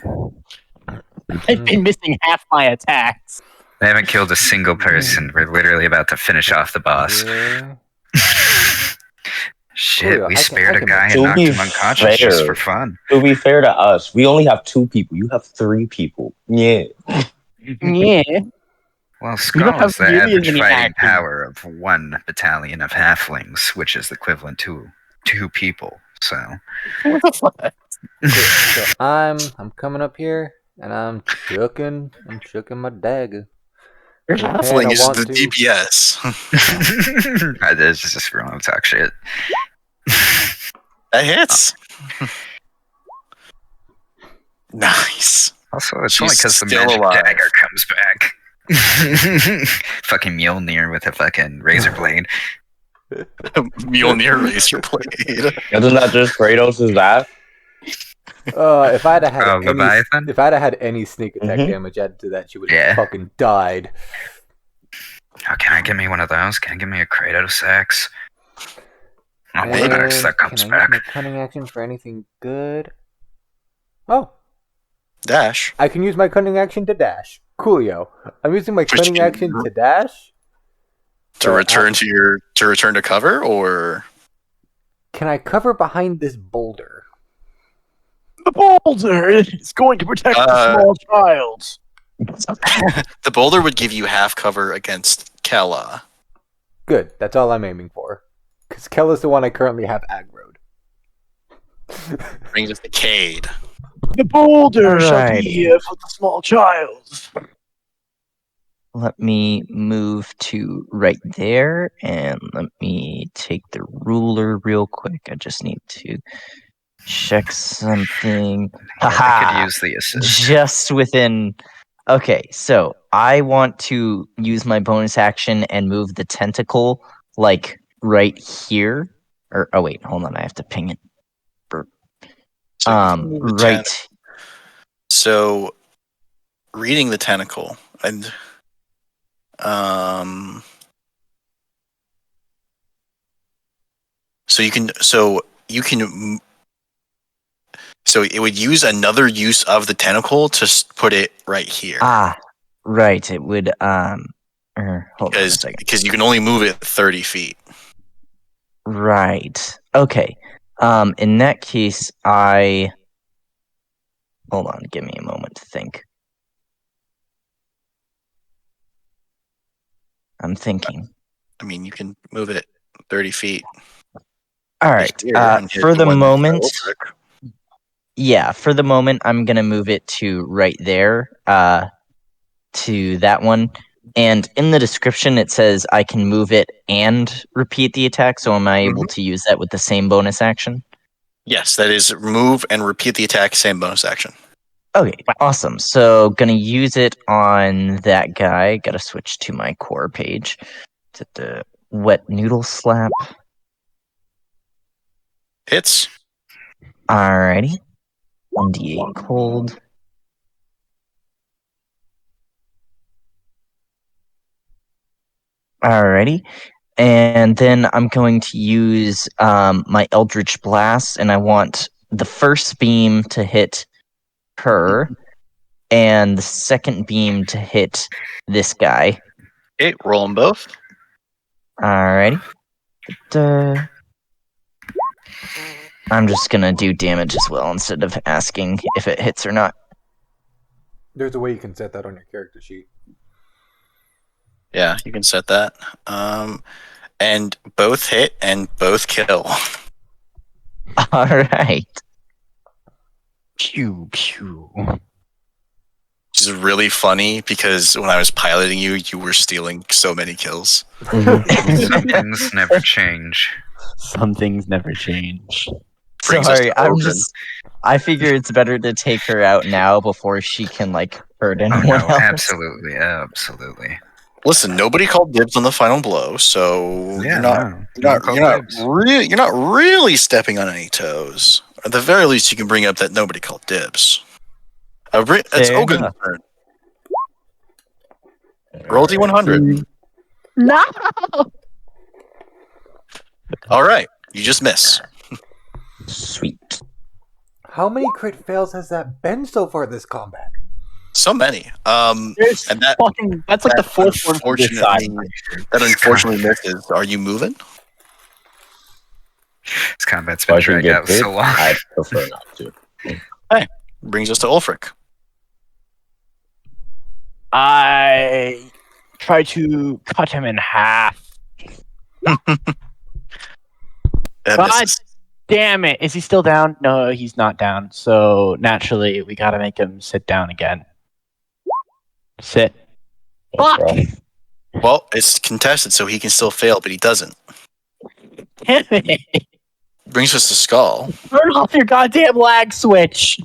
I've been missing half my attacks. They haven't killed a single person. We're literally about to finish off the boss. Yeah. Shit, Coolio, we I can- spared I a can- guy and To knocked be him unconscious just fair. for fun. To be fair to us, we only have 2 people. You have 3 people. Yeah. Yeah. Well, don't Skull have is the nearly as average many fighting actions. power of 1 battalion of halflings, which is equivalent to 2 people. So, What the fuck? So I'm coming up here and I'm chucking my dagger. Your Japan, halfling I is want the to- DPS. I just wrong talk shit. That hits. Nice. Also, it's She's only because the still magic alive. dagger comes back. Fucking Mjolnir with a fucking razor blade. Mjolnir razor blade. Isn't that just Kratos' ass? If I'd have had Oh, any, Leviathan? if I'd have had any sneak attack Mhm. damage added to that, she would have Yeah. fucking died. Oh, can I give me one of those? Can I give me a Kratos axe? Oh, Maybe. what axe that comes can I back? use my cunning action for anything good? Oh, Dash. I can use my cunning action to dash. Coolio. I'm using my Which cunning you- action to dash. To return to cover, or Can I cover behind this boulder? The boulder is going to protect the small child. The boulder would give you half cover against Kella. Good. That's all I'm aiming for. Because Kella's the one I currently have aggroed. Brings us to Cade. The boulder shall Alrighty. be here for the small child. Let me move to right there, and let me take the ruler real quick. I just need to check something. I Haha! could use the assist. Just within. Okay, so I want to use my bonus action and move the tentacle like right here. Or oh wait, hold on, I have to ping it. So you can move the Right. So, reading the tentacle and so it would use another use of the tentacle to put it right here. Right. It would hold on a second. Because you can only move it 30 feet. Right. Okay. In that case, hold on, give me a moment to think. I'm thinking. I mean, you can move it 30 feet. All right. Here and hit For the one moment, Ulfric. yeah, for the moment, I'm gonna move it to right there, to that one. And in the description, it says I can move it and repeat the attack. So am I able to use that with the same bonus action? Yes, that is move and repeat the attack, same bonus action. Okay, awesome. So gonna use it on that guy. Gotta switch to my core page. To the wet noodle slap. Hits. Alrighty. 1d8 cold. Alrighty. And then I'm going to use my Eldritch Blast, and I want the first beam to hit her, and the second beam to hit this guy. Okay, roll them both. Alrighty. I'm just gonna do damage as well instead of asking if it hits or not. There's a way you can set that on your character sheet. Yeah, you can set that. And both hit and both kill. Alright. Pew pew. Which is really funny because when I was piloting you, you were stealing so many kills. Some things never change. Some things never change. Brings us Sorry, to Ogun. I figure it's better to take her out now before she can hurt Oh, anyone no, else. absolutely. Listen, nobody called dibs on the final blow, so Yeah, you're not really stepping on any toes. At the very least, you can bring up that nobody called dibs. It's Fair Ogun's enough. turn. Roll D100. No. All right, you just miss. Sweet. How many crit fails has that been so far this combat? So many. There's And that that's like the that fourth one from this side. unfortunately misses. Are you moving? This combat's If been I can dragged get out bit, so long. I prefer not to. Brings us to Ulfric. I try to cut him in half. That God misses. damn it. Is he still down? No, he's not down. So naturally, we gotta make him sit down again. Sit. That's Fuck! rough. Well, it's contested, so he can still fail, but he doesn't. Damn it. Brings us to Skull. Turn off your goddamn lag switch.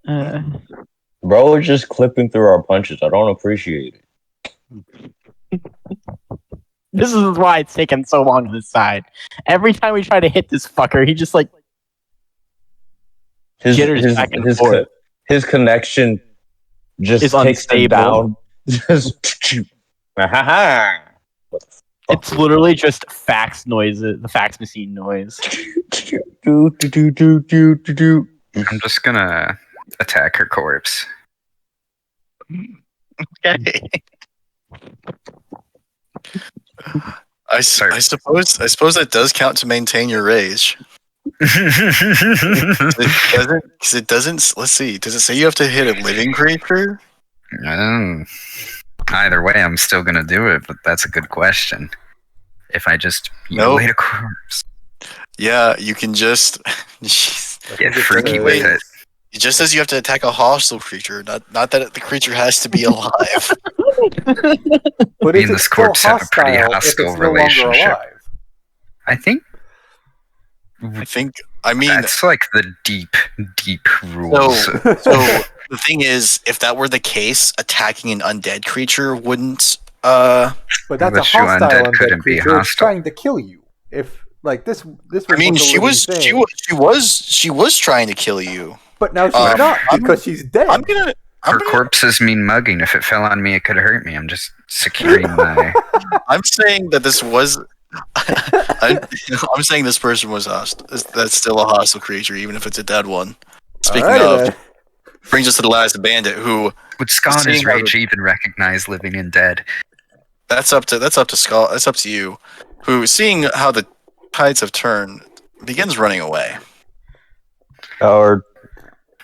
Bro, we're just clipping through our punches. I don't appreciate it. This is why it's taken so long on this side. Every time we try to hit this fucker, he just jitters back and forth. His connection just Is takes him unstable. down. Just It's literally just fax noises, the fax machine noise. do, do, do, do, do, do, do. I'm just gonna attack her corpse. Okay. I suppose that does count to maintain your rage. Because it doesn't. Let's see. Does it say you have to hit a living creature? Either way, I'm still gonna do it, but that's a good question. If I just mutilate a corpse, Yeah, you can just get freaky with it. It just says you have to attack a hostile creature, not that the creature has to be alive. But Me is and it this still corpse have a pretty hostile if hostile it's no longer relationship. alive? I think I mean, that's like the deep rules. so the thing is, if that were the case, attacking an undead creature wouldn't. But that's But a hostile undead undead couldn't be creature. It's hostile. trying to kill you. If like this was I mean, a she living was trying to kill you. but now she's not because she's dead. I'm gonna. Her corpses mean mugging. If it fell on me, it could hurt me. I'm just securing my. I'm saying that this was. I'm saying this person was hostile. That's still a hostile creature, even if it's a dead one. Speaking Alrighty of, brings us to the last bandit, who Would Scott Seeing his how rage even recognize living and dead? that's up to Scott. That's up to you. Who, seeing how the tides have turned, begins running away. Or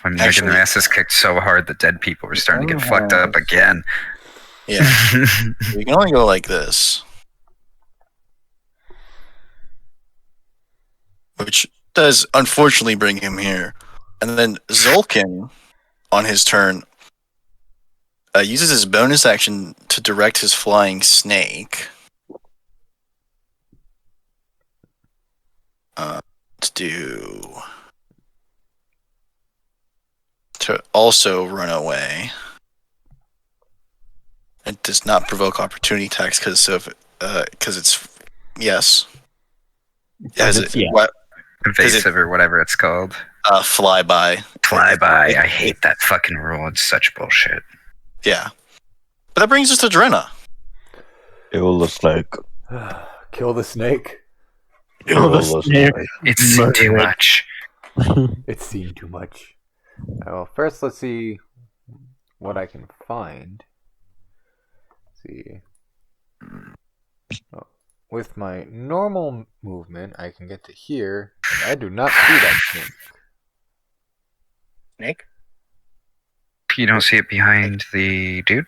I mean, they're getting their asses kicked so hard that dead people are starting to get fucked up again. Yeah, you can only go like this, which does unfortunately bring him here. And then Zolkin, on his turn, uses his bonus action to direct his flying snake. To also run away. It does not provoke opportunity attacks because it's yes. Invasive or whatever it's called. Flyby. Flyby. I hate that fucking rule. It's such bullshit. Yeah. But that brings us to Drenna. kill the snake. Kill the snake. Kill the snake. It's too much. It's seen too much. Well, first let's see what I can find. Let's see. Oh, with my normal movement, I can get to here, and I do not see that snake. Snake? You don't see it behind the dude?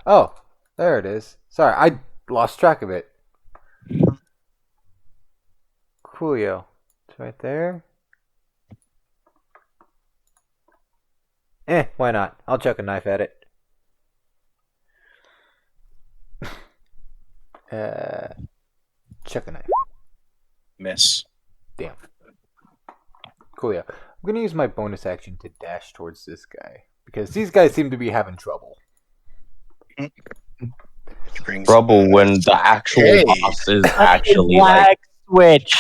Oh, there it is. Sorry, I lost track of it. Coolio. It's right there. Why not? I'll chuck a knife at it. Chuck a knife. Miss. Damn. Coolio. I'm gonna use my bonus action to dash towards this guy. Because these guys seem to be having trouble. Trouble when the actual boss is actually like switch.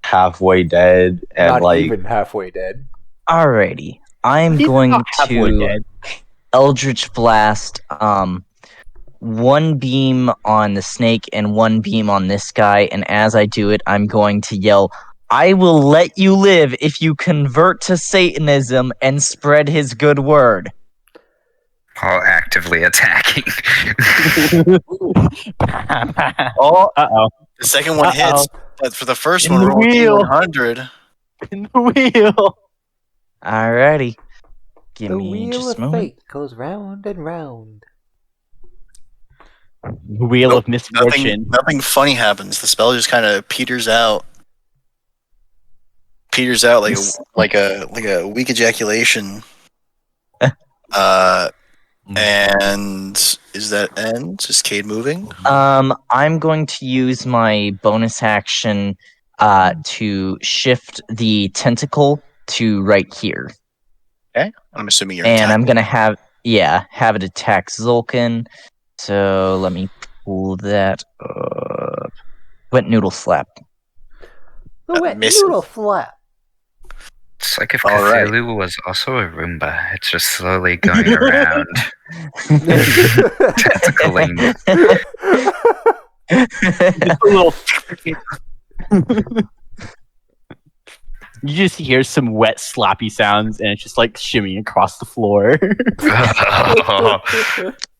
halfway dead and Not like even halfway dead. Alrighty. I'm He's going not halfway to dead. Eldritch Blast one beam on the snake and one beam on this guy, and as I do it, I'm going to yell, "I will let you live if you convert to Satanism and spread his good word." While actively attacking. Oh, uh-oh. The second one hits, but for the first In one, the roll wheel. 100. In the wheel. Alrighty. Give The me wheel just a of moment. fate goes round and round. Wheel of misfortune. Nothing funny happens. The spell just kind of peters out. Peters out like a weak ejaculation. And is that end? Is Cade moving? I'm going to use my bonus action to shift the tentacle to right here. Okay. I'm assuming you're And I'm attacking. gonna have it attack Zulkin. So let me pull that up. Wet noodle slap. The wet misses. noodle flap. It's like if All right. Cthulhu was also a Roomba. It's just slowly going around. Tentacling. Just a little. You just hear some wet, sloppy sounds, and it's just like shimmying across the floor.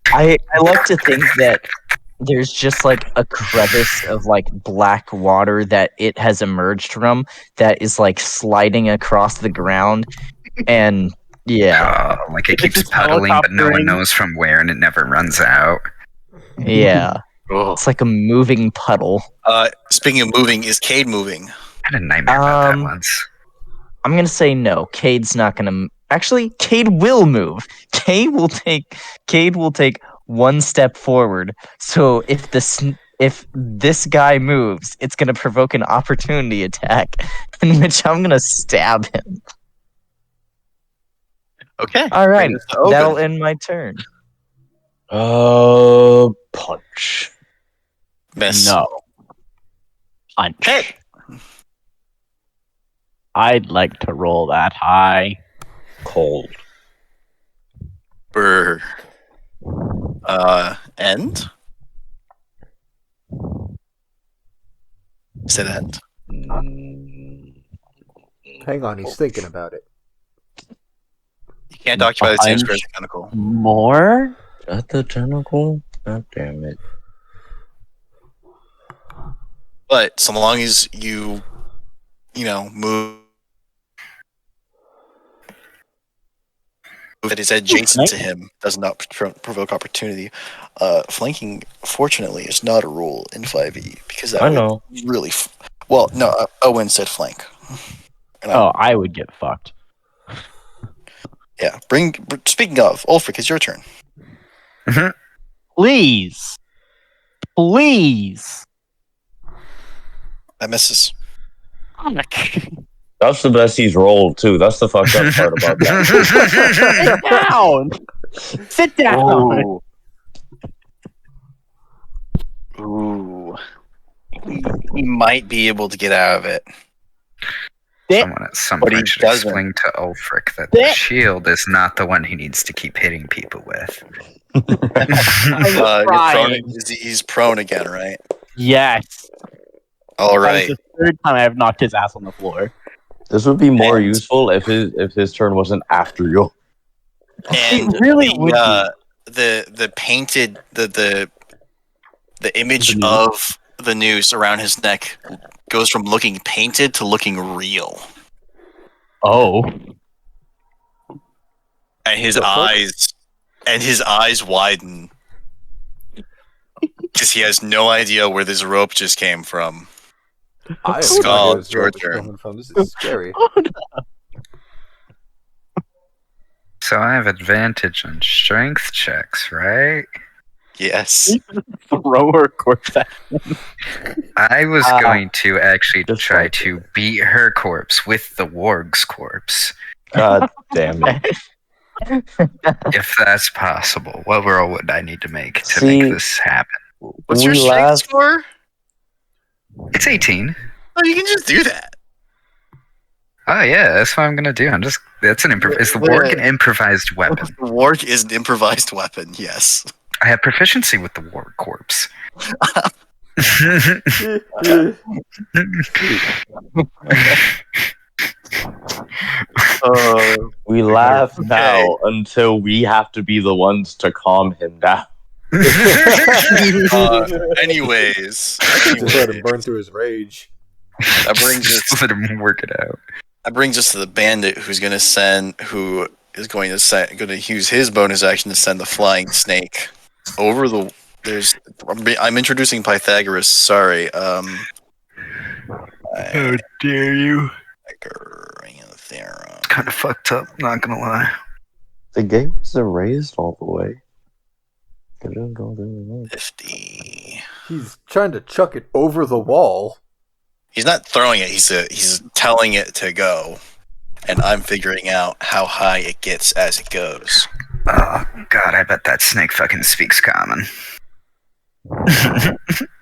I like to think that there's just like a crevice of like black water that it has emerged from that is like sliding across the ground, and yeah, Like it It's keeps just puddling, but no one helicoptering. knows from where, and it never runs out. yeah, Oh. it's like a moving puddle. Speaking of moving, is Cade moving? I had a nightmare about that Um, once. I'm gonna say no. Cade's not gonna. Actually, Cade will move. Cade will take one step forward. So if if this guy moves, it's gonna provoke an opportunity attack, in which I'm gonna stab him. Okay. All right, Bring us to Ogun. that'll end my turn. Punch. Miss. No. Punch. Hey. I'd like to roll that high. Cold. Brr. End? Said end. Hang on, he's thinking about it. You can't occupy the same Punch. square as the tentacle. More? At the tentacle? God damn it. But so long as you move that is adjacent to him does not provoke opportunity. Flanking, fortunately, is not a rule in 5e because that I would know. really. Well, no, Owen said flank. And Oh, I would get fucked. yeah. Speaking of, Ulfric, it's your turn. Please. Please. That misses. That's the best he's rolled, too. That's the fucked up part about that. Sit down. Sit down. Ooh. He might be able to get out of it. Someone at some But he point should doesn't. explain to Ulfric that the shield is not the one he needs to keep hitting people with. You're trying. he's prone again, right? Yes. All That right. was the third time I have knocked his ass on the floor. This would be more And- useful if his turn wasn't after you. And It really would the painted the image The noose? of the noose around his neck goes from looking painted to looking real, Oh. and his The fuck? eyes widen because he has no idea where this rope just came from. I have Skull, no idea where this your rope is turn. coming from. This is scary. So I have advantage on strength checks, right? Yes. Throw her corpse at I was going to actually just try like to beat her corpse with the warg's corpse, God damn it. if that's possible. What roll would I need to make to See- make this happen? What's your We strength laughed- score? It's 18. Oh, you can just do that. Oh yeah, that's what I'm gonna do. Is the warg an improvised weapon? The warg is an improvised weapon. Yes. I have proficiency with the warg corpse. We laugh now until we have to be the ones to calm him down. Anyways, Just let him burn through his rage. that brings us Just let him work it out. That brings us to the bandit who is going to use his bonus action to send the flying snake over the. I'm introducing Pythagoras. Sorry. How dare you? Theorem. Kind of fucked up, not gonna lie. The game was erased all the way. It didn't go there. 50. He's trying to chuck it over the wall. He's not throwing it. He's telling it to go, and I'm figuring out how high it gets as it goes. Oh god, I bet that snake fucking speaks common.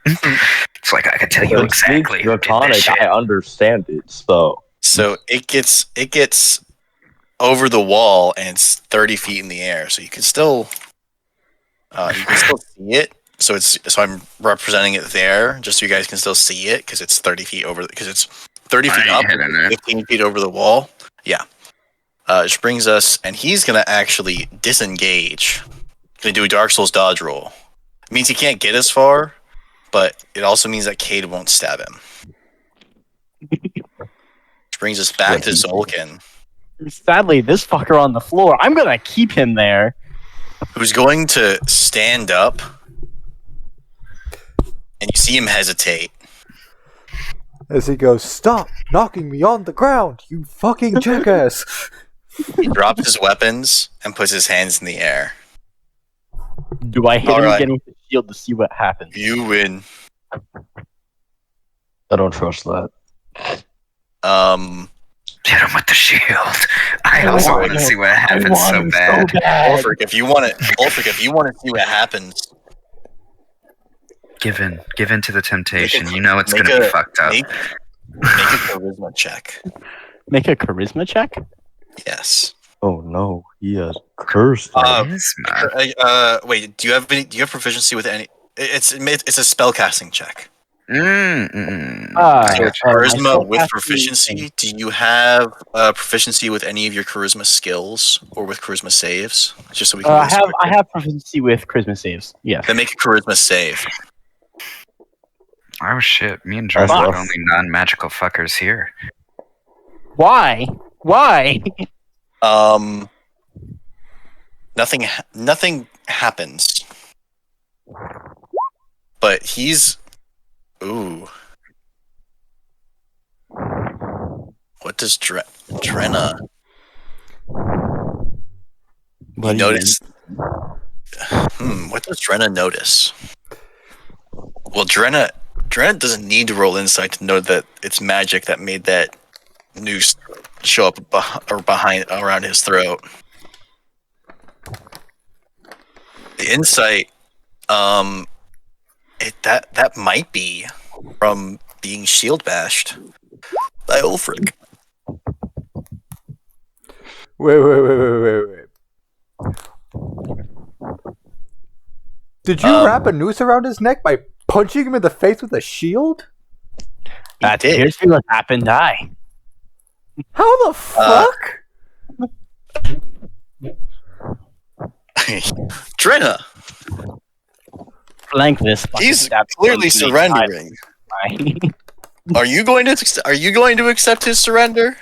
It's like I could tell you It exactly speaks who did this Draconic, shit. I understand it, so. So it gets over the wall and it's 30 feet in the air. So you can still see it. So I'm representing it there, just so you guys can still see it because it's 30 feet over. Because it's 30 feet I up, ain't hitting it. 15 feet over the wall. Yeah. Which brings us, and he's gonna actually disengage. Gonna do a Dark Souls dodge roll, It means he can't get as far, but it also means that Cade won't stab him. Which brings us back to Zolkin, Sadly, this fucker on the floor, I'm gonna keep him there. who's going to stand up, and you see him hesitate. As he goes, "Stop knocking me on the ground, you fucking jackass!" He drops his weapons and puts his hands in the air. Do I hit him Alright. again with the shield to see what happens? You win. I don't trust that. Hit him with the shield. I also want to see what happens so bad. Ulfric, if you want to see what happens, Give in to the temptation. You know it's make gonna be a- fucked up. make a charisma check. Make a charisma check? Yes. Oh no, he has cursed. Charisma. Wait. Do you have proficiency with any? It's a spellcasting check. Mm. So charisma my with spellcasting proficiency. thing. Do you have proficiency with any of your charisma skills or with charisma saves? Just so we can. I do this have quickly. proficiency with charisma saves. Yes. Then make a charisma save. Oh shit! Me and John That's are the rough. only non-magical fuckers here. Why? Why? Nothing happens. But he's. Ooh. What does Drenna? What do you notice? What does Drenna notice? Well, Drenna doesn't need to roll insight to know that it's magic that made that noose show up around his throat. The insight, that might be from being shield bashed by Ulfric. Wait. Did you wrap a noose around his neck by punching him in the face with a shield? That did. appears to have happened. I. How the fuck? Drenna, Flank this. fucking he's stab clearly something surrendering. in the eye. Are you going to accept his surrender?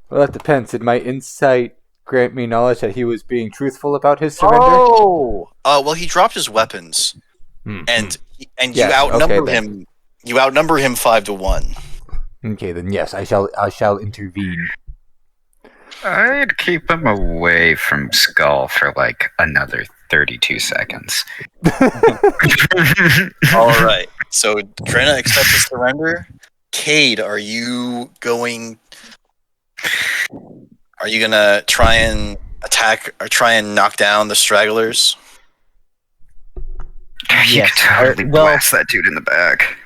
Well, that depends. Did my insight grant me knowledge that he was being truthful about his surrender? Oh, well, he dropped his weapons, Hmm. and Yes, you outnumber okay, then. him. You outnumber him 5-1. Okay, then yes, I shall intervene. I'd keep him away from Skull for like another 32 seconds. All right. So Drenna accepts his surrender. Cade, are you gonna try and attack or try and knock down the stragglers? You Yes, could totally well- blast that dude in the back.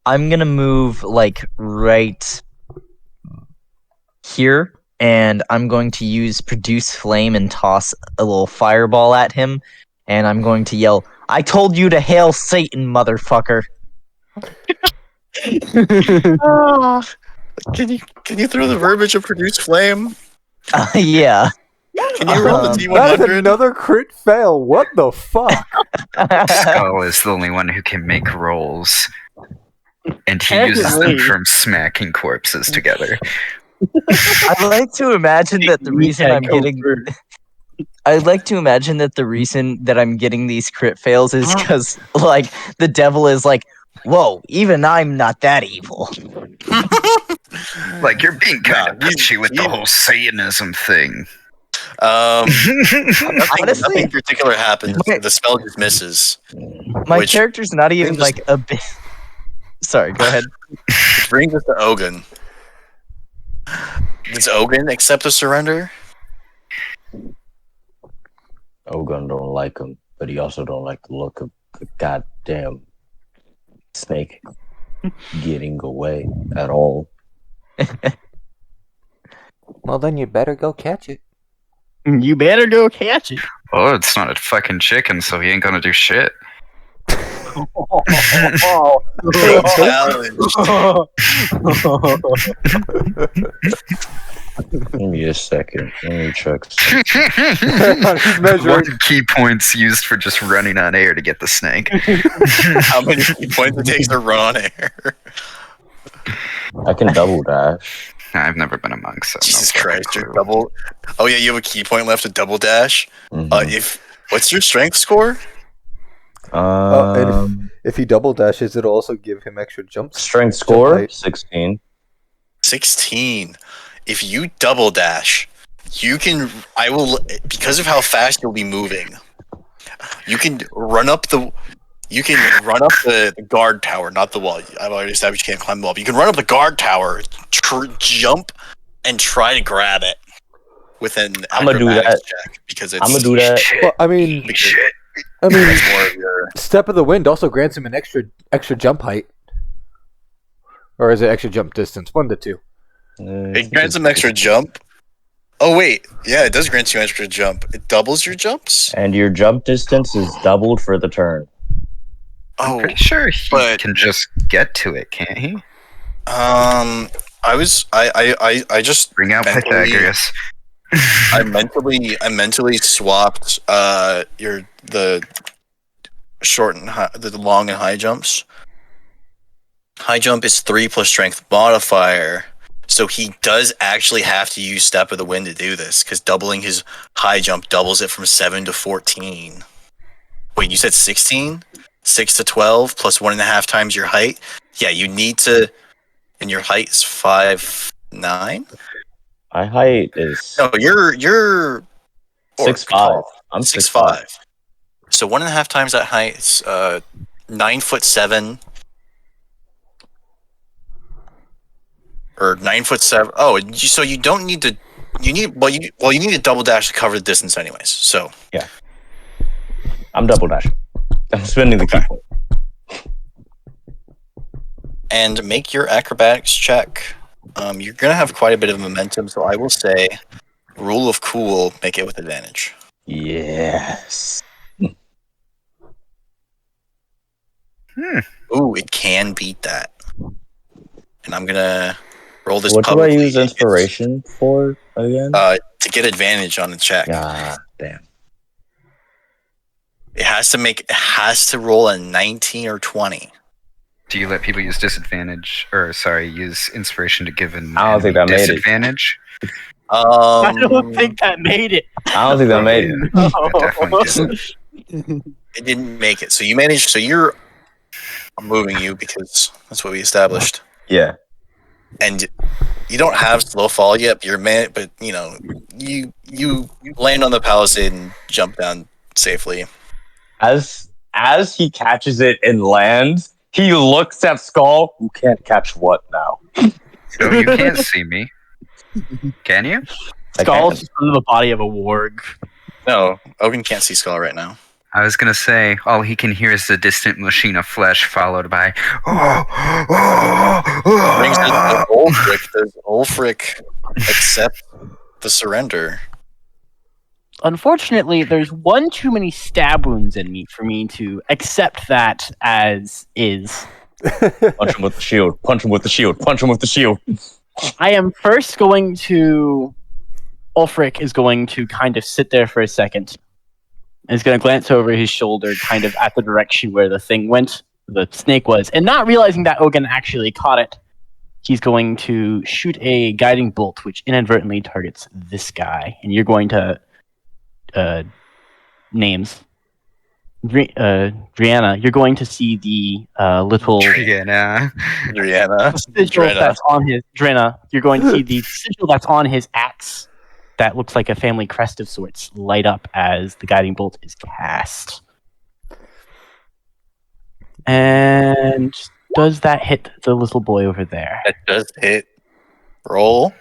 I'm gonna move like right here, and I'm going to use produce flame and toss a little fireball at him, and I'm going to yell, "I told you to hail Satan, motherfucker!" Can you throw the verbiage of produce flame? Yeah. Can you roll the That is D100? another crit fail. What the fuck? Skull is the only one who can make rolls. And he uses them Technically. from smacking corpses together. I'd like to imagine that the reason I'm getting I'd like to imagine that the reason that I'm getting these crit fails is because like the devil is like, whoa, even I'm not that evil. Like, you're being kind of he's- bitchy with the whole Satanism thing. Nothing Honestly, particular happens. my- The spell just misses. my Which character's not even brings us- like a bit. Sorry, go ahead. Which brings us to Ogun. Does Ogun accept the surrender? Ogun don't like him, but he also don't like the look of the goddamn snake getting away at all. Well, then you better go catch it. You better go catch it. Oh, it's not a fucking chicken, so he ain't gonna do shit. Big challenge. Give me a second. Let me check. He's measuring. One key points used for just running on air to get the snake. How many points it takes to run on air? I can double dash. I've never been a monk, so Jesus no Christ, fucking you're clue. double. Oh yeah, you have a key point left to double dash. Mhm. What's your strength score? And if he double dashes, it'll also give him extra jumps. Strength score height. 16. 16. If you double dash, you can. I will, because of how fast you'll be moving. You can run up the. You can run up the guard tower, not the wall. I've already established you can't climb the wall. But you can run up the guard tower, jump, and try to grab it with an I'ma do acrobatics that. check because it's. I'm gonna do that. Well, I mean, Because I mean, it's more of your. Step of the Wind also grants him an extra jump height, or is it extra jump distance? 1 to 2. It grants him extra jump. Oh wait, yeah, it does grant you extra jump. It doubles your jumps. And your jump distance is doubled for the turn. I'm Oh, pretty sure he but- can just get to it, can't he? I just Bring out mentally- Pythagoras. I mentally swapped the short and high, the long and high jumps. High jump is 3 plus strength modifier, so he does actually have to use Step of the Wind to do this because doubling his high jump doubles it from 7 to 14. Wait, you said 16? 6 to 12 plus 1.5 times your height. Yeah, you need to, and your height is 5'9". My height is No, you're 6'5". I'm 6'5". So 1.5 times that height is 9'7", or 9'7". Oh, so you don't need to. You need you need to double dash to cover the distance, anyways. So I'm double dash. I'm spending the key point. and make your acrobatics check. You're gonna have quite a bit of momentum, so I will say, rule of cool, make it with advantage. Yes. Ooh, it can beat that. And I'm gonna roll this. What do I publicly. use inspiration for again? To get advantage on the check. Ah, damn. It has to roll a 19 or 20. Do you let people use disadvantage, or sorry, use inspiration to give an I don't think enemy that made it. disadvantage? I don't think that made it. I don't think that made it. That definitely didn't. It didn't make it. So you managed. So you're. I'm moving you because that's what we established. Yeah. And you don't have slow fall yet. But but you land on the palisade and jump down safely. As he catches it and lands, he looks at Skull, who can't catch what now? So you can't see me, can you? I Skull's can. under the body of a warg. No, Ogun can't see Skull right now. I was gonna say all he can hear is the distant machine of flesh, followed by Brings the Ulfric. Does Ulfric accept the surrender? Unfortunately, there's one too many stab wounds in me for me to accept that as is. Punch him with the shield. Punch him with the shield. Punch him with the shield. I am first going to. Ulfric is going to kind of sit there for a second. And he's going to glance over his shoulder, kind of at the direction where the thing went, the snake was, and not realizing that Ogun actually caught it. He's going to shoot a guiding bolt, which inadvertently targets this guy. And you're going to. Names. Brianna, you're going to see the little Triana. Adriana. sigil that's on his Drena. You're going to see the sigil that's on his axe that looks like a family crest of sorts light up as the guiding bolt is cast. And does that hit the little boy over there? That does hit. Roll.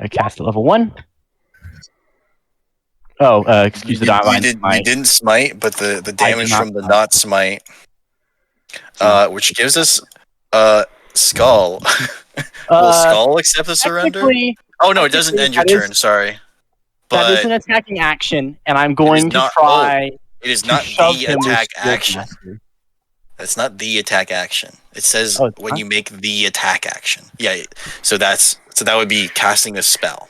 I cast at level 1. Oh, excuse the divine You smite. didn't smite, but the damage not from the smite. not smite, which gives us Skull. Will Skull accept the surrender? Technically, Oh no, it doesn't end your that is- turn. Sorry, that is but an attacking action, and I'm going to not- try it is to not shove the him with attack Shield action. Master. That's not the attack action. It says Oh, it's when not? you make the attack action. Yeah, so that would be casting a spell.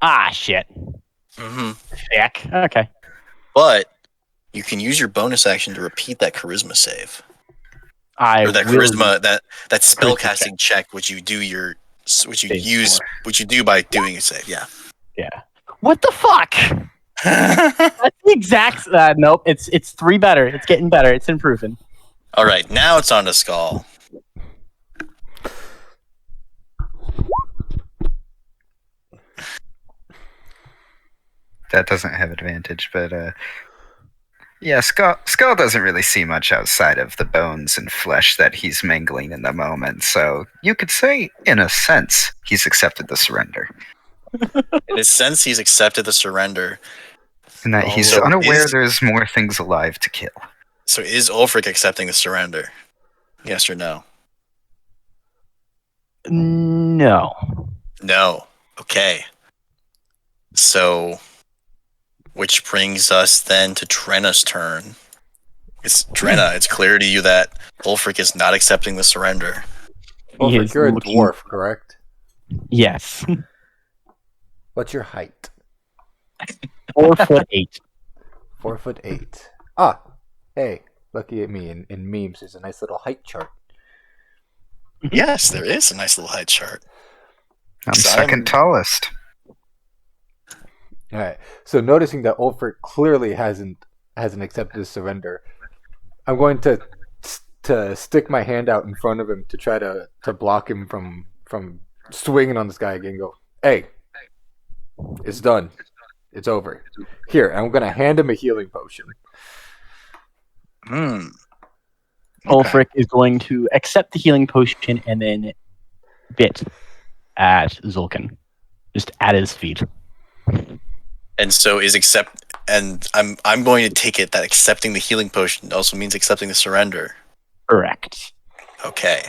Ah, shit. hmm Heck. Okay. But you can use your bonus action to repeat that charisma save. I Or that will charisma, that spell charisma casting check, which you do Save for. which you do by doing a save. Yeah. Yeah. What the fuck? That's the exact. Nope. It's 3 better. It's getting better. It's improving. All right, now it's on to Skull. That doesn't have advantage, but yeah, Skull doesn't really see much outside of the bones and flesh that he's mangling in the moment. So you could say, in a sense, he's accepted the surrender, In a sense, he's accepted the surrender. and that he's So unaware is- there's more things alive to kill. So is Ulfric accepting the surrender? Yes or no? No. No. Okay. So, which brings us then to Drena's turn. It's Drena. It's clear to you that Ulfric is not accepting the surrender. Well, He is you're a looking- dwarf, correct? Yes. What's your height? 4'8". 4'8". Ah, hey, lucky at me. In memes, there's a nice little height chart. Yes, there is a nice little height chart. I'm So second tallest. All right. So noticing that Ulfric clearly hasn't accepted his surrender, I'm going to stick my hand out in front of him to try to block him from swinging on this guy again. Go, hey, it's done. It's over. Here, I'm going to hand him a healing potion. Hmm. Ulfric is going to accept the healing potion and then bit at Zulkin, just at his feet. And so and I'm going to take it that accepting the healing potion also means accepting the surrender. Correct. Okay.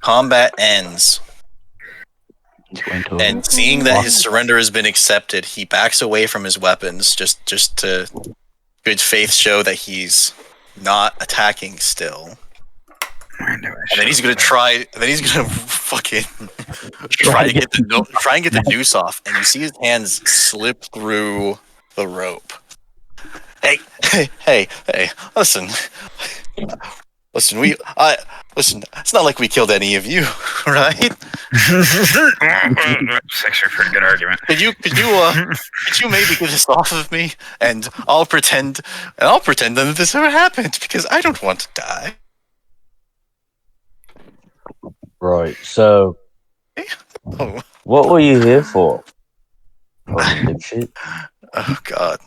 Combat ends. He's going to And seeing that his surrender has been accepted, he backs away from his weapons just to good faith show that he's not attacking still. And then he's gonna try. Then he's gonna fucking try and get the noose off. And you see his hands slip through the rope. Hey! Listen. Listen. It's not like we killed any of you, right? It's actually a pretty good argument. Could you maybe get this off of me, and I'll pretend that this never happened because I don't want to die. Right. So, Oh, what were you here for? Fucking dipshit. oh God.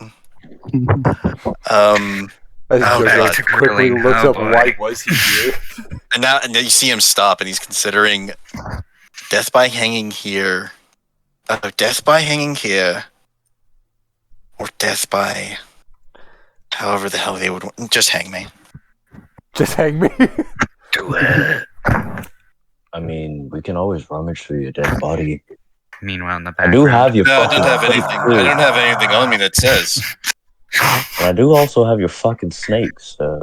As Oh, Jojo God. quickly looks Oh, up, boy. why was he here? And now you see him stop, and he's considering death by hanging here, or death by however the hell they would want. Just hang me. Just hang me. Do it. I mean, we can always rummage through your dead body. Meanwhile, in the I background, do have your No, I fucking don't have anything. snake, I too. don't have anything on me that says. And I do also have your fucking snake, so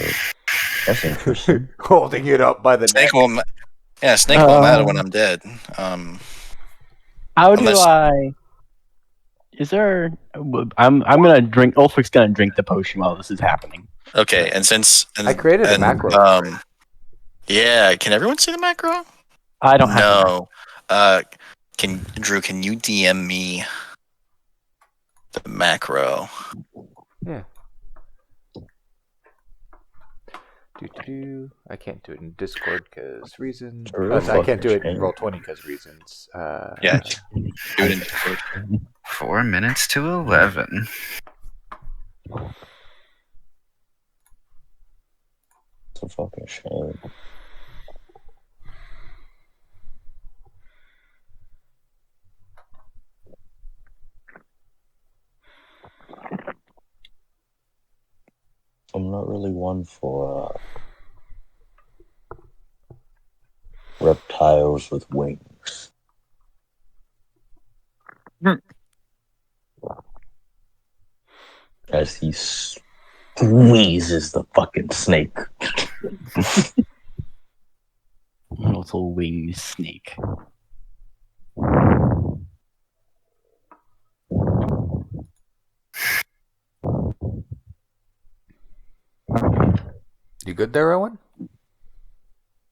that's interesting. Holding it up by the neck. Snake won't. Snake won't matter when I'm dead. How do Unless- I? Is there? I'm gonna drink. Ulfric's gonna drink the potion while this is happening. Okay, and since I created a macro. Yeah, can everyone see the macro? I don't have. No. Drew? Can you DM me the macro? I can't do it in Discord because reasons. A real I can't do it fucking in shame. Roll20 because reasons. Yeah, do it in Discord. 4 minutes to 11. It's a fucking shame. I'm not really one for reptiles with wings. As he squeezes the fucking snake. Little winged snake. You good there, Owen?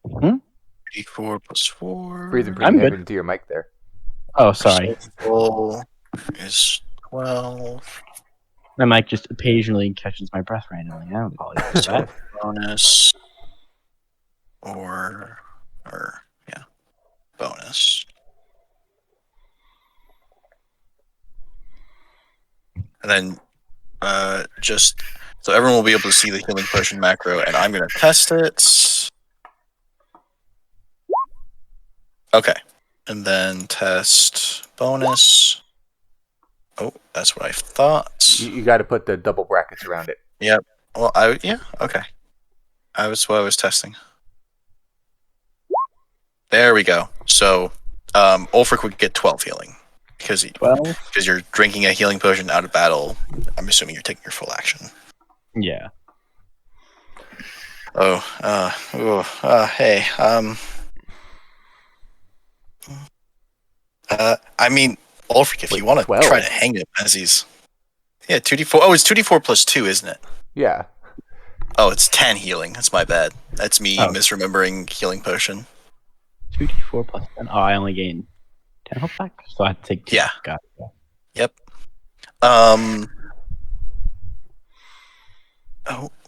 D4 plus 4. Breathing I'm pretty good. heavy into your mic there. Oh, sorry. Roll is 12. My mic just occasionally catches my breath randomly. I apologize for that. Bonus. Or yeah. Bonus. And then just so everyone will be able to see the healing potion macro, and I'm gonna test it. Okay. And then test bonus. Oh, that's what I thought. You got to put the double brackets around it. Well, okay. That's what I was testing. There we go. So, Ulfric would get 12 healing because 12? you're drinking a healing potion out of battle. I'm assuming you're taking your full action. Yeah. Hey. I mean, Ulfric, if Wait, you want to 12? try to hang him as he's. Yeah, 2d4. Oh, it's 2d4 plus 2, isn't it? Yeah. Oh, it's 10 healing. That's my bad. That's me Oh. misremembering healing potion. 2d4 plus 10. Oh, I only gain 10 health back, so I have to take 2. Yeah. Got it. Yep. Oh,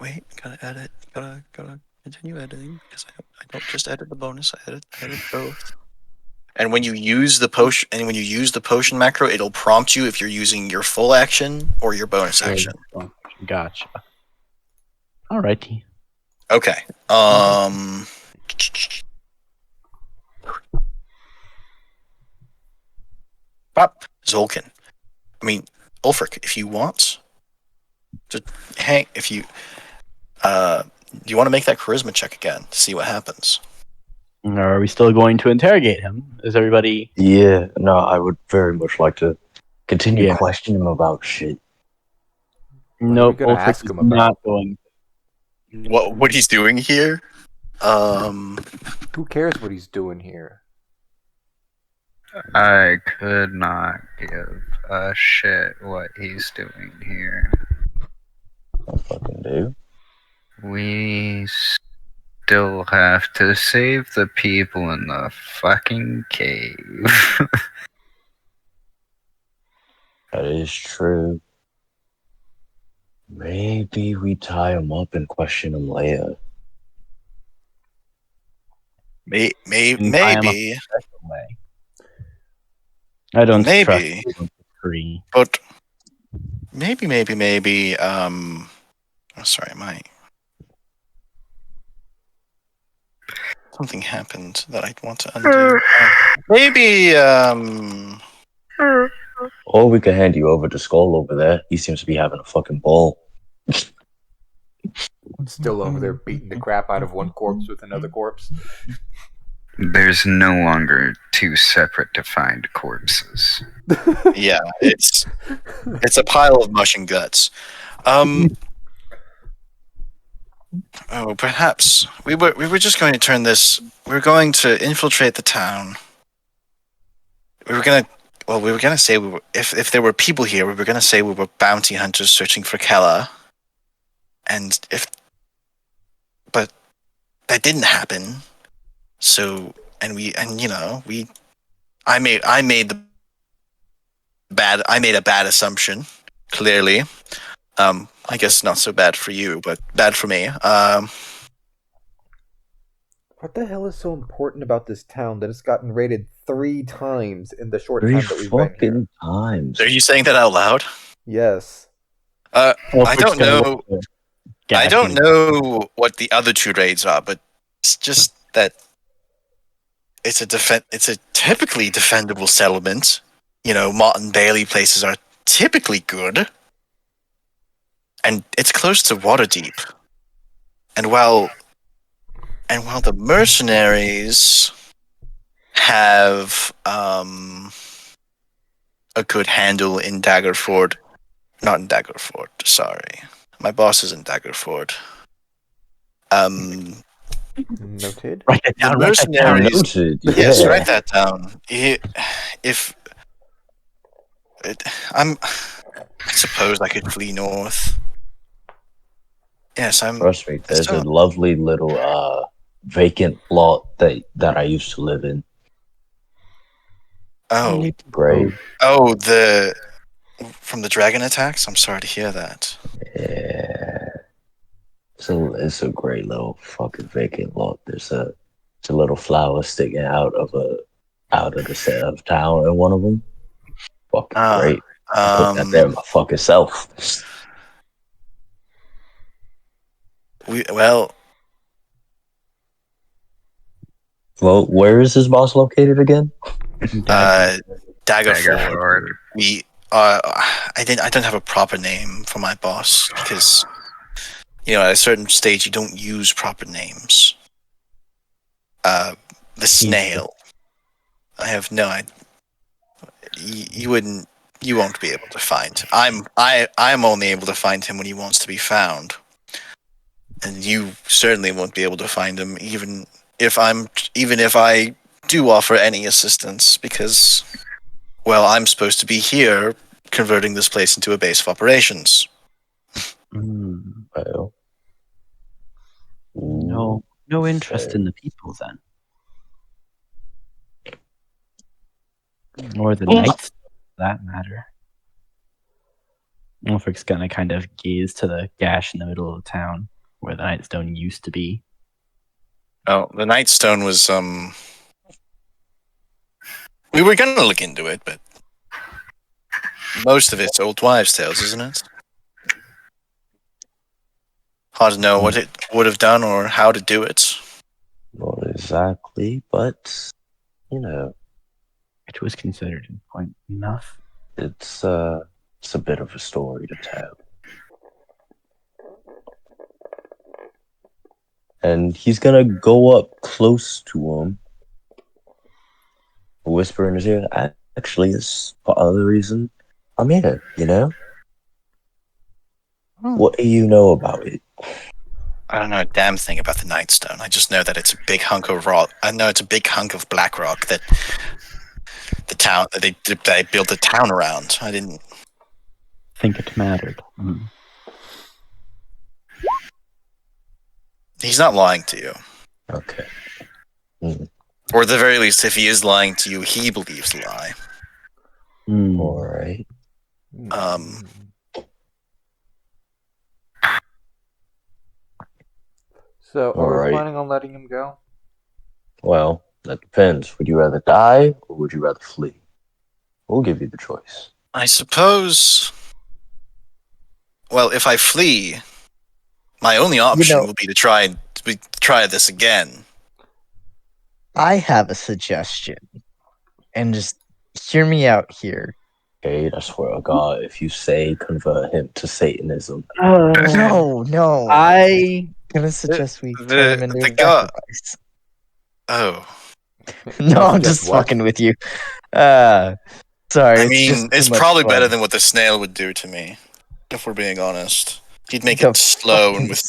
wait. Gotta edit. Gotta continue editing because I don't just edit the bonus. I edit both. And when you use the potion, macro, it'll prompt you if you're using your full action or your bonus action. Gotcha. Alrighty. Okay. Pop Zolkin. I mean, Ulfric, if you want to hang, if you do you want to make that charisma check again to see what happens? Are we still going to interrogate him? Is everybody? Yeah, no, I would very much like to continue Yeah. questioning him about shit. Nope. gonna Ulfric ask is him about? not going. What he's doing here? Who cares what he's doing here? I could not give a shit what he's doing here. I fucking do. We still have to save the people in the fucking cave. That is true. Maybe we tie him up and question him later. Maybe. Way. I don't Maybe. trust you, Kree. But maybe. Sorry, something happened that I want to undo. Maybe. Or we could hand you over to Skull over there. He seems to be having a fucking ball. Still over there beating the crap out of one corpse with another corpse. There's no longer two separate defined corpses. Yeah, it's a pile of mush and guts. Oh, perhaps we were just going to turn this. We were going to infiltrate the town. We were gonna say if there were people here, we were gonna say we were bounty hunters searching for Kella, but that didn't happen. So I made a bad assumption. Clearly, I guess not so bad for you, but bad for me. What the hell is so important about this town that it's gotten raided 3 times in the short 3 time that we've been here? fucking times. Are you saying that out loud? Yes. I don't know. Yeah, I don't know what the other 2 raids are, but it's just that it's a typically defendable settlement. Mott and Bailey places are typically good, and it's close to Waterdeep. And while the mercenaries have a good handle in Daggerford, not in Daggerford, sorry. My boss is in Daggerford. Noted. Write that The down. Write that down. mercenaries. Noted. Yes, Yeah. write that down. If I suppose I could flee north. Yes, Trust me, there's a lovely little vacant lot that I used to live in. Oh, Great. oh, from the dragon attacks. I'm sorry to hear that. Yeah. It's a great little fucking vacant lot. There's a little flower sticking out of the center of town in one of them. Fucking great. I put that there my fucking self. Well, Where is his boss located again? Daggerford. I don't have a proper name for my boss because at a certain stage you don't use proper names. The snail. I have no idea. You won't be able to find. I'm only able to find him when he wants to be found, and you certainly won't be able to find him even if I do offer any assistance because, well, I'm supposed to be here converting this place into a base of operations. Well, No interest in the people then, or the knights, for that matter. Ulfric's gonna kind of gaze to the gash in the middle of town where the Nightstone used to be. Oh, the Nightstone was we were gonna look into it, but most of it's old wives' tales, isn't it? Hard to know what it would have done or how to do it. not exactly, but It was considered important enough. it's a bit of a story to tell. And he's gonna go up close to him, whisper in his ear. Actually, it's part of the reason I'm here. What do you know about it? I don't know a damn thing about the Nightstone. I just know that it's a big hunk of rock. I know it's a big hunk of black rock that they built a town around. I didn't Think it mattered. He's not lying to you. Okay. Or at the very least, if he is lying to you, he believes the lie. All right. So, are we Alright. planning on letting him go? Well, that depends. Would you rather die or would you rather flee? We'll give you the choice. I suppose. Well, if I flee, my only option will be to try this again. I have a suggestion. And just hear me out here. Okay, I swear to God, if you say convert him to Satanism, No. I'm gonna suggest we turn him into a sacrifice. Oh. No, I'm just fucking with you. Sorry. I mean, it's much probably fun. better than what the snail would do to me, if we're being honest. He'd make it slow and with.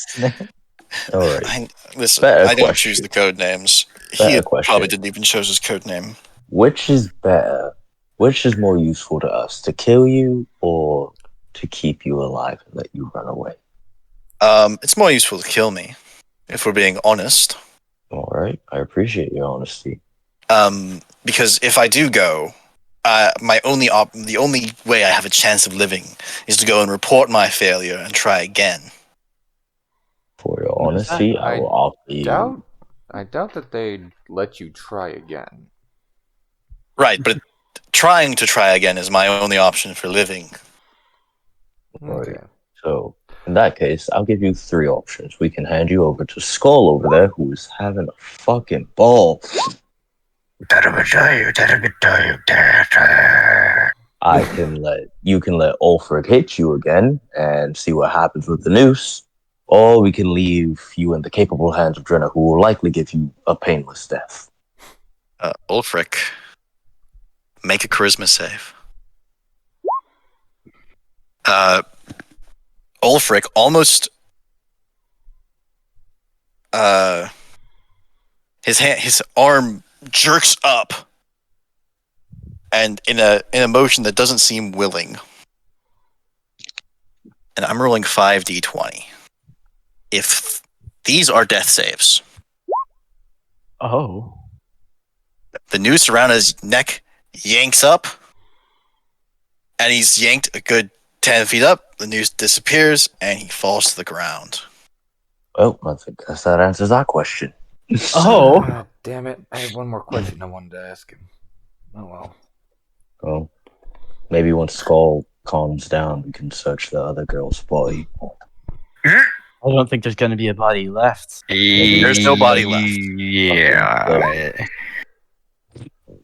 all right. Listen, Better I don't question. choose the code names. Better He question. probably didn't even choose his code name. Which is better? Which is more useful to us, to kill you or to keep you alive and let you run away? It's more useful to kill me, if we're being honest. All right, I appreciate your honesty. Because if I do go, the only way I have a chance of living is to go and report my failure and try again. For your honesty, I will offer you. I doubt that they'd let you try again. Right, but trying to try again is my only option for living. Okay. So, in that case, I'll give you 3 options. We can hand you over to Skull over there, who is having a fucking ball. You can let Ulfric hit you again and see what happens with the noose, or we can leave you in the capable hands of Drenna, who will likely give you a painless death. Ulfric, make a charisma save. Ulfric almost his arm jerks up, and in a motion that doesn't seem willing. And I'm rolling 5d20. If these are death saves, Oh. the noose around his neck yanks up, and he's yanked a good 10 feet up. The noose disappears, and he falls to the ground. Well, I guess that answers that question. Oh. God damn it! I have one more question I wanted to ask him. Oh well. Well, maybe once Skull calms down, we can search the other girl's body. I don't think there's going to be a body left. There's no body left. Yeah.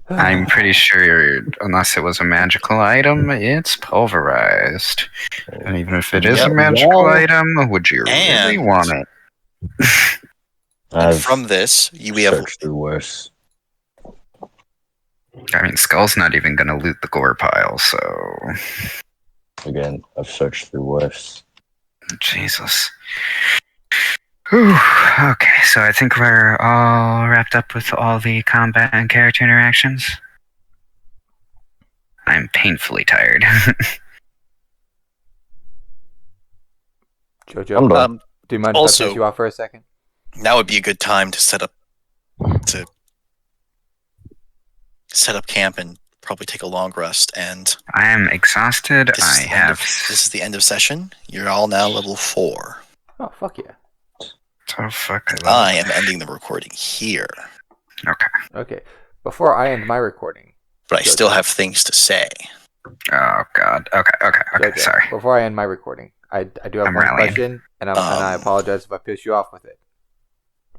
I'm pretty sure, unless it was a magical item, it's pulverized. And even if it is a Yep. magical Well, item, would you really and- want it? And I've from this, we have searched through worse. I mean, Skull's not even going to loot the gore pile, so. Again, I've searched through worse. Jesus. Whew. Okay, so I think we're all wrapped up with all the combat and character interactions. I'm painfully tired. Jojo, I'm done. do you mind also- if I piss you off for a second? now would be a good time to set up camp and probably take a long rest. And I am exhausted. this is, I the end have. of, this is the end of session. You're all now level 4. Oh fuck yeah. Oh, fuck. I am ending the recording here, Okay. Before I end my recording, but I Good. still have things to say. Oh, God. Okay, Jojo, sorry. before I end my recording, I do have I'm one rallying. question, and I apologize if I piss you off with it.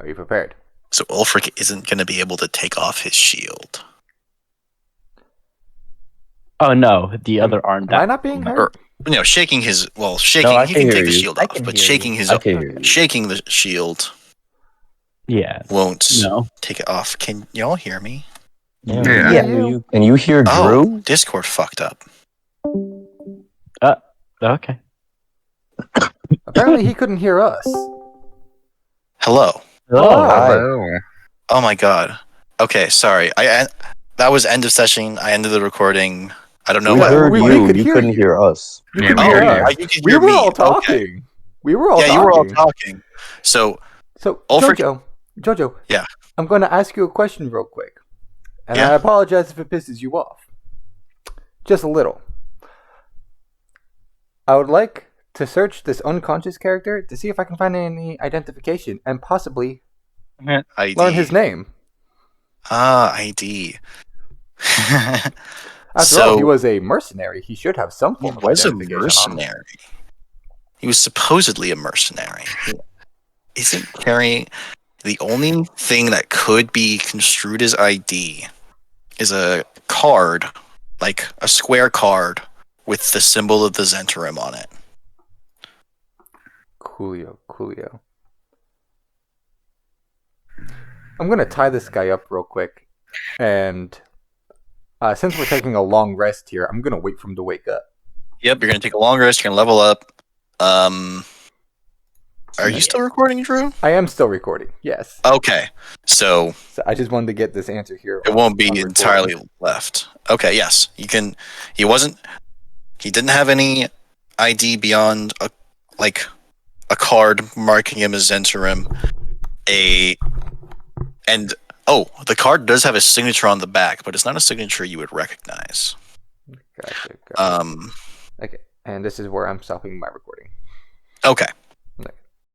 Are you prepared? So Ulfric isn't going to be able to take off his shield. Oh no, the other arm. Am I not being heard? Or, shaking his shaking. No, I he can can hear take the you. shield I off, can but hear shaking you. his I can hear you. shaking the shield Yeah. won't No. take it off. Can y'all hear me? Yeah. Yeah. And you hear Oh, Drew? Discord fucked up. Okay. Apparently, he couldn't hear us. Hello. Oh. Hi. Hello. Oh my god. Okay, sorry. That was end of session. I ended the recording. I don't know We what. heard we you. could You hear couldn't you. hear us. You Yeah, couldn't we hear heard us. you. You could We hear were me. all Okay. talking. We were all Yeah, talking. you were all talking. So So, Ulfric- Jojo. Yeah. I'm going to ask you a question real quick. And Yeah. I apologize if it pisses you off. Just a little. I would like to search this unconscious character to see if I can find any identification and possibly ID. learn his name. ID. After all, he was a mercenary. He should have some He form of was a identification on him. mercenary. He was supposedly a mercenary. He isn't carrying. The only thing that could be construed as ID is a card, like a square card with the symbol of the Zentarim on it. Coolio. I'm going to tie this guy up real quick. And since we're taking a long rest here, I'm going to wait for him to wake up. Yep, you're gonna take a long rest. You're gonna level up. Are you still recording, Drew? I am still recording, yes. Okay, so So I just wanted to get this answer here. it won't be on recording. entirely left. Okay, yes, you can. He didn't have any ID beyond a card marking him as Zentarim. The card does have a signature on the back, but it's not a signature you would recognize. Gotcha. Um, Okay, and this is where I'm stopping my recording. okay.